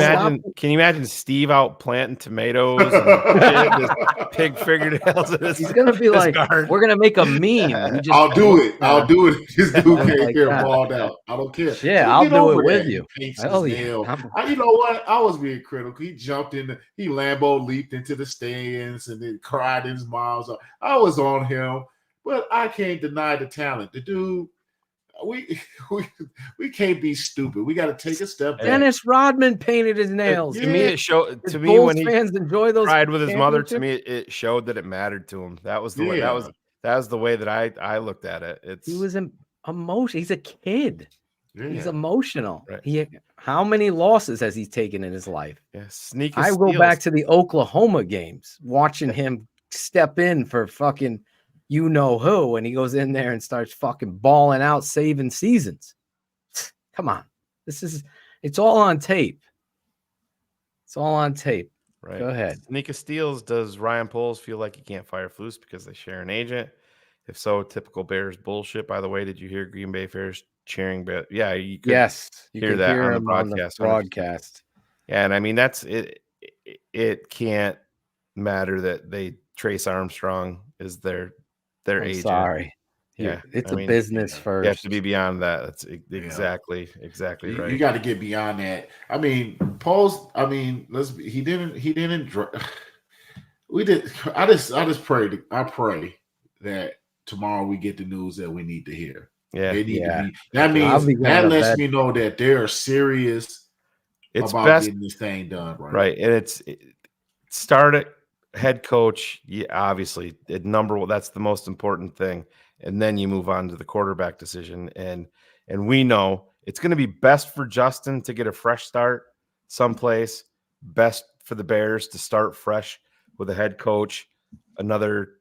imagine Steve out planting tomatoes and shit, his pig fingernails? He's gonna be like, we're gonna make a meme. I'll do it. I'll do it. This dude came like here that. balled out. I don't care. Yeah, He'll I'll get do over it with that. you. He paints Hell his yeah. nail. You know what? I was being critical. He jumped in. He Lambo leaped into the stands and then cried in his mom's. I was on him, but I can't deny the talent. The dude. We can't be stupid. We got to take a step back. Dennis Rodman painted his nails. To me, it showed. To me, Bulls when he fans enjoy those cried with his mother, to me, it showed that it mattered to him. That was the way. That was the way that I looked at it. He was emotional. He's a kid. Yeah. He's emotional. Right. How many losses has he taken in his life? Yeah, sneaky. I go back to the Oklahoma games, watching him step in for fucking you know who, and he goes in there and starts fucking balling out, saving seasons. Come on. It's all on tape. It's all on tape. Right. Go ahead. Sneaker steals. Does Ryan Poles feel like he can't fire Flus because they share an agent? If so, typical Bears bullshit. By the way, did you hear Green Bay Bears cheering? But yeah, you could hear that on the broadcast. Yeah, and I mean that's it. It can't matter that they Trace Armstrong is their agent. Sorry. Yeah, it's a business first. You have to be beyond that. That's exactly right. You got to get beyond that. I mean, Poles. I mean, he didn't. We did. I just pray. I pray that tomorrow we get the news that we need to hear. Yeah, they need to be. That means that lets me know that they're serious about getting this thing done. Right, and it started. Head coach, obviously, that's the most important thing, and then you move on to the quarterback decision. And we know it's going to be best for Justin to get a fresh start someplace. Best for the Bears to start fresh with a head coach, another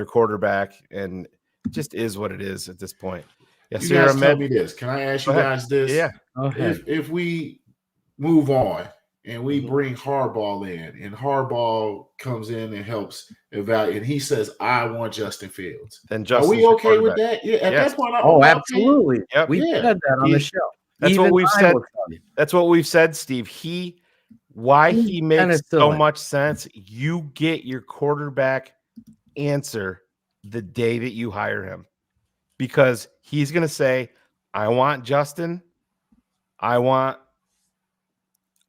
quarterback, and it just is what it is at this point. Yeah, you guys tell me this. Can I ask you guys this? Yeah. If we move on. And we bring Harbaugh in, and Harbaugh comes in and helps evaluate. And he says, "I want Justin Fields." Then are we okay with that? Yeah. At that point, absolutely. Yep. We said that on the show. That's what we've said. That's what we've said, Steve. Why he makes so much sense. You get your quarterback answer the day that you hire him, because he's going to say, "I want Justin. I want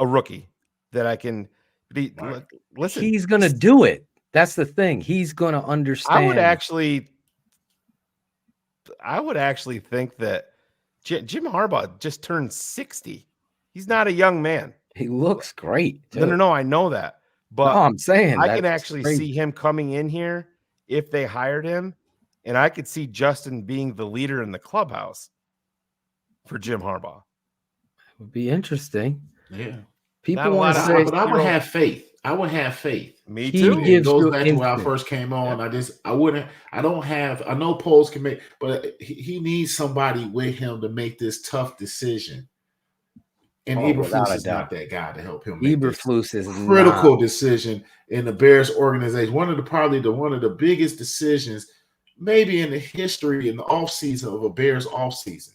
a rookie that I can listen." He's going to do it. That's the thing. He's going to understand. I would actually think that Jim Harbaugh just turned 60. He's not a young man. He looks great. No, I know that. But I'm saying I can actually see him coming in here if they hired him, and I could see Justin being the leader in the clubhouse for Jim Harbaugh. It would be interesting. Yeah. People want to say, but I would have faith. I would have faith. Me too. It goes back to when I first came on. I know Poles can make, but he needs somebody with him to make this tough decision. And Eberflus is not that guy to help him make Eberflus is critical decision in the Bears organization. One of the biggest decisions maybe in the history in the offseason of a Bears offseason.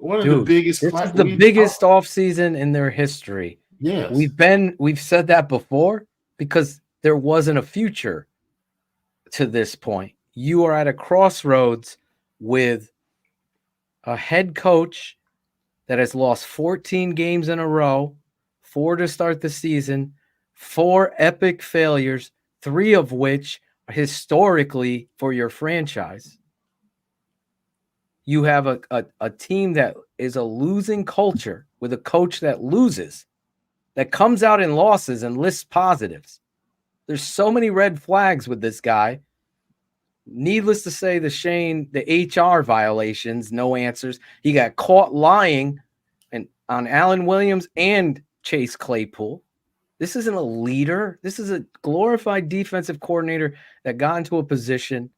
This is the biggest offseason in their history. Yes. We've said that before because there wasn't a future to this point. You are at a crossroads with a head coach that has lost 14 games in a row, 4 to start the season, 4 epic failures, 3 of which are historically for your franchise. You have a team that is a losing culture with a coach that loses, that comes out in losses and lists positives. There's so many red flags with this guy. Needless to say, the HR violations, no answers. He got caught lying on Alan Williams and Chase Claypool. This isn't a leader. This is a glorified defensive coordinator that got into a position.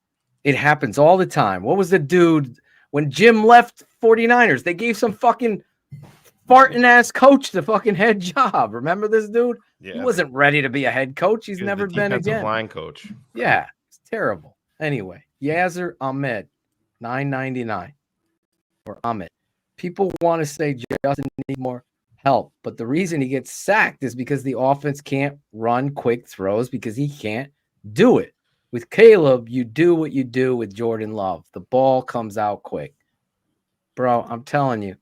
It happens all the time. What was the dude when Jim left 49ers? They gave some fucking farting ass coach the fucking head job. Remember this dude? Yeah, he wasn't ready to be a head coach. He's never been again. Line coach. Yeah, it's terrible. Anyway, Yazir Ahmed, $9.99 or Ahmed. People want to say Justin needs more help, but the reason he gets sacked is because the offense can't run quick throws because he can't do it. With Caleb, you do what you do with Jordan Love. The ball comes out quick. Bro, I'm telling you.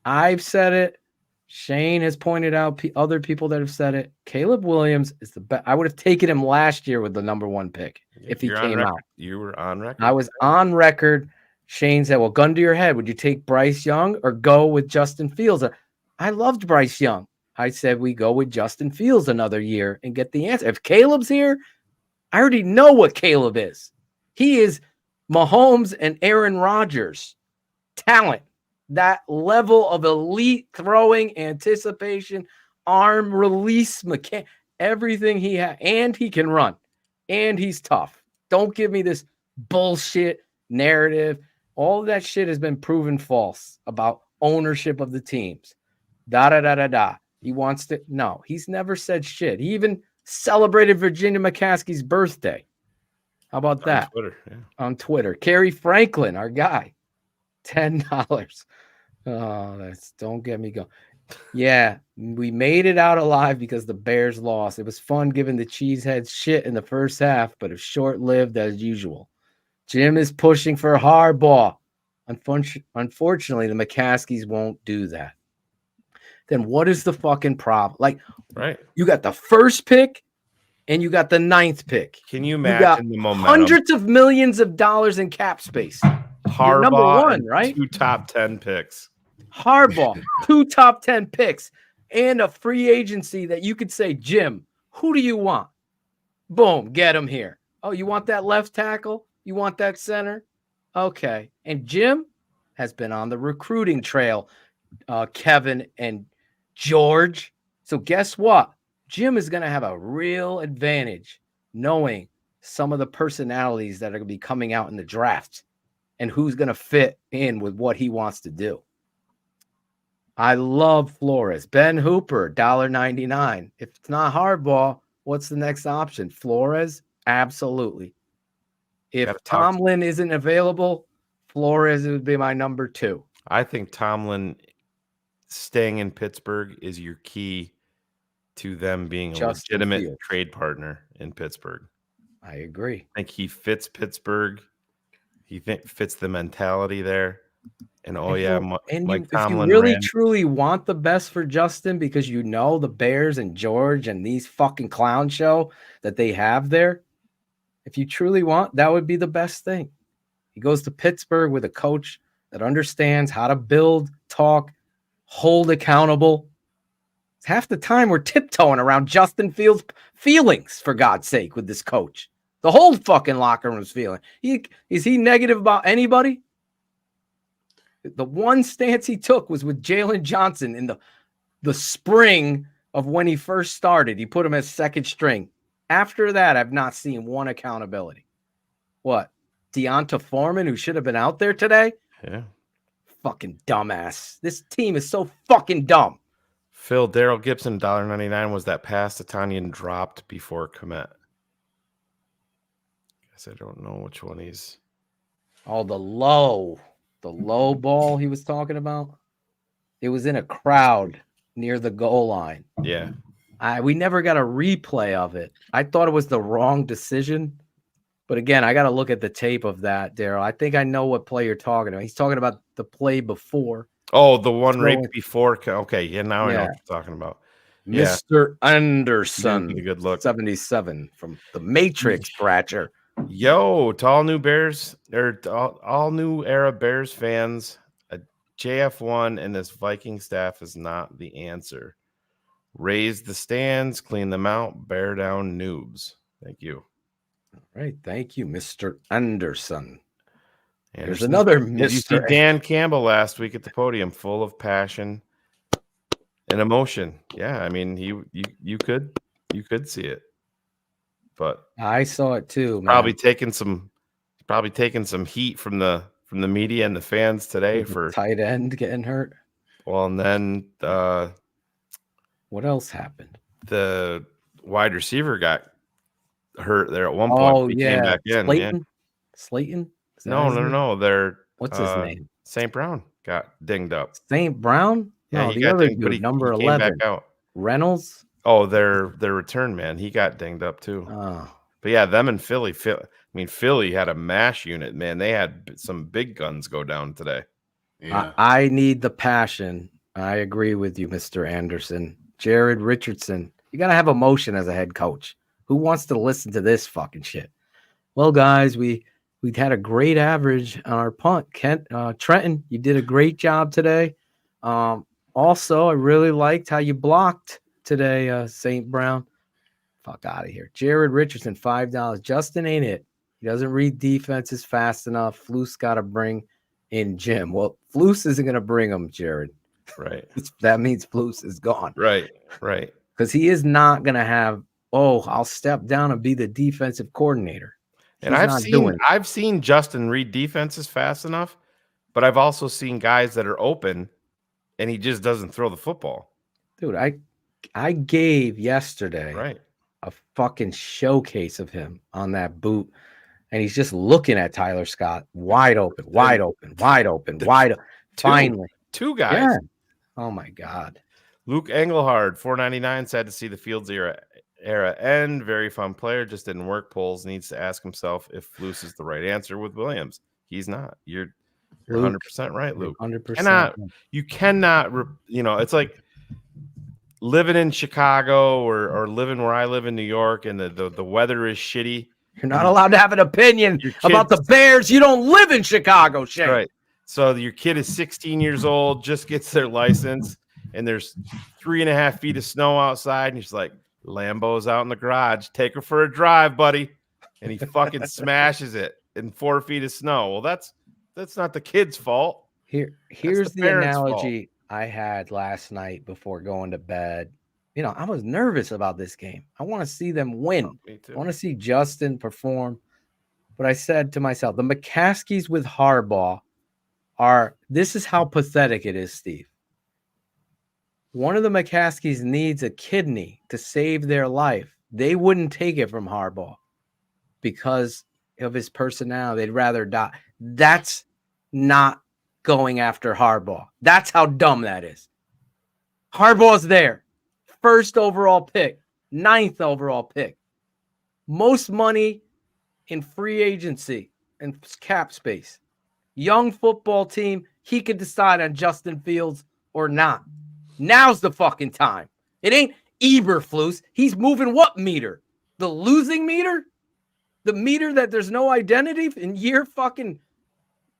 I've said it. Shane has pointed out other people that have said it. Caleb Williams is the best. I would have taken him last year with the number 1 pick if he came out. You were on record. I was on record. Shane said, well, gun to your head. Would you take Bryce Young or go with Justin Fields? I loved Bryce Young. I said we go with Justin Fields another year and get the answer. If Caleb's here, I already know what Caleb is. He is Mahomes and Aaron Rodgers talent. That level of elite throwing, anticipation, arm release, everything he has. And he can run. And he's tough. Don't give me this bullshit narrative. All of that shit has been proven false about ownership of the teams. He wants to. No, he's never said shit. He even celebrated Virginia McCaskey's birthday. How about that? On Twitter. Yeah. On Twitter. Kerry Franklin, our guy. $10. Oh, don't get me going. Yeah, we made it out alive because the Bears lost. It was fun giving the cheeseheads shit in the first half, but it's short-lived as usual. Jim is pushing for Harbaugh. Unfortunately, the McCaskies won't do that. Then what is the fucking problem? Like, right? You got the first pick and you got the 9th pick. Can you imagine the momentum? Hundreds of millions of dollars in cap space. Harbaugh, number 1, right? 2 top 10 picks. Harbaugh, 2 top 10 picks, and a free agency that you could say, Jim, who do you want? Boom, get him here. Oh, you want that left tackle? You want that center? Okay. And Jim has been on the recruiting trail, Kevin and George. So guess what? Jim is going to have a real advantage knowing some of the personalities that are going to be coming out in the draft and who's going to fit in with what he wants to do. I love Flores. Ben Hooper, $1.99. If it's not Harbaugh, what's the next option? Flores? Absolutely. If Tomlin isn't available, Flores would be my number 2. I think Tomlin staying in Pittsburgh is your key to them being a legitimate trade partner in Pittsburgh. I agree. I think he fits Pittsburgh. He fits the mentality there. And if you really truly want the best for Justin, because you know the Bears and George and these fucking clown show that they have there, if you truly want, that would be the best thing. He goes to Pittsburgh with a coach that understands how to build, talk, hold accountable. Half the time we're tiptoeing around Justin Fields' feelings, for God's sake, with this coach. The whole fucking locker room is feeling. Is he negative about anybody? The one stance he took was with Jalen Johnson in the spring of when he first started. He put him as second string. After that, I've not seen one accountability. What? Deonta Foreman, who should have been out there today? Yeah. Fucking dumbass. This team is so fucking dumb. Phil, Daryl Gibson, $1.99 was that pass to Tanyan dropped before commit. Guess I don't know which one he's. Oh, the low ball he was talking about. It was in a crowd near the goal line. Yeah. We never got a replay of it. I thought it was the wrong decision. But again, I got to look at the tape of that, Daryl. I think I know what play you're talking about. He's talking about the play before. Oh, the one right before. Okay, yeah, now I know what you're talking about. Mr. Anderson, a good look. 77 from the Matrix Scratcher. Yo, to all new Bears or all new era Bears fans, a JF1 and this Viking staff is not the answer. Raise the stands, clean them out, bear down noobs. Thank you. All right, thank you, Mr. Anderson. There's Anderson. another Did you see Mr. Dan Campbell last week at the podium, full of passion and emotion? Yeah, I mean, you could see it, but I saw it too. Man. Probably taking some heat from the media and the fans today for tight end getting hurt. Well, and then what else happened? The wide receiver got hurt there at one point. Oh, he came back in. Slayton? Slayton? No. They're what's his name? St. Brown. got dinged up. St. Brown? Yeah, No, he the got other dinged, but dude, he number came back 11. out. Reynolds? Oh, their return man. He got dinged up too. Oh. But yeah, them and Philly. Philly had a mash unit, man. They had some big guns go down today. Yeah. I need the passion. I agree with you, Mr. Anderson. Jared Richardson. You got to have emotion as a head coach. Who wants to listen to this fucking shit? Well, guys, we had a great average on our punt. Trenton, you did a great job today. Also, I really liked how you blocked today, St. Brown. Fuck out of here. Jared Richardson, $5. Justin ain't it. He doesn't read defenses fast enough. Flus got to bring in Jim. Well, Flus isn't going to bring him, Jared. Right. That means Flus is gone. Right. Because he is not going to have, I'll step down and be the defensive coordinator. And I've seen Justin read defenses fast enough, but I've also seen guys that are open and he just doesn't throw the football. Dude, I gave yesterday a fucking showcase of him on that boot, and he's just looking at Tyler Scott wide open. Finally. Two guys. Yeah. Oh my God. Luke Engelhard, $4.99, sad to see the Fields era end. Very fun player, just didn't work. Poles needs to ask himself if Flus is the right answer with Williams. He's not. You're 100% right, Luke. 100%. You cannot, it's like living in Chicago or living where I live in New York and the weather is shitty. You're not allowed to have an opinion about the Bears. You don't live in Chicago, Shane. Right. So your kid is 16 years old, just gets their license, and there's 3.5 feet of snow outside, and he's like, Lambo's out in the garage. Take her for a drive, buddy. And he fucking smashes it in 4 feet of snow. Well, that's not the kid's fault. Here's the analogy I had last night before going to bed. I was nervous about this game. I want to see them win. Me too. I want to see Justin perform. But I said to myself, the McCaskies with Harbaugh this is how pathetic it is, Steve. One of the McCaskies needs a kidney to save their life. They wouldn't take it from Harbaugh because of his personality. They'd rather die. That's not going after Harbaugh. That's how dumb that is. Harbaugh's there. 1st overall pick, 9th overall pick. Most money in free agency and cap space. Young football team. He could decide on Justin Fields or not. Now's the fucking time. It ain't Eberflus. He's moving what meter? The losing meter? The meter that there's no identity in year fucking...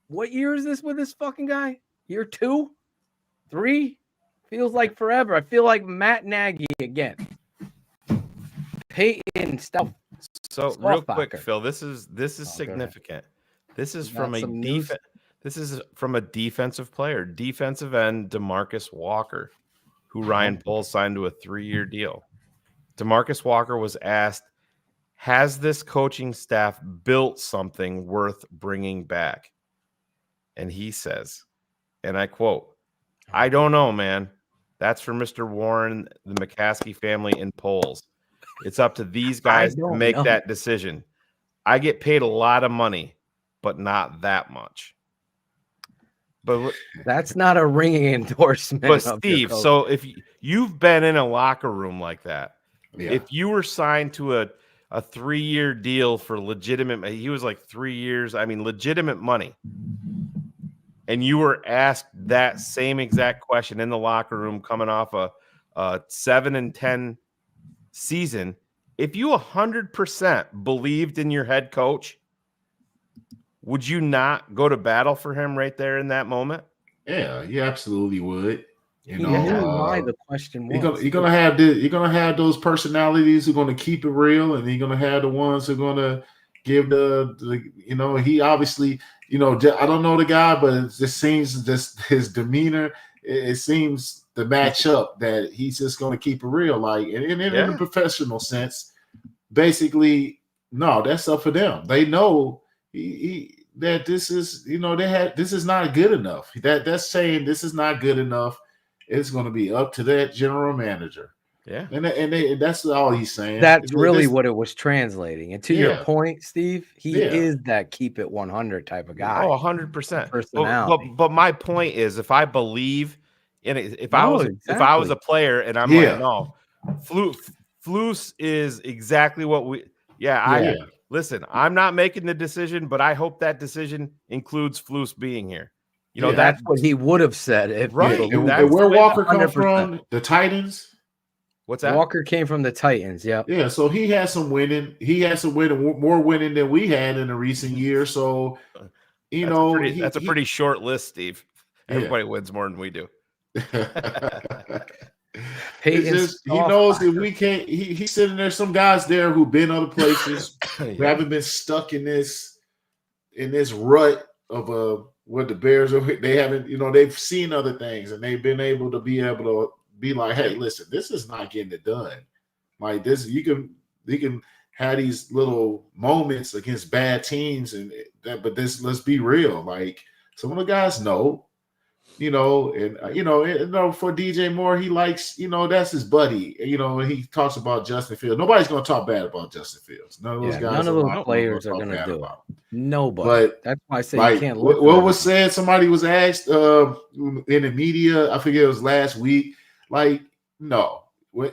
What year is this with this fucking guy? Year 2? 3? Feels like forever. I feel like Matt Nagy again. Peyton stuff. So real quick, Phil, this is significant. This is from a defense. This is from a defensive player, defensive end DeMarcus Walker, who Ryan Poles signed to a 3-year deal. DeMarcus Walker was asked, has this coaching staff built something worth bringing back? And he says, and I quote, I don't know, man. That's for Mr. Warren, the McCaskey family, and Poles. It's up to these guys to make that decision. I get paid a lot of money, but not that much. But that's not a ringing endorsement. But Steve, so if you've been in a locker room like that, Yeah. if you were signed to a 3-year deal for legitimate, he was like 3 years, legitimate money, and you were asked that same exact question in the locker room coming off a 7-10 season, if you 100% believed in your head coach, would you not go to battle for him right there in that moment? Yeah, you absolutely would. You know why the question was. You're gonna have those personalities who are gonna keep it real, and you're gonna have the ones who are gonna give the he obviously, I don't know the guy, but it just seems his demeanor, it seems to match up that he's just gonna keep it real. Like in a professional sense, basically, no, that's up for them. They know that this is, this is not good enough. That's saying this is not good enough. It's going to be up to that general manager. Yeah. And that's all he's saying. That's really what it was translating. And to your Yeah. point, Steve, he Yeah. is that keep it 100 type of guy. Oh, 100%. Personality. But my point is, if I believe in it, if I No, was exactly. a player and I'm Yeah. like, no, Flus is exactly what we. Yeah. Listen. I'm not making the decision, but I hope that decision includes Flus being here. You know, Yeah. That's what he would have said if Right. he And believed That's it. where the way Walker come 100%. from? The Titans. What's that? Walker came from the Titans. Yep. Yeah, so he had some winning. He had some winning, more winning than we had in the recent years. So, you know, that's a pretty short list, Steve. Yeah. Everybody wins more than we do. It's just he knows that we can't. He's sitting there. Some guys there who've been other places, who haven't been stuck in this rut of what the Bears are. They haven't, they've seen other things and they've been able to be like, hey, listen, this is not getting it done. Like this, you can have these little moments against bad teams, but let's be real. Like some of the guys know, for DJ Moore, he likes, that's his buddy. And he talks about Justin Fields. Nobody's going to talk bad about Justin Fields. None of those guys. None of those players are going to do it. Nobody. But that's why I say like, you can't look. What was said? Somebody was asked in the media. I forget, it was last week. Like, no, when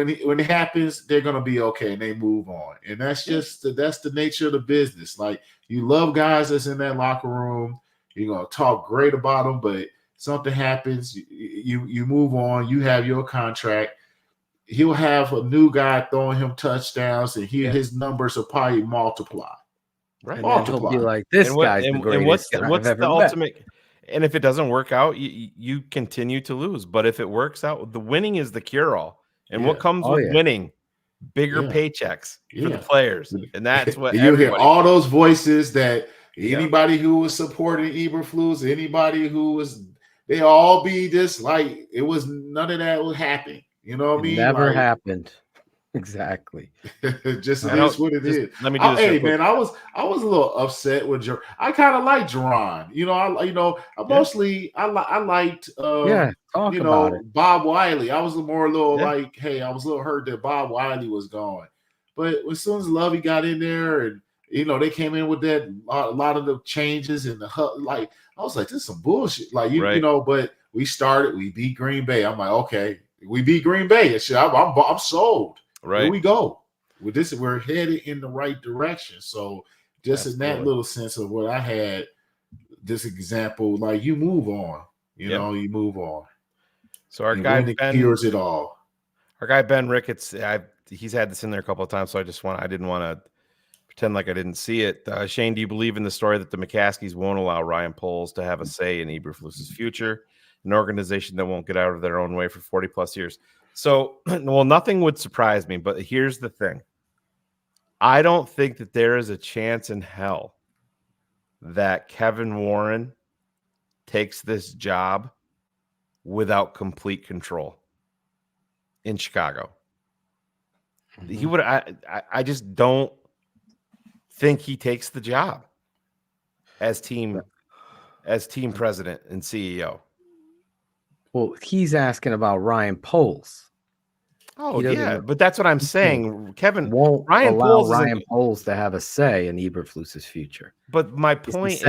it happens, they're gonna be okay and they move on. And that's the nature of the business. Like, you love guys that's in that locker room. You're gonna talk great about them, but something happens, you move on. You have your contract. He'll have a new guy throwing him touchdowns, and his numbers will probably multiply. Right, and he'll be like, this guy's the greatest. And what's the ultimate? And if it doesn't work out, you continue to lose. But if it works out, the winning is the cure-all. And what comes with winning? Bigger paychecks for the players. And that's what you hear all those voices that anybody who was supporting Eberflus, anybody who was, they all be just like, it was none of that would happen. You know what I mean? Never happened. Exactly. Just it is what it is. Let me do this. Hey man, I was a little upset with Jerron. I kind of like Jerron. I liked Bob Wiley. I was a little I was a little hurt that Bob Wiley was gone. But as soon as Lovey got in there and they came in with that a lot of the changes and the I was like, this is some bullshit. Like but we beat Green Bay. I'm like, okay, we beat Green Bay. I'm sold. Right. Here we go. With this, we're headed in the right direction. So just in that little sense of what I had, this example, like you move on. You move on. So our guy Ben cures it all. Our guy Ben Ricketts, he's had this in there a couple of times, so I didn't want to pretend like I didn't see it. Shane, do you believe in the story that the McCaskies won't allow Ryan Poles to have a say in Eberflus's future? An organization that won't get out of their own way for 40 plus years. So, well, nothing would surprise me, but here's the thing. I don't think that there is a chance in hell that Kevin Warren takes this job without complete control in Chicago. Mm-hmm. He would. I just don't think he takes the job as team president and CEO. Well, he's asking about Ryan Poles. Oh yeah, but that's what I'm saying. Kevin won't Ryan allow Poles Ryan Poles to have a say in Eberflus's future. But my point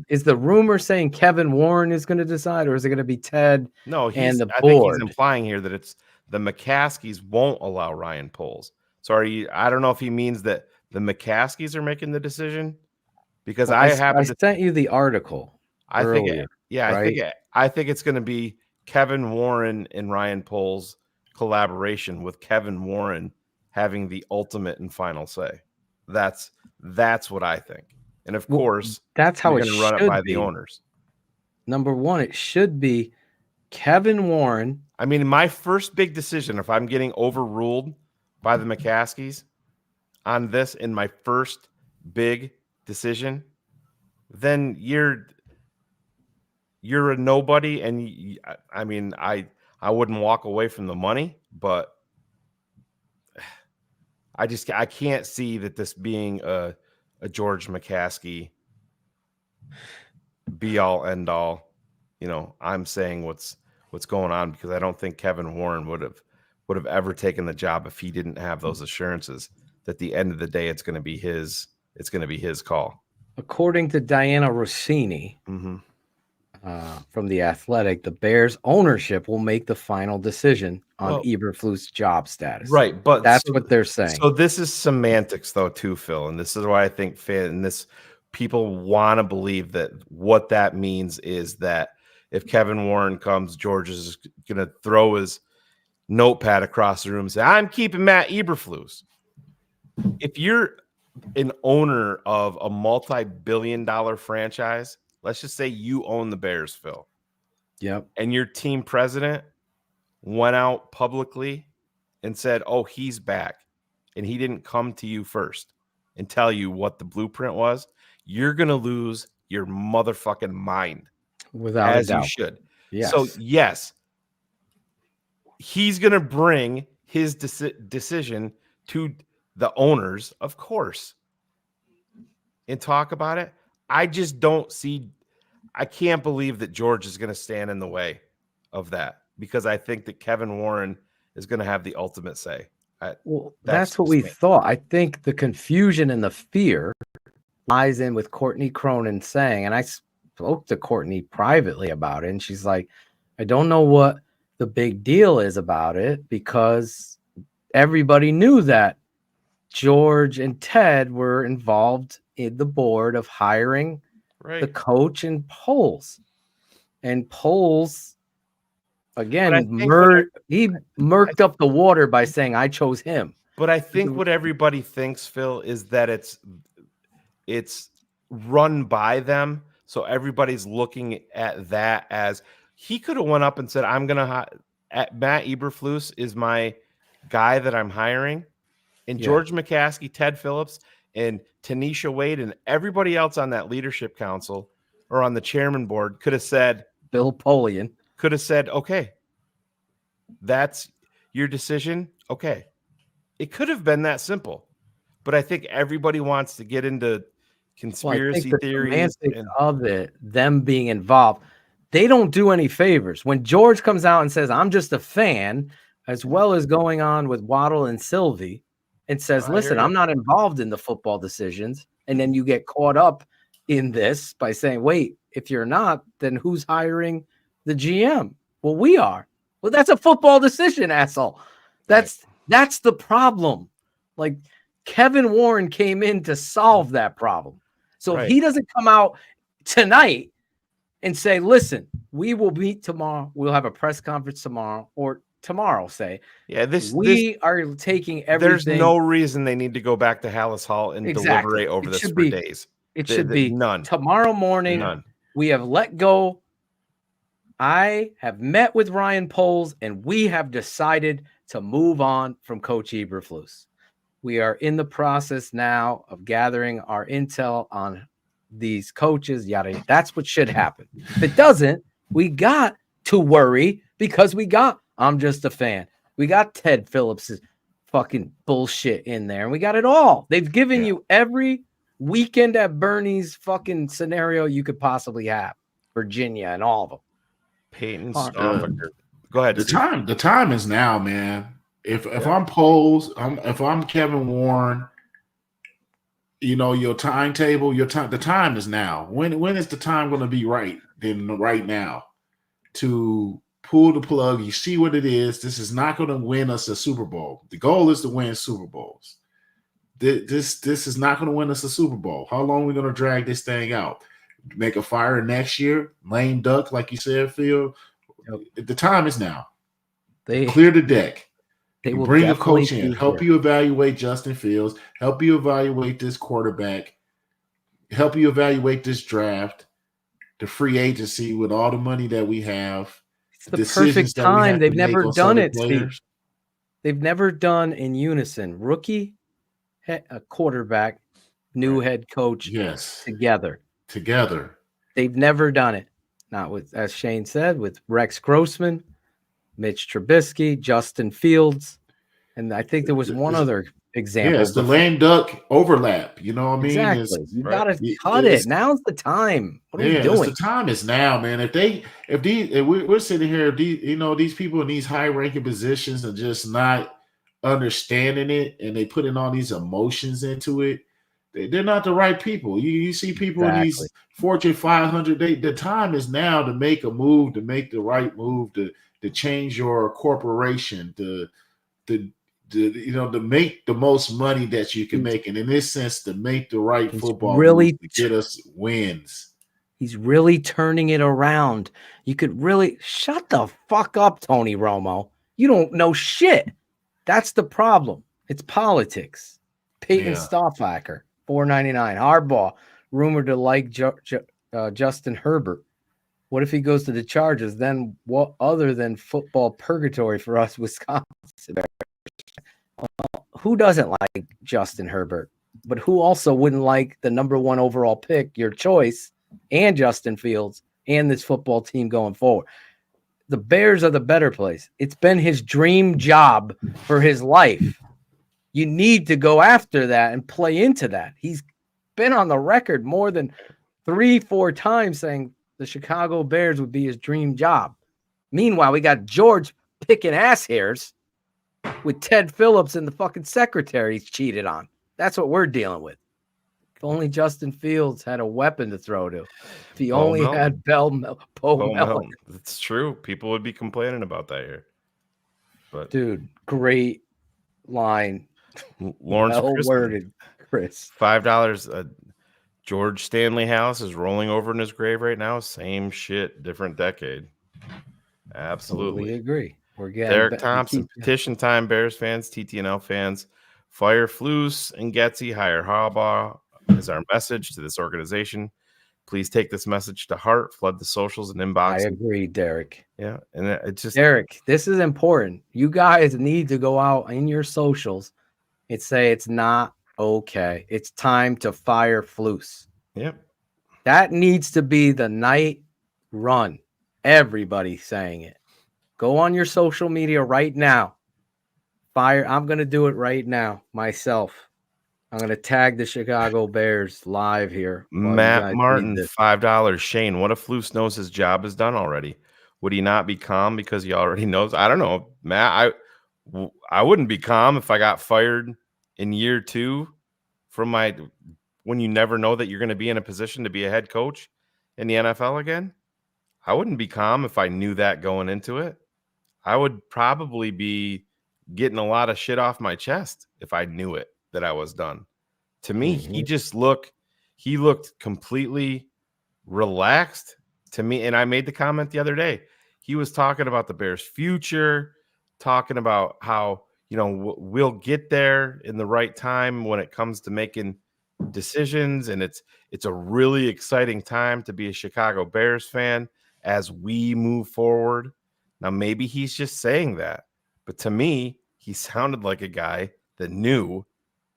is the rumor saying Kevin Warren is going to decide, or is it going to be Ted? No, and the I board? think he's implying here that it's the McCaskies won't allow Ryan Poles. So I don't know if he means that the McCaskies are making the decision, because well, I sent you the article. I earlier, think I think it's going to be Kevin Warren and Ryan Poles collaboration, with Kevin Warren having the ultimate and final say. That's what I think. And of course, that's how it's run it by the owners. Number one, it should be Kevin Warren. I mean, my first big decision, if I'm getting overruled by the McCaskies on this in my first big decision, then you're a nobody. And I mean, I wouldn't walk away from the money, but I can't see that this being a George McCaskey be all end all. I'm saying what's going on, because I don't think Kevin Warren would would have ever taken the job if he didn't have those assurances that at the end of the day it's going to be his call. According to Diana Rossini Mm-hmm. From The Athletic, the Bears ownership will make the final decision on Eberflus' job status. Right, but that's what they're saying. So this is semantics, though, too, Phil, and this is why I think people want to believe that what that means is that if Kevin Warren comes, George is going to throw his notepad across the room and say, "I'm keeping Matt Eberflus." If you're an owner of a multi-billion-dollar franchise, let's just say you own the Bears, Phil. Yep. And your team president went out publicly and said, "Oh, he's back," and he didn't come to you first and tell you what the blueprint was, you're going to lose your motherfucking mind. Without a doubt. As you should. Yes. So, yes, he's going to bring his decision to the owners, of course, and talk about it. I just don't see – I can't believe that George is going to stand in the way of that, because I think that Kevin Warren is going to have the ultimate say. Well, that's what we thought. I think the confusion and the fear lies in with Courtney Cronin saying, and I spoke to Courtney privately about it, and she's like, I don't know what the big deal is about it, because everybody knew that George and Ted were involved in the board of hiring the coach and Poles. And Poles, again, he murked up the water by saying, I chose him. But I think what everybody thinks, Phil, is that it's run by them. So everybody's looking at that as he could have went up and said, I'm going to Matt Eberflus is my guy that I'm hiring. And George McCaskey, Ted Phillips, and Tanisha Wade, and everybody else on that leadership council or on the chairman board could have said, Bill Polian could have said, okay, that's your decision. Okay. It could have been that simple, but I think everybody wants to get into conspiracy theories of it, them being involved. They don't do any favors. When George comes out and says, I'm just a fan, as well as going on with Waddle and Sylvie, and says, listen, I'm not involved in the football decisions. And then you get caught up in this by saying, wait, if you're not, then who's hiring the GM? Well, we are. Well, that's a football decision, asshole. That's the problem. Like, Kevin Warren came in to solve that problem. So if he doesn't come out tonight and say, listen, we will meet tomorrow, we'll have a press conference tomorrow, or tomorrow say, we are taking everything. There's no reason they need to go back to Hallis Hall and deliberate over this for days. It should be none. Tomorrow morning, we have let go. I have met with Ryan Poles, and we have decided to move on from Coach Eberflus. We are in the process now of gathering our intel on these coaches, yada, yada. That's what should happen. If it doesn't, we got to worry, because we got, I'm just a fan. We got Ted Phillips' fucking bullshit in there, and we got it all. They've given you every weekend at Bernie's fucking scenario you could possibly have. Virginia and all of them. Peyton Stoffaker. Go ahead. The time is now, man. If I'm Poles, if I'm Kevin Warren, you know, your timetable, the time is now. When is the time going to be right? Then right now to pull the plug. You see what it is. This is not going to win us a Super Bowl. The goal is to win Super Bowls. This is not going to win us a Super Bowl. How long are we going to drag this thing out? Make a fire next year? Lame duck, like you said, Phil. The time is now. They clear the deck. They will bring a coach in, help you evaluate Justin Fields, help you evaluate this quarterback, help you evaluate this draft, the free agency with all the money that we have. It's the perfect time. They've never done it, Steve. They've never done in unison. Rookie, a quarterback, new head coach, together. They've never done it. Not with, as Shane said, with Rex Grossman, Mitch Trubisky, Justin Fields, and I think there was one other example. Yeah, it's the lame duck overlap. You know what I mean? Exactly. You gotta cut it. Now's the time. What are we doing? The time is now, man. If we're sitting here, these people in these high ranking positions are just not understanding it, and they put in all these emotions into it. They're not the right people. You see people in these Fortune 500. The time is now to make a move, to make the right move, to change your corporation, to make the most money that you can make, and in this sense, to make the right football move to get us wins. He's really turning it around. You could really shut the fuck up, Tony Romo. You don't know shit. That's the problem. It's politics. Peyton Stoffacker, $4.99. Harbaugh, rumored to like Justin Herbert. What if he goes to the Chargers? Then what other than football purgatory for us Wisconsin? Who doesn't like Justin Herbert? But who also wouldn't like the number 1 overall pick, your choice, and Justin Fields and this football team going forward? The Bears are the better place. It's been his dream job for his life. You need to go after that and play into that. He's been on the record more than 3-4 times saying the Chicago Bears would be his dream job. Meanwhile, we got George picking ass hairs with Ted Phillips and the fucking secretary he's cheated on. That's what we're dealing with. If only Justin Fields had a weapon to throw to. If he only had Bo Melton. It's true. People would be complaining about that here. But dude, great line. Lawrence well-worded, Chris. $5. George Stanley House is rolling over in his grave right now. Same shit, different decade. Absolutely. Totally agree. We're getting Derek Thompson, petition time, Bears fans, TTNL fans. Fire Flus and Getsy, hire Harbaugh is our message to this organization. Please take this message to heart, flood the socials and inbox. I agree, Derek. Yeah, and it's just Derek, this is important. You guys need to go out in your socials and say it's not okay. It's time to fire Flus. Yep. That needs to be the night run. Everybody saying it. Go on your social media right now. Fire. I'm going to do it right now myself. I'm going to tag the Chicago Bears live here. Matt Martin, $5. Shane, what if Flus knows his job is done already? Would he not be calm because he already knows? I don't know, Matt. I wouldn't be calm if I got fired in year 2 from when you never know that you're going to be in a position to be a head coach in the NFL again. I wouldn't be calm if I knew that going into it. I would probably be getting a lot of shit off my chest if I knew it, that I was done. To me, he looked completely relaxed to me. And I made the comment the other day. He was talking about the Bears' future, talking about how, we'll get there in the right time when it comes to making decisions. And it's a really exciting time to be a Chicago Bears fan as we move forward. Now, maybe he's just saying that, but to me, he sounded like a guy that knew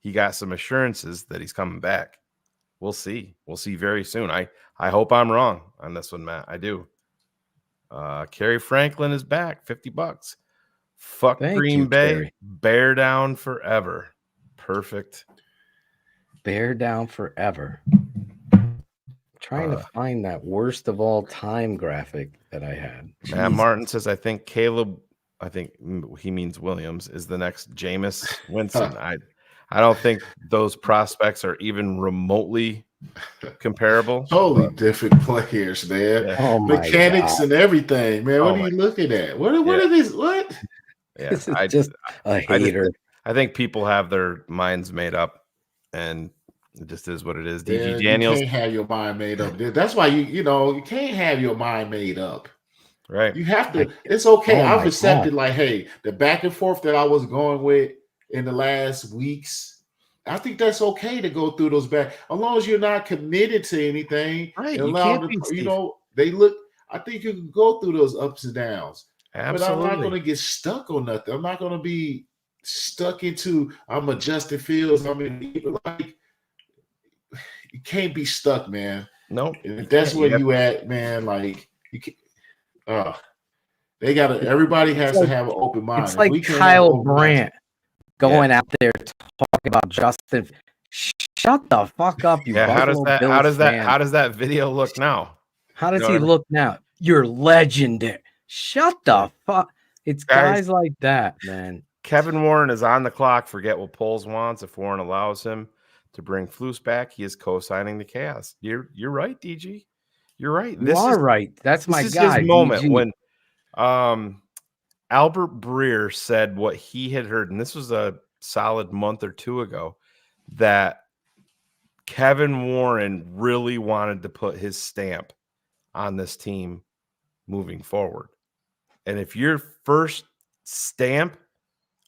he got some assurances that he's coming back. We'll see. We'll see very soon. I hope I'm wrong on this one, Matt. I do. Kerry Franklin is back. $50. Fuck Green Bay. Kerry. Bear down forever. Perfect. Bear down forever. Trying to find that worst of all time graphic that I had. Matt Martin says, I think he means Williams is the next Jameis Winston. I don't think those prospects are even remotely comparable. Totally different players, man. Yeah. Oh mechanics and everything, man. What are you looking at? What are these? What? Yeah, this is just a hater. I think people have their minds made up, and it just is what it is. DG Daniels, you can't have your mind made up. That's why you can't have your mind made up. Right. You have to. It's okay. I've accepted the back and forth that I was going with in the last weeks. I think that's okay to go through those back, as long as you're not committed to anything. Right. They look. I think you can go through those ups and downs. Absolutely. But I'm not going to get stuck on nothing. I'm not going to be stuck into I'm a Justin Fields. You can't be stuck, man. No. If that's where you at, man, you can't. They got to. Everybody has to have an open mind. It's like Kyle Brandt going out there talk about Justin. Shut the fuck up, you Buffalo Bills fan. How does that video look now? How does he look now? You're legendary. Shut the fuck. It's guys like that, man. Kevin Warren is on the clock. Forget what Poles wants. If Warren allows him to bring Flus back, he is co-signing the chaos. You're right, DG. You're right. You are right. That's my guy. His moment DG. when Albert Breer said what he had heard, and this was a solid month or two ago, that Kevin Warren really wanted to put his stamp on this team moving forward. And if your first stamp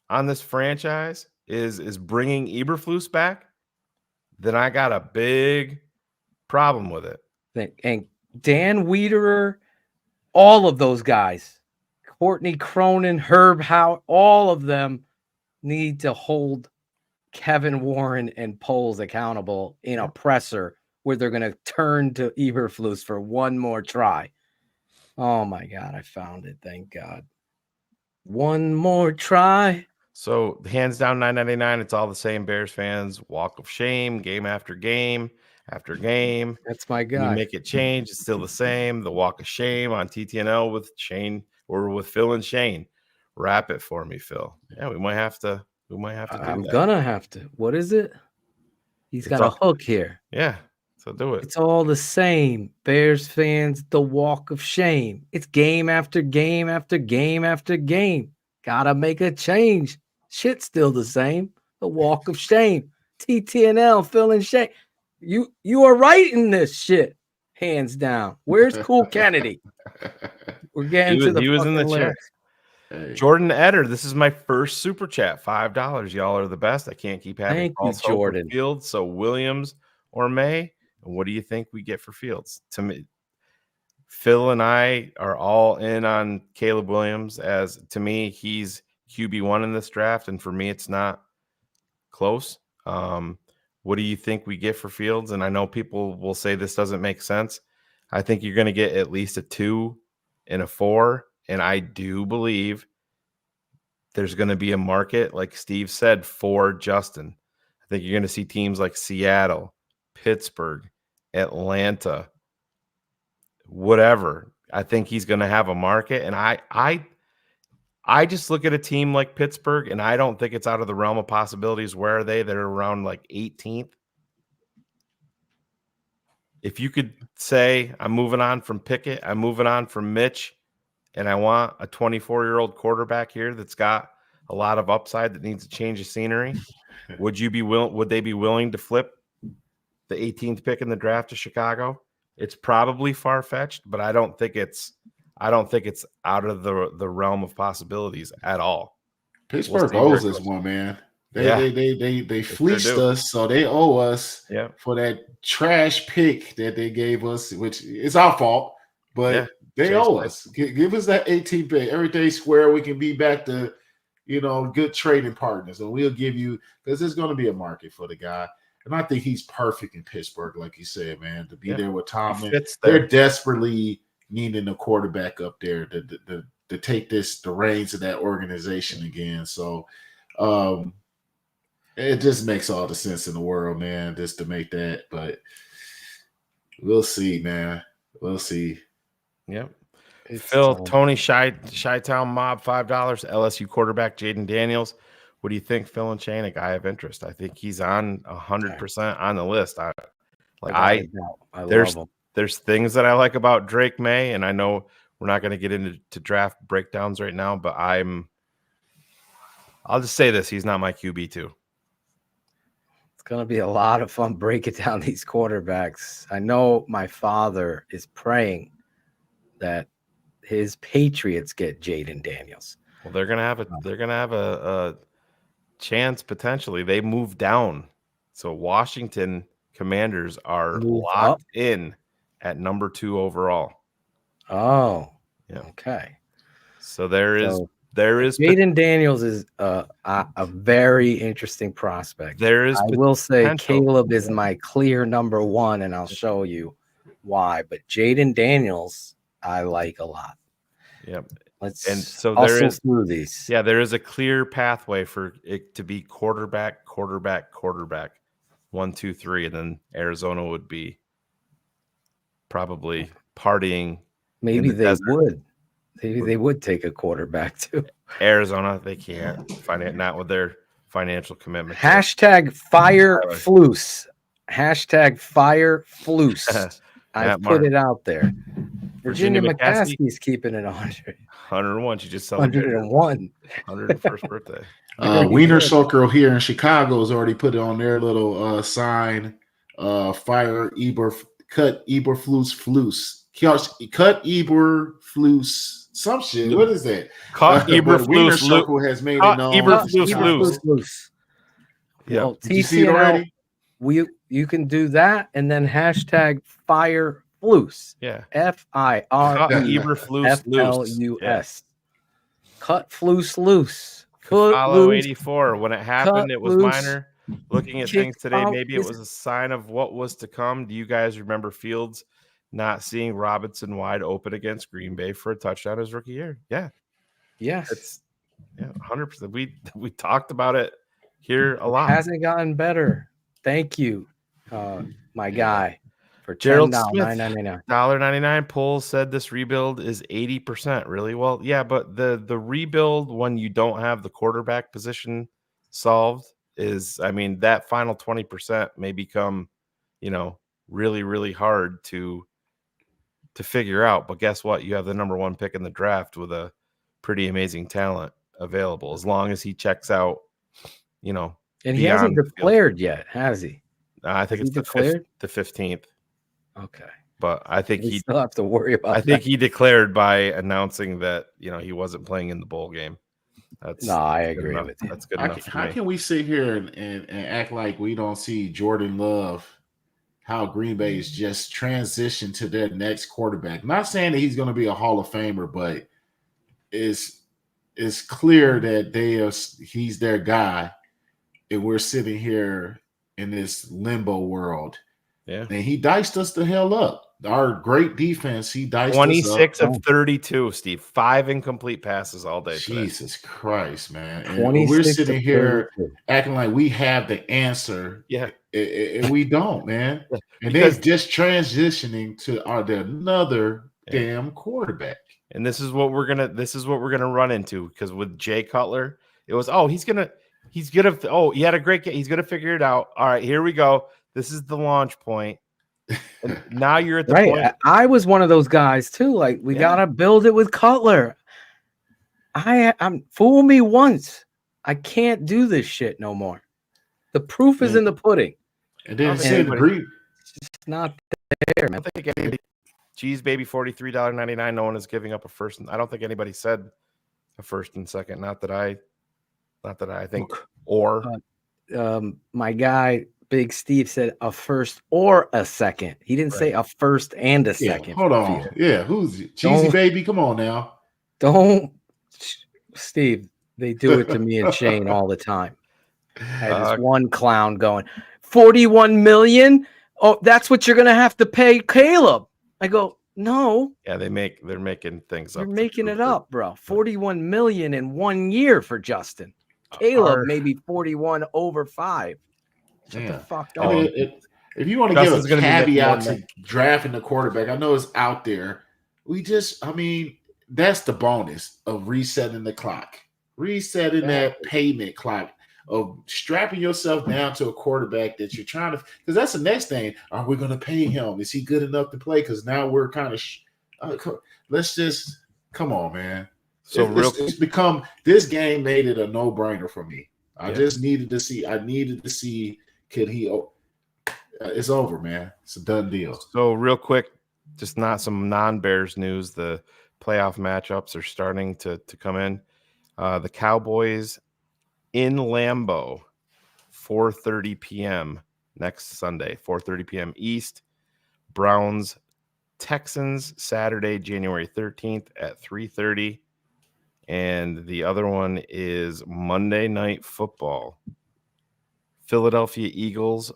on this franchise is bringing Eberflus back, then I got a big problem with it. And Dan Wiederer, all of those guys, Courtney Cronin, Herb Howe, all of them need to hold Kevin Warren and Poles accountable in a presser where they're going to turn to Eberflus for one more try. Oh my God, I found it. Thank God. One more try. So hands down, $9.99. It's all the same. Bears fans, walk of shame, game after game after game. That's my guy. You make it change, it's still the same. The walk of shame on TTNL with Shane or with Phil and Shane. Wrap it for me, Phil. Yeah, we might have to. We might have to do I'm that. gonna have to. What is it? He's got a hook here. Yeah, so do it. It's all the same. Bears fans, the walk of shame. It's game after game after game after game. Gotta make a change. Shit's still the same. The walk of shame. TTNL, Phil and Shane. You are right in this shit. Hands down. Where's Cool Kennedy? We're getting to the. He was in the chair. Hey. Jordan Eder, this is my first super chat. $5. Y'all are the best. I can't keep having Thank you, Jordan. Fields. So Williams or May. And what do you think we get for Fields? To me, Phil and I are all in on Caleb Williams. As to me, he's QB1 in this draft, and for me, it's not close. What do you think we get for Fields? And I know people will say this doesn't make sense. I think you're going to get at least a 2 and a 4. And I do believe there's going to be a market, like Steve said, for Justin. I think you're going to see teams like Seattle, Pittsburgh, Atlanta, whatever. I think he's going to have a market. And I just look at a team like Pittsburgh, and I don't think it's out of the realm of possibilities. Where are they? They're around like 18th. If you could say, I'm moving on from Pickett, I'm moving on from Mitch, and I want a 24-year-old quarterback here that's got a lot of upside that needs to change the scenery, would they be willing to flip the 18th pick in the draft to Chicago? It's probably far-fetched, but I don't think it's out of the realm of possibilities at all. Pittsburgh owes us one, man. They fleeced us, so they owe us for that trash pick that they gave us, which is our fault, but they owe us. Give us that 18 pick. Everything's square. We can be back to, good trading partners, and we'll give you, because there's going to be a market for the guy. And I think he's perfect in Pittsburgh, like you said, man, to be there with Tomlin. They're desperately needing a quarterback up there to take the reins of that organization again. So it just makes all the sense in the world, man, just to make that. But we'll see, man. We'll see. Yep. Phil, Tony Chi-Town Mob, $5. LSU quarterback Jaden Daniels. What do you think, Phil and Shane? A guy of interest. I think he's on 100% on the list. I love him. There's things that I like about Drake May, and I know we're not going to get into draft breakdowns right now, but I'll just say this: he's not my QB2. It's going to be a lot of fun breaking down these quarterbacks. I know my father is praying that his Patriots get Jaden Daniels. Well, they're gonna have a chance potentially. They moved down, so Washington Commanders are locked in at number 2 overall. Oh, yeah. Okay. So there is Jaden Daniels is a very interesting prospect. I will say Caleb is my clear number 1, and I'll show you why. But Jaden Daniels, I like a lot. Yep. Let's And so there hustle is through these. Yeah, there is a clear pathway for it to be quarterback, 1, 2, 3, and then Arizona would be probably partying. Maybe the they desert. would. Maybe they would take a quarterback too. Arizona, they can't find it, not with their financial commitment. Hashtag fire Flus. Hashtag fire Flus. I've put it out there. Virginia McCaskey's keeping it 100. 101. She just celebrated 101. 101st birthday. Wiener Circle here in Chicago has already put it on their little sign. Fire Eber, cut Eberflus. Cut Eberflus. Some shit. What is that? Cut Eberflus. Wiener Circle has made it known. Eberflus. Yeah. Well, Did you see it already? You can do that and then hashtag fire Flus. Yeah. FIREFLUS. Cut Flus loose. Follow 84. When it happened, it was loose. minor. Looking at things today, maybe it was a sign of what was to come. Do you guys remember Fields not seeing Robinson wide open against Green Bay for a touchdown his rookie year? Yeah. Yes. It's 100%. We talked about it here a lot. It hasn't gotten better. Thank you, my guy. For Gerald $10, Smith, $9.99. $1.99. Polls said this rebuild is 80%. Really? Well, yeah, but the rebuild when you don't have the quarterback position solved is, I mean, that final 20% may become, really, really hard to figure out. But guess what? You have the number 1 pick in the draft with a pretty amazing talent available. As long as he checks out, and he hasn't declared yet, has he? I think it's the 15th. Okay. But I think we still have to worry about I think he declared by announcing that, he wasn't playing in the bowl game. I agree with you. That's good enough. How can we sit here and act like we don't see Jordan Love, how Green Bay is just transitioned to their next quarterback? Not saying that he's going to be a Hall of Famer, but it's clear that he's their guy, and we're sitting here in this limbo world. Yeah. And he diced us the hell up. Our great defense, he diced 26 us up. of 32, Steve. 5 incomplete passes all day. Jesus Christ, man. And 26 we're sitting here 32. acting like we have the answer. Yeah. And we don't, man. And Because they're just transitioning to another damn quarterback. And this is what we're gonna run into, because with Jay Cutler, it was he had a great game. He's gonna figure it out. All right, here we go. This is the launch point. And now you're at the point. I was one of those guys too. Like, we gotta build it with Cutler. I'm fool me once. I can't do this shit no more. The proof is in the pudding. And then it's not there, man. I don't think anybody. Geez, baby, $43.99. No one is giving up a first. I don't think anybody said a first and second. Not that I think. Or my guy Big Steve said a first or a second. He didn't say a first and a second. Hold on. Yeah, who's it? Cheesy baby? Come on now. Don't, Steve. They do it to me and Shane all the time. I had this one clown going, 41 million. Oh, that's what you're gonna have to pay Caleb. I go, no. Yeah, they're making things up. You're making it up, bro. 41 million in 1 year for Justin. Caleb maybe 41 over 5. Shut the fuck up. If you want to give a caveat to drafting the quarterback, I know it's out there. That's the bonus of resetting the clock, resetting that payment clock, of strapping yourself down to a quarterback that you're trying to, because that's the next thing. Are we going to pay him? Is he good enough to play? Because now we're kind of, let's just, come on, man. So it's become, this game made it a no-brainer for me. I needed to see, could he, it's over, man. It's a done deal. So real quick, just not some non-Bears news. The playoff matchups are starting to come in. The Cowboys in Lambeau, 4:30 p.m. next Sunday, 4:30 p.m. East. Browns, Texans, Saturday, January 13th at 3:30. And the other one is Monday Night Football. Philadelphia Eagles,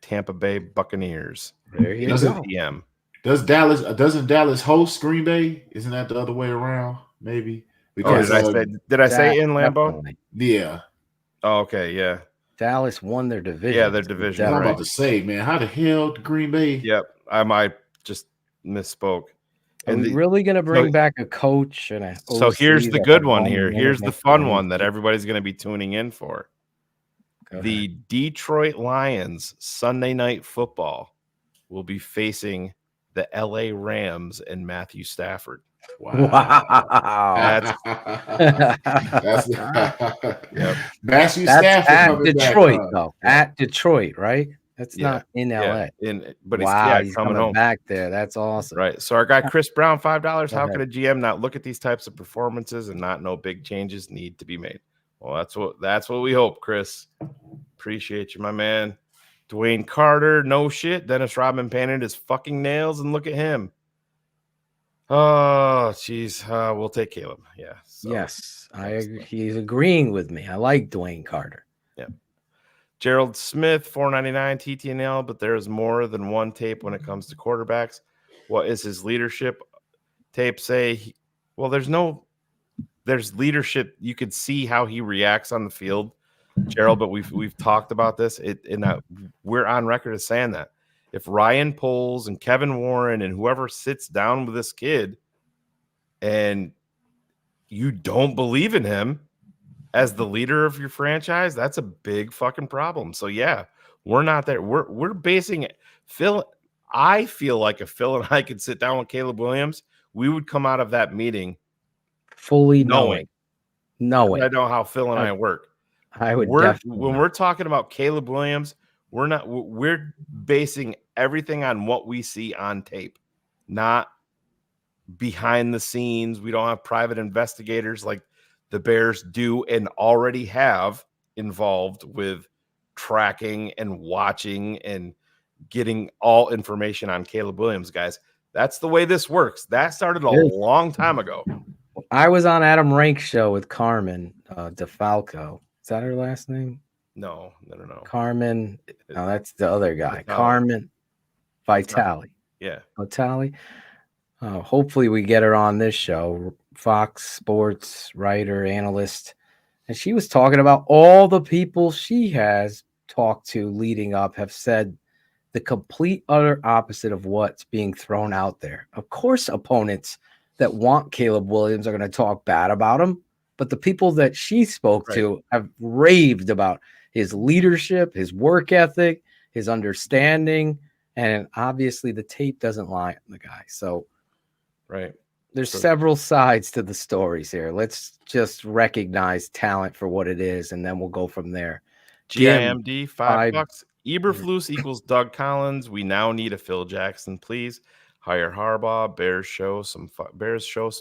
Tampa Bay Buccaneers. There you go. PM. Doesn't Dallas host Green Bay? Isn't that the other way around? Maybe. because did I say in Lambeau? Definitely. Yeah. Oh, okay, yeah. Dallas won their division. Yeah, their division. I'm Right. about to say, man, how the hell did Green Bay? Yep, I might just misspoke. Are we really going to bring back a coach and a So OC here's the that good had one one here. win Here's the against fun the one that MVP? everybody's going to be tuning in for. Go The ahead. Detroit Lions Sunday Night Football will be facing the LA Rams and Matthew Stafford. Wow. That's yep. Matthew That's Stafford at coming Detroit, back, though. Yeah. At Detroit, right? That's Yeah. not in Yeah. LA. But wow, he's coming coming home. back there. That's awesome. Right. So our guy Chris Brown, $5. How ahead. could a GM not look at these types of performances and not know big changes need to be made? Well, that's what we hope, Chris. Appreciate you, my man. Dwayne Carter, no shit. Dennis Rodman painted his fucking nails, and look at him. Oh, jeez. We'll take Caleb. Yeah. So, yes, he's agreeing with me. I like Dwayne Carter. Yeah. Gerald Smith, $4.99 TTNL, but there's more than one tape when it comes to quarterbacks. What is his leadership tape say? Well, there's leadership. You could see how he reacts on the field, Gerald, but we've talked about this. We're on record as saying that if Ryan Poles and Kevin Warren and whoever sits down with this kid and you don't believe in him as the leader of your franchise, that's a big fucking problem. So yeah, we're not there. We're basing it. I feel like if Phil and I could sit down with Caleb Williams, we would come out of that meeting fully knowing. I know how Phil and I work. I would when we're talking about Caleb Williams, we're basing everything on what we see on tape, not behind the scenes. We don't have private investigators like the Bears do and already have involved with tracking and watching and getting all information on Caleb Williams, guys. That's the way this works. That started a long time ago. I was on Adam Rank's show with Carmen DeFalco. Is that her last name? No. Carmen. No, that's the other guy. Vitale. Carmen Vitale. Yeah. Vitale. Hopefully we get her on this show. Fox Sports writer, analyst. And she was talking about all the people she has talked to leading up have said the complete utter opposite of what's being thrown out there. Of course, opponents that want Caleb Williams are going to talk bad about him, but the people that she spoke to have raved about his leadership, his work ethic, his understanding, and obviously the tape doesn't lie on the guy. So there's several sides to the stories here. Let's just recognize talent for what it is, and then we'll go from there. GIMD, $5. Eberflus equals Doug Collins. We now need a Phil Jackson, please. Hire Harbaugh. Bears show some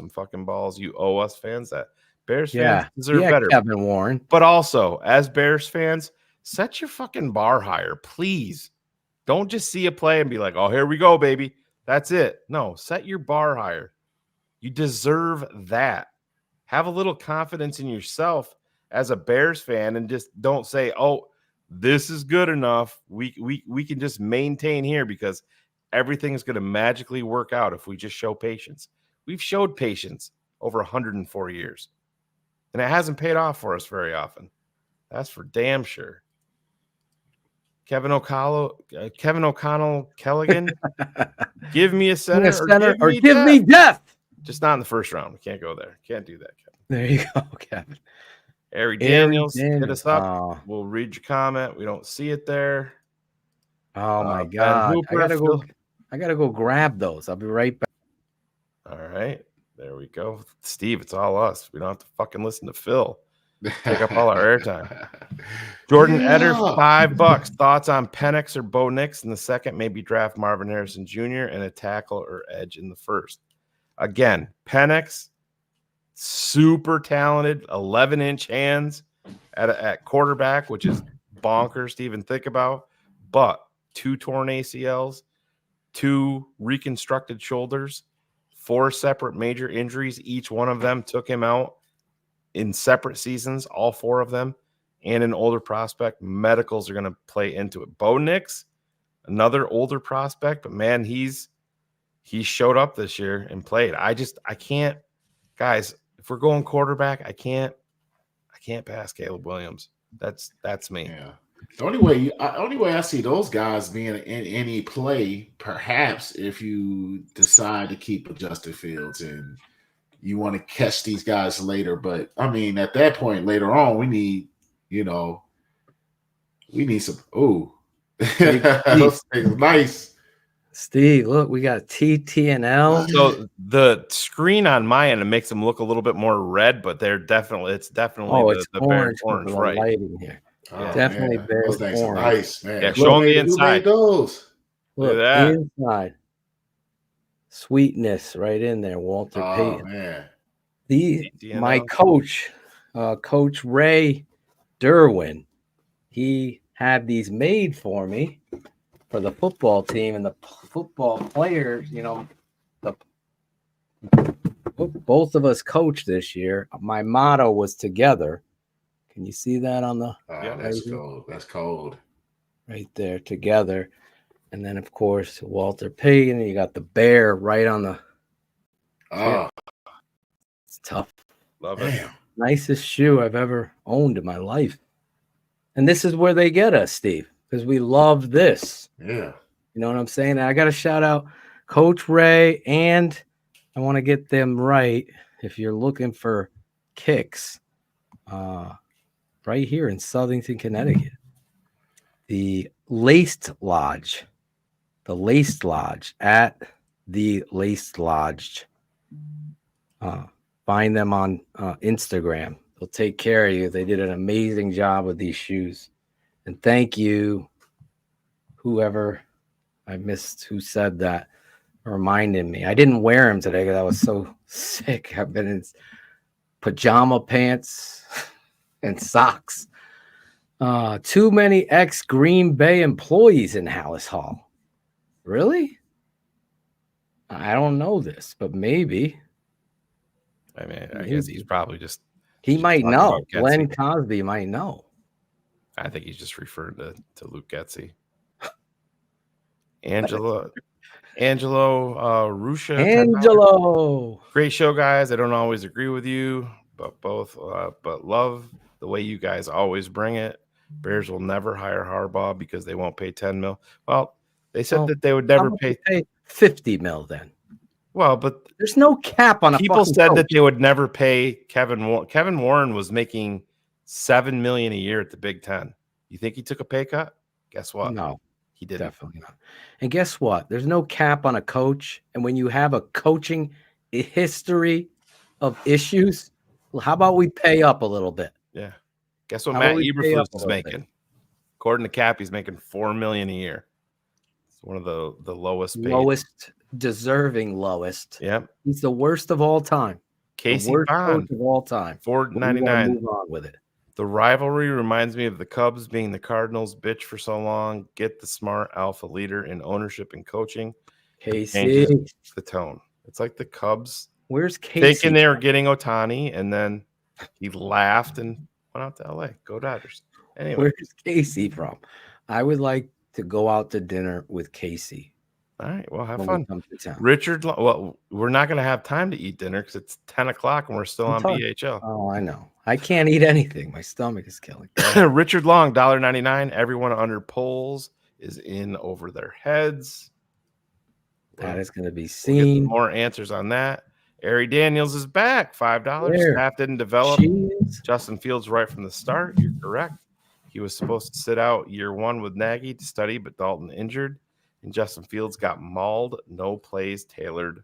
fucking balls. You owe us fans that. Bears fans deserve better. Kevin Warren. But also, as Bears fans, set your fucking bar higher, please. Don't just see a play and be like, oh, here we go, baby. That's it. No, set your bar higher. You deserve that. Have a little confidence in yourself as a Bears fan and just don't say, oh, this is good enough. We can just maintain here because everything is going to magically work out if we just show patience. We've showed patience over 104 years, and it hasn't paid off for us very often. That's for damn sure. Kevin O'Connell, Kelligan, give me a center, or give me death. Just not in the first round. We can't go there. Can't do that, Kevin. There you go, Kevin. Ari Daniels, hit us up. We'll read your comment. We don't see it there. Oh my God. Hooper, I gotta go grab those. I'll be right back. All right. There we go. Steve, it's all us. We don't have to fucking listen to Phil. Take up all our airtime. Jordan Eder, $5. Thoughts on Penix or Bo Nix in the second? Maybe draft Marvin Harrison Jr. and a tackle or edge in the first. Again, Penix, super talented, 11-inch hands at quarterback, which is bonkers to even think about. But 2 torn ACLs, 2 reconstructed shoulders, 4 separate major injuries. Each one of them took him out in separate seasons, all 4 of them, and an older prospect. Medicals are going to play into it. Bo Nix, another older prospect, but man, he showed up this year and played. I can't, guys, if we're going quarterback, I can't pass Caleb Williams. That's me. Yeah. The only way I see those guys being in any play, perhaps if you decide to keep Justin Fields and you want to catch these guys later. But I mean, at that point later on, we need some. Oh, those things nice. Steve, look, we got TTNL. So the screen on my end, it makes them look a little bit more red, but it's definitely It's the orange, orange, the right? lighting here. Oh, Definitely man. Bears Those things are orange. nice, man. Yeah, show them the Who inside. made those? Look, Look at that. inside. Sweetness right in there, Walter Oh Payton. man. My coach, Coach Ray Derwin, he had these made for me for the football team, and the football players, both of us coached this year. My motto was together. Can you see that on the That's cold. That's cold. right there, together? And then, of course, Walter Payton. You got the bear right on the. Oh, it's tough. Love it. damn. Nicest shoe I've ever owned in my life. And this is where they get us, Steve, because we love this. Yeah. You know what I'm saying? And I got to shout out Coach Ray, and I want to get them right. If you're looking for kicks, right here in Southington, Connecticut, the Laced Lodge at the Laced Lodge. Find them on Instagram. They'll take care of you. They did an amazing job with these shoes. And thank you, whoever I missed who said that, reminding me. I didn't wear them today because I was so sick. I've been in pajama pants and socks. Too many ex-Green Bay employees in Hallis Hall. Really? I don't know this, but maybe. I mean, I guess he's probably just. He might talking know. about Getsy. Glenn Cosby might know. I think he's just referring to Luke Getsy. Angelo Rusha. Angelo. Great show, guys. I don't always agree with you, but love the way you guys always bring it. Bears will never hire Harbaugh because they won't pay $10 million. Well, they said that they would never pay $50 million then. Well, but there's no cap on a people said coach. that they would never pay Kevin Warren. Kevin Warren was making $7 million a year at the Big Ten. You think he took a pay cut? Guess what? No, he didn't. Definitely not. And guess what? There's no cap on a coach. And when you have a coaching history of issues, well, how about we pay up a little bit? Yeah. Guess what How Matt about we pay Eberflus up a is little making? bit? According to Cap, he's making $4 million a year. It's one of the lowest paid. Lowest, deserving lowest. Yep. He's the worst of all time. Casey the worst Bond, coach of all time. $4.99. Move on with it. The rivalry reminds me of the Cubs being the Cardinals bitch for so long. Get the smart alpha leader in ownership and coaching. Casey. Changes the tone. It's like the Cubs. Where's Casey? Thinking they were getting Ohtani, and then he laughed and went out to LA. Go Dodgers. Anyway. Where's Casey from? I would like to go out to dinner with Casey. All right. Well, have when fun. we come to town. Richard, well, we're not going to have time to eat dinner because it's 10 o'clock and we're still on BHL. Oh, I know. I can't eat anything. My stomach is killing. Richard Long, $1.99. Everyone under polls is in over their heads. That is going to be We'll seen. get more answers on that. Ari Daniels is back. $5. Where? Staff didn't develop. Jeez. Justin Fields right from the start. You're correct. He was supposed to sit out year one with Nagy to study, but Dalton injured. And Justin Fields got mauled. No plays tailored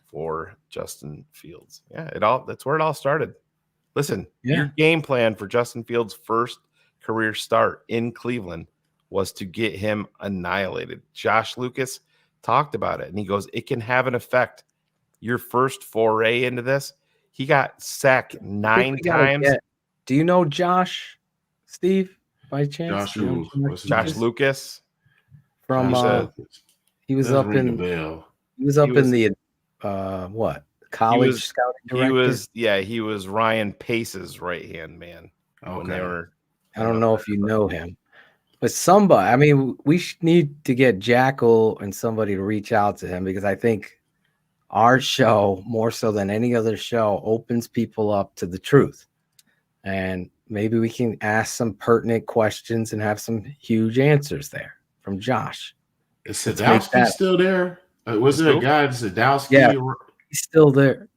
for Justin Fields. Yeah, that's where it all started. Listen, your game plan for Justin Fields' first career start in Cleveland was to get him annihilated. Josh Lucas talked about it, and he goes, it can have an effect. Your first foray into this, he got sacked 9 times. Do you know Josh, Steve, by chance? Josh Lucas. From he was up in the what college scouting director? He was Ryan Pace's right hand man. When they were, I don't know if you know him, but somebody. I mean, we need to get Jackal and somebody to reach out to him because I think our show, more so than any other show, opens people up to the truth. And maybe we can ask some pertinent questions and have some huge answers there from Josh. Is Sadowski still there? Was there a guy, Sadowski? Yeah, he's still there.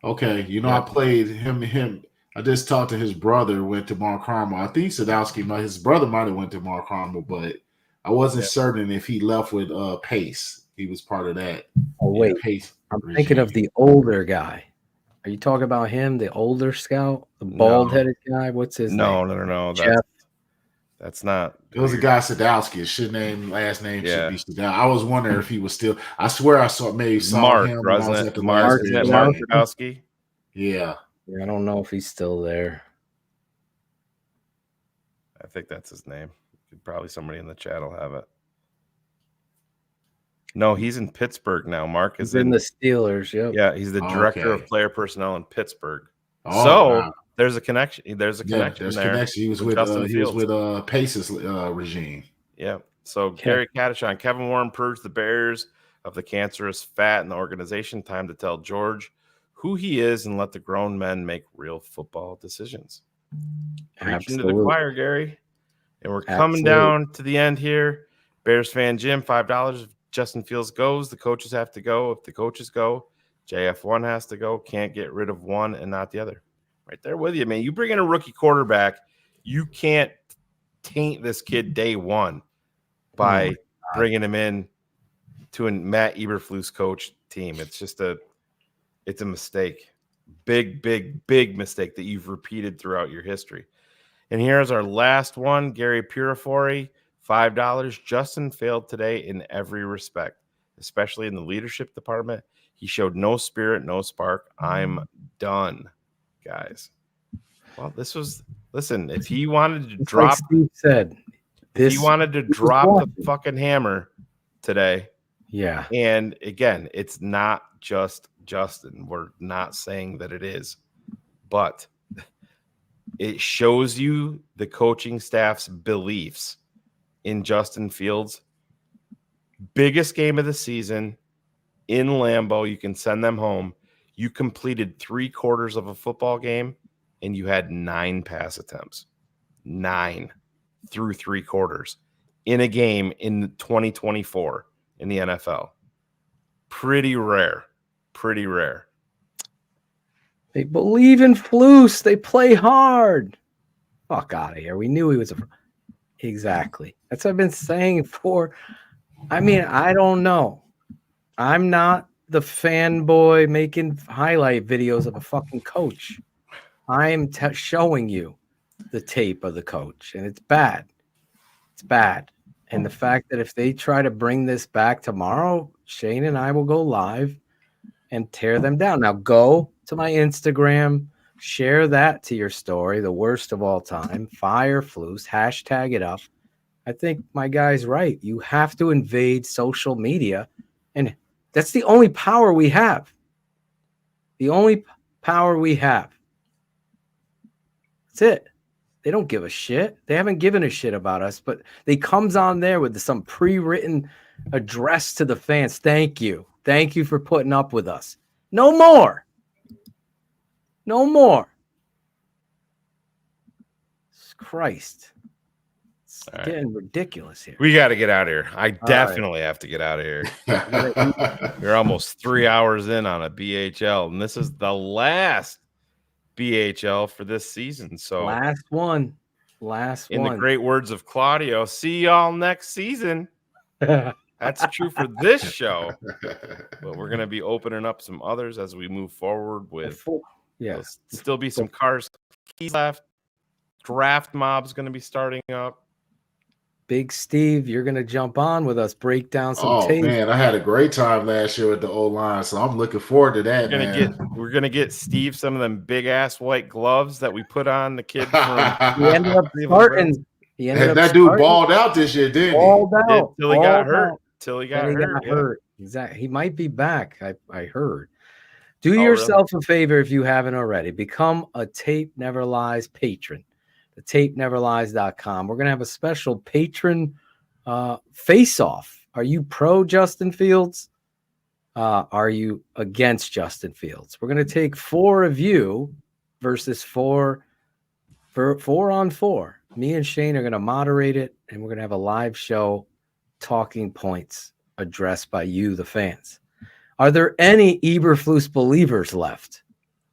Okay, I played him. I just talked to his brother, went to Mark Carmel. I think Sadowski, his brother might have went to Mark Carmel, but I wasn't certain if he left with Pace. He was part of that. Oh, wait. Pace I'm thinking of the older guy. Are you talking about him, the older scout, the bald-headed guy? What's his name? No. Jeff. That's not. It was a guy, Sadowski. His last name should be Sadowski. I was wondering if he was still. I swear I saw him when I was at the Mark Sadowski. Yeah. I don't know if he's still there. I think that's his name. Probably somebody in the chat will have it. No, he's in Pittsburgh now. Mark is in the Steelers. Yep. Yeah, he's the director of player personnel in Pittsburgh. Oh, wow. There's a connection. There's a connection there. Connection. He was with Pace's regime. Yeah. So Gary Catachon, Kevin Warren purged the Bears of the cancerous fat in the organization. Time to tell George who he is and let the grown men make real football decisions. Preaching to the choir, Gary. And we're coming down to the end here. Bears fan Jim, $5. If Justin Fields goes, the coaches have to go. If the coaches go, JF1 has to go. Can't get rid of one and not the other. Right there with you, man. You bring in a rookie quarterback, you can't taint this kid day one by bringing him in to a Matt Eberflus coach team. It's just a mistake. Big mistake that you've repeated throughout your history. And here's our last one, Gary Purifori, $5. Justin failed today in every respect, especially in the leadership department. He showed no spirit, no spark. I'm done, guys. Well, listen, if he wanted to drop, like Steve said, if he wanted to drop the fucking hammer today. Yeah. And again, it's not just Justin. We're not saying that it is, but it shows you the coaching staff's beliefs in Justin Fields. Biggest game of the season in Lambeau. You can send them home. You completed 3/4 of a football game and you had 9 pass attempts. 9 through 3/4 in a game in 2024 in the NFL. Pretty rare. They believe in Flus. They play hard. Fuck out of here. We knew he was exactly. That's what I've been saying for. I mean, I don't know. I'm not the fanboy making highlight videos of a fucking coach. I am showing you the tape of the coach, and it's bad. It's bad. And the fact that if they try to bring this back tomorrow, Shane and I will go live and tear them down. Now go to my Instagram, share that to your story, the worst of all time, fire Flus, hashtag it up. I think my guy's right. You have to invade social media, and that's the only power we have. The only power we have. That's it. They don't give a shit. They haven't given a shit about us, but they comes on there with some pre-written address to the fans. Thank you. Thank you for putting up with us. No more. No more. Christ. It's getting ridiculous here. We got to get out of here. I definitely have to get out of here. We're almost 3 hours in on a BHL, and this is the last BHL for this season. So last one. In the great words of Claudio, see y'all next season. That's true for this show. But we're going to be opening up some others as we move forward with. There'll still be some cars left. Draft mob's going to be starting up. Big Steve, you're going to jump on with us, break down some tape. Man, I had a great time last year at the O-line, so I'm looking forward to that. We're gonna get Steve some of them big ass white gloves that we put on the kid. From he ended up starting. That dude balled out this year, didn't he? Balled out till he got hurt. Exactly. He might be back. I heard. Do yourself a favor if you haven't already. Become a Tape Never Lies patron. The tapeneverlies.com. We're going to have a special patron face-off. Are you pro Justin Fields? are you against Justin Fields? We're going to take 4 of you versus 4 on 4. Me and Shane are going to moderate it, and we're going to have a live show, talking points addressed by you, the fans. Are there any Eberflus believers left?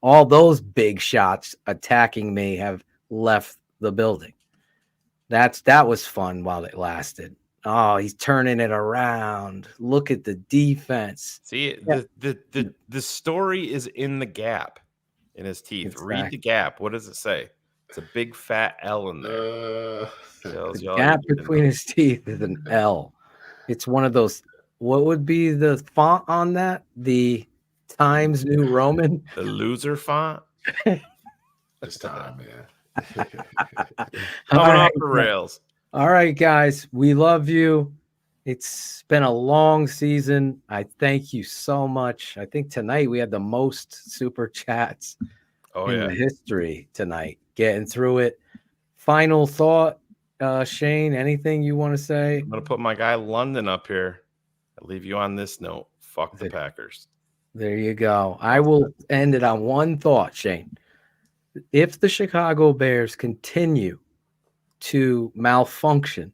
All those big shots attacking me have left the building. That was fun while it lasted. Oh, he's turning it around. Look at the defense. See, Yeah. the story is in the gap in his teeth. Exactly. Read the gap. What does it say? It's a big fat L in there. Tells The you all gap you need to between know. his teeth is an L. It's one of those. What would be the font on that? The Times New Roman? The loser font? This time, man. Coming off the rails. All right, guys. We love you. It's been a long season. I thank you so much. I think tonight we had the most super chats in the history tonight. Getting through it. Final thought, Shane, anything you want to say? I'm going to put my guy London up here. I'll leave you on this note. Fuck the Packers. There you go. I will end it on one thought, Shane. If the Chicago Bears continue to malfunction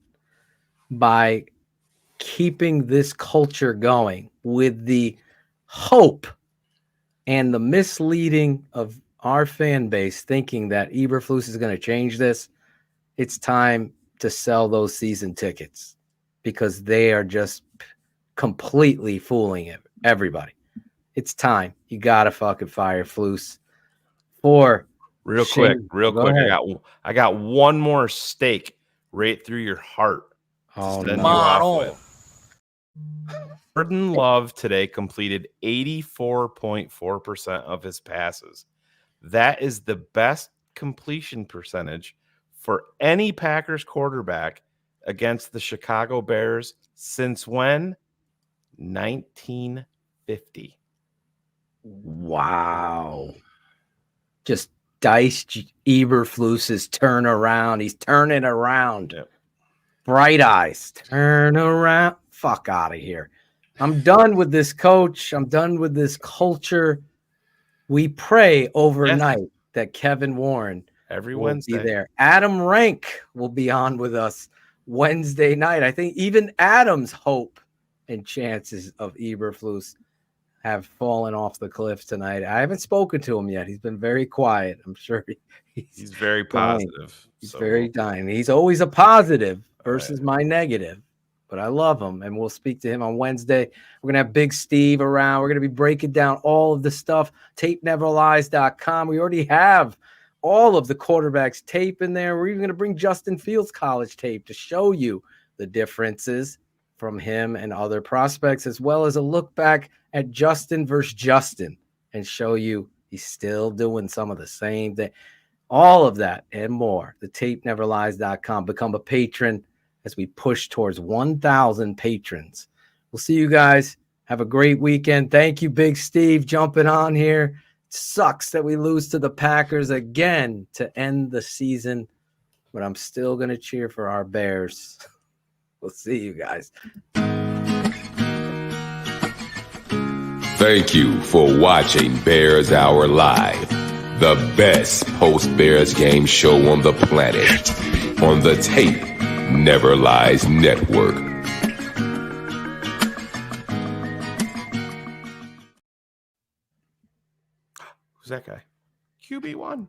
by keeping this culture going with the hope and the misleading of our fan base thinking that Eberflus is going to change this, it's time to sell those season tickets because they are just completely fooling everybody. It's time. You got to fucking fire Flus. Real quick. I got one more stake right through your heart. Oh, to send no. you off with. Jordan Love today completed 84.4% of his passes. That is the best completion percentage for any Packers quarterback against the Chicago Bears since when? 1950. Wow. Just diced Eberflus's turn around. He's turning around. Yep. Bright eyes. Turn around. Fuck out of here. I'm done with this coach. I'm done with this culture. We pray overnight that Kevin Warren every will Wednesday be there. Adam Rank will be on with us Wednesday night. I think even Adam's hope and chances of Eberflus have fallen off the cliff tonight. I haven't spoken to him yet. He's been very quiet. I'm sure he's very positive. He's very dying. He's always a positive versus my negative, but I love him, and we'll speak to him on Wednesday. We're going to have Big Steve around. We're going to be breaking down all of the stuff, tapeneverlies.com. We already have all of the quarterbacks tape in there. We're even going to bring Justin Fields college tape to show you the differences from him and other prospects, as well as a look back at Justin versus Justin and show you he's still doing some of the same thing. All of that and more. The tapeneverlies.com. Become a patron as we push towards 1,000 patrons. We'll see you guys. Have a great weekend. Thank you, Big Steve, jumping on here. It sucks that we lose to the Packers again to end the season, but I'm still going to cheer for our Bears. We'll see you guys. Thank you for watching Bears Hour Live, the best post-Bears game show on the planet, on the Tape Never Lies Network. Who's that guy? QB1.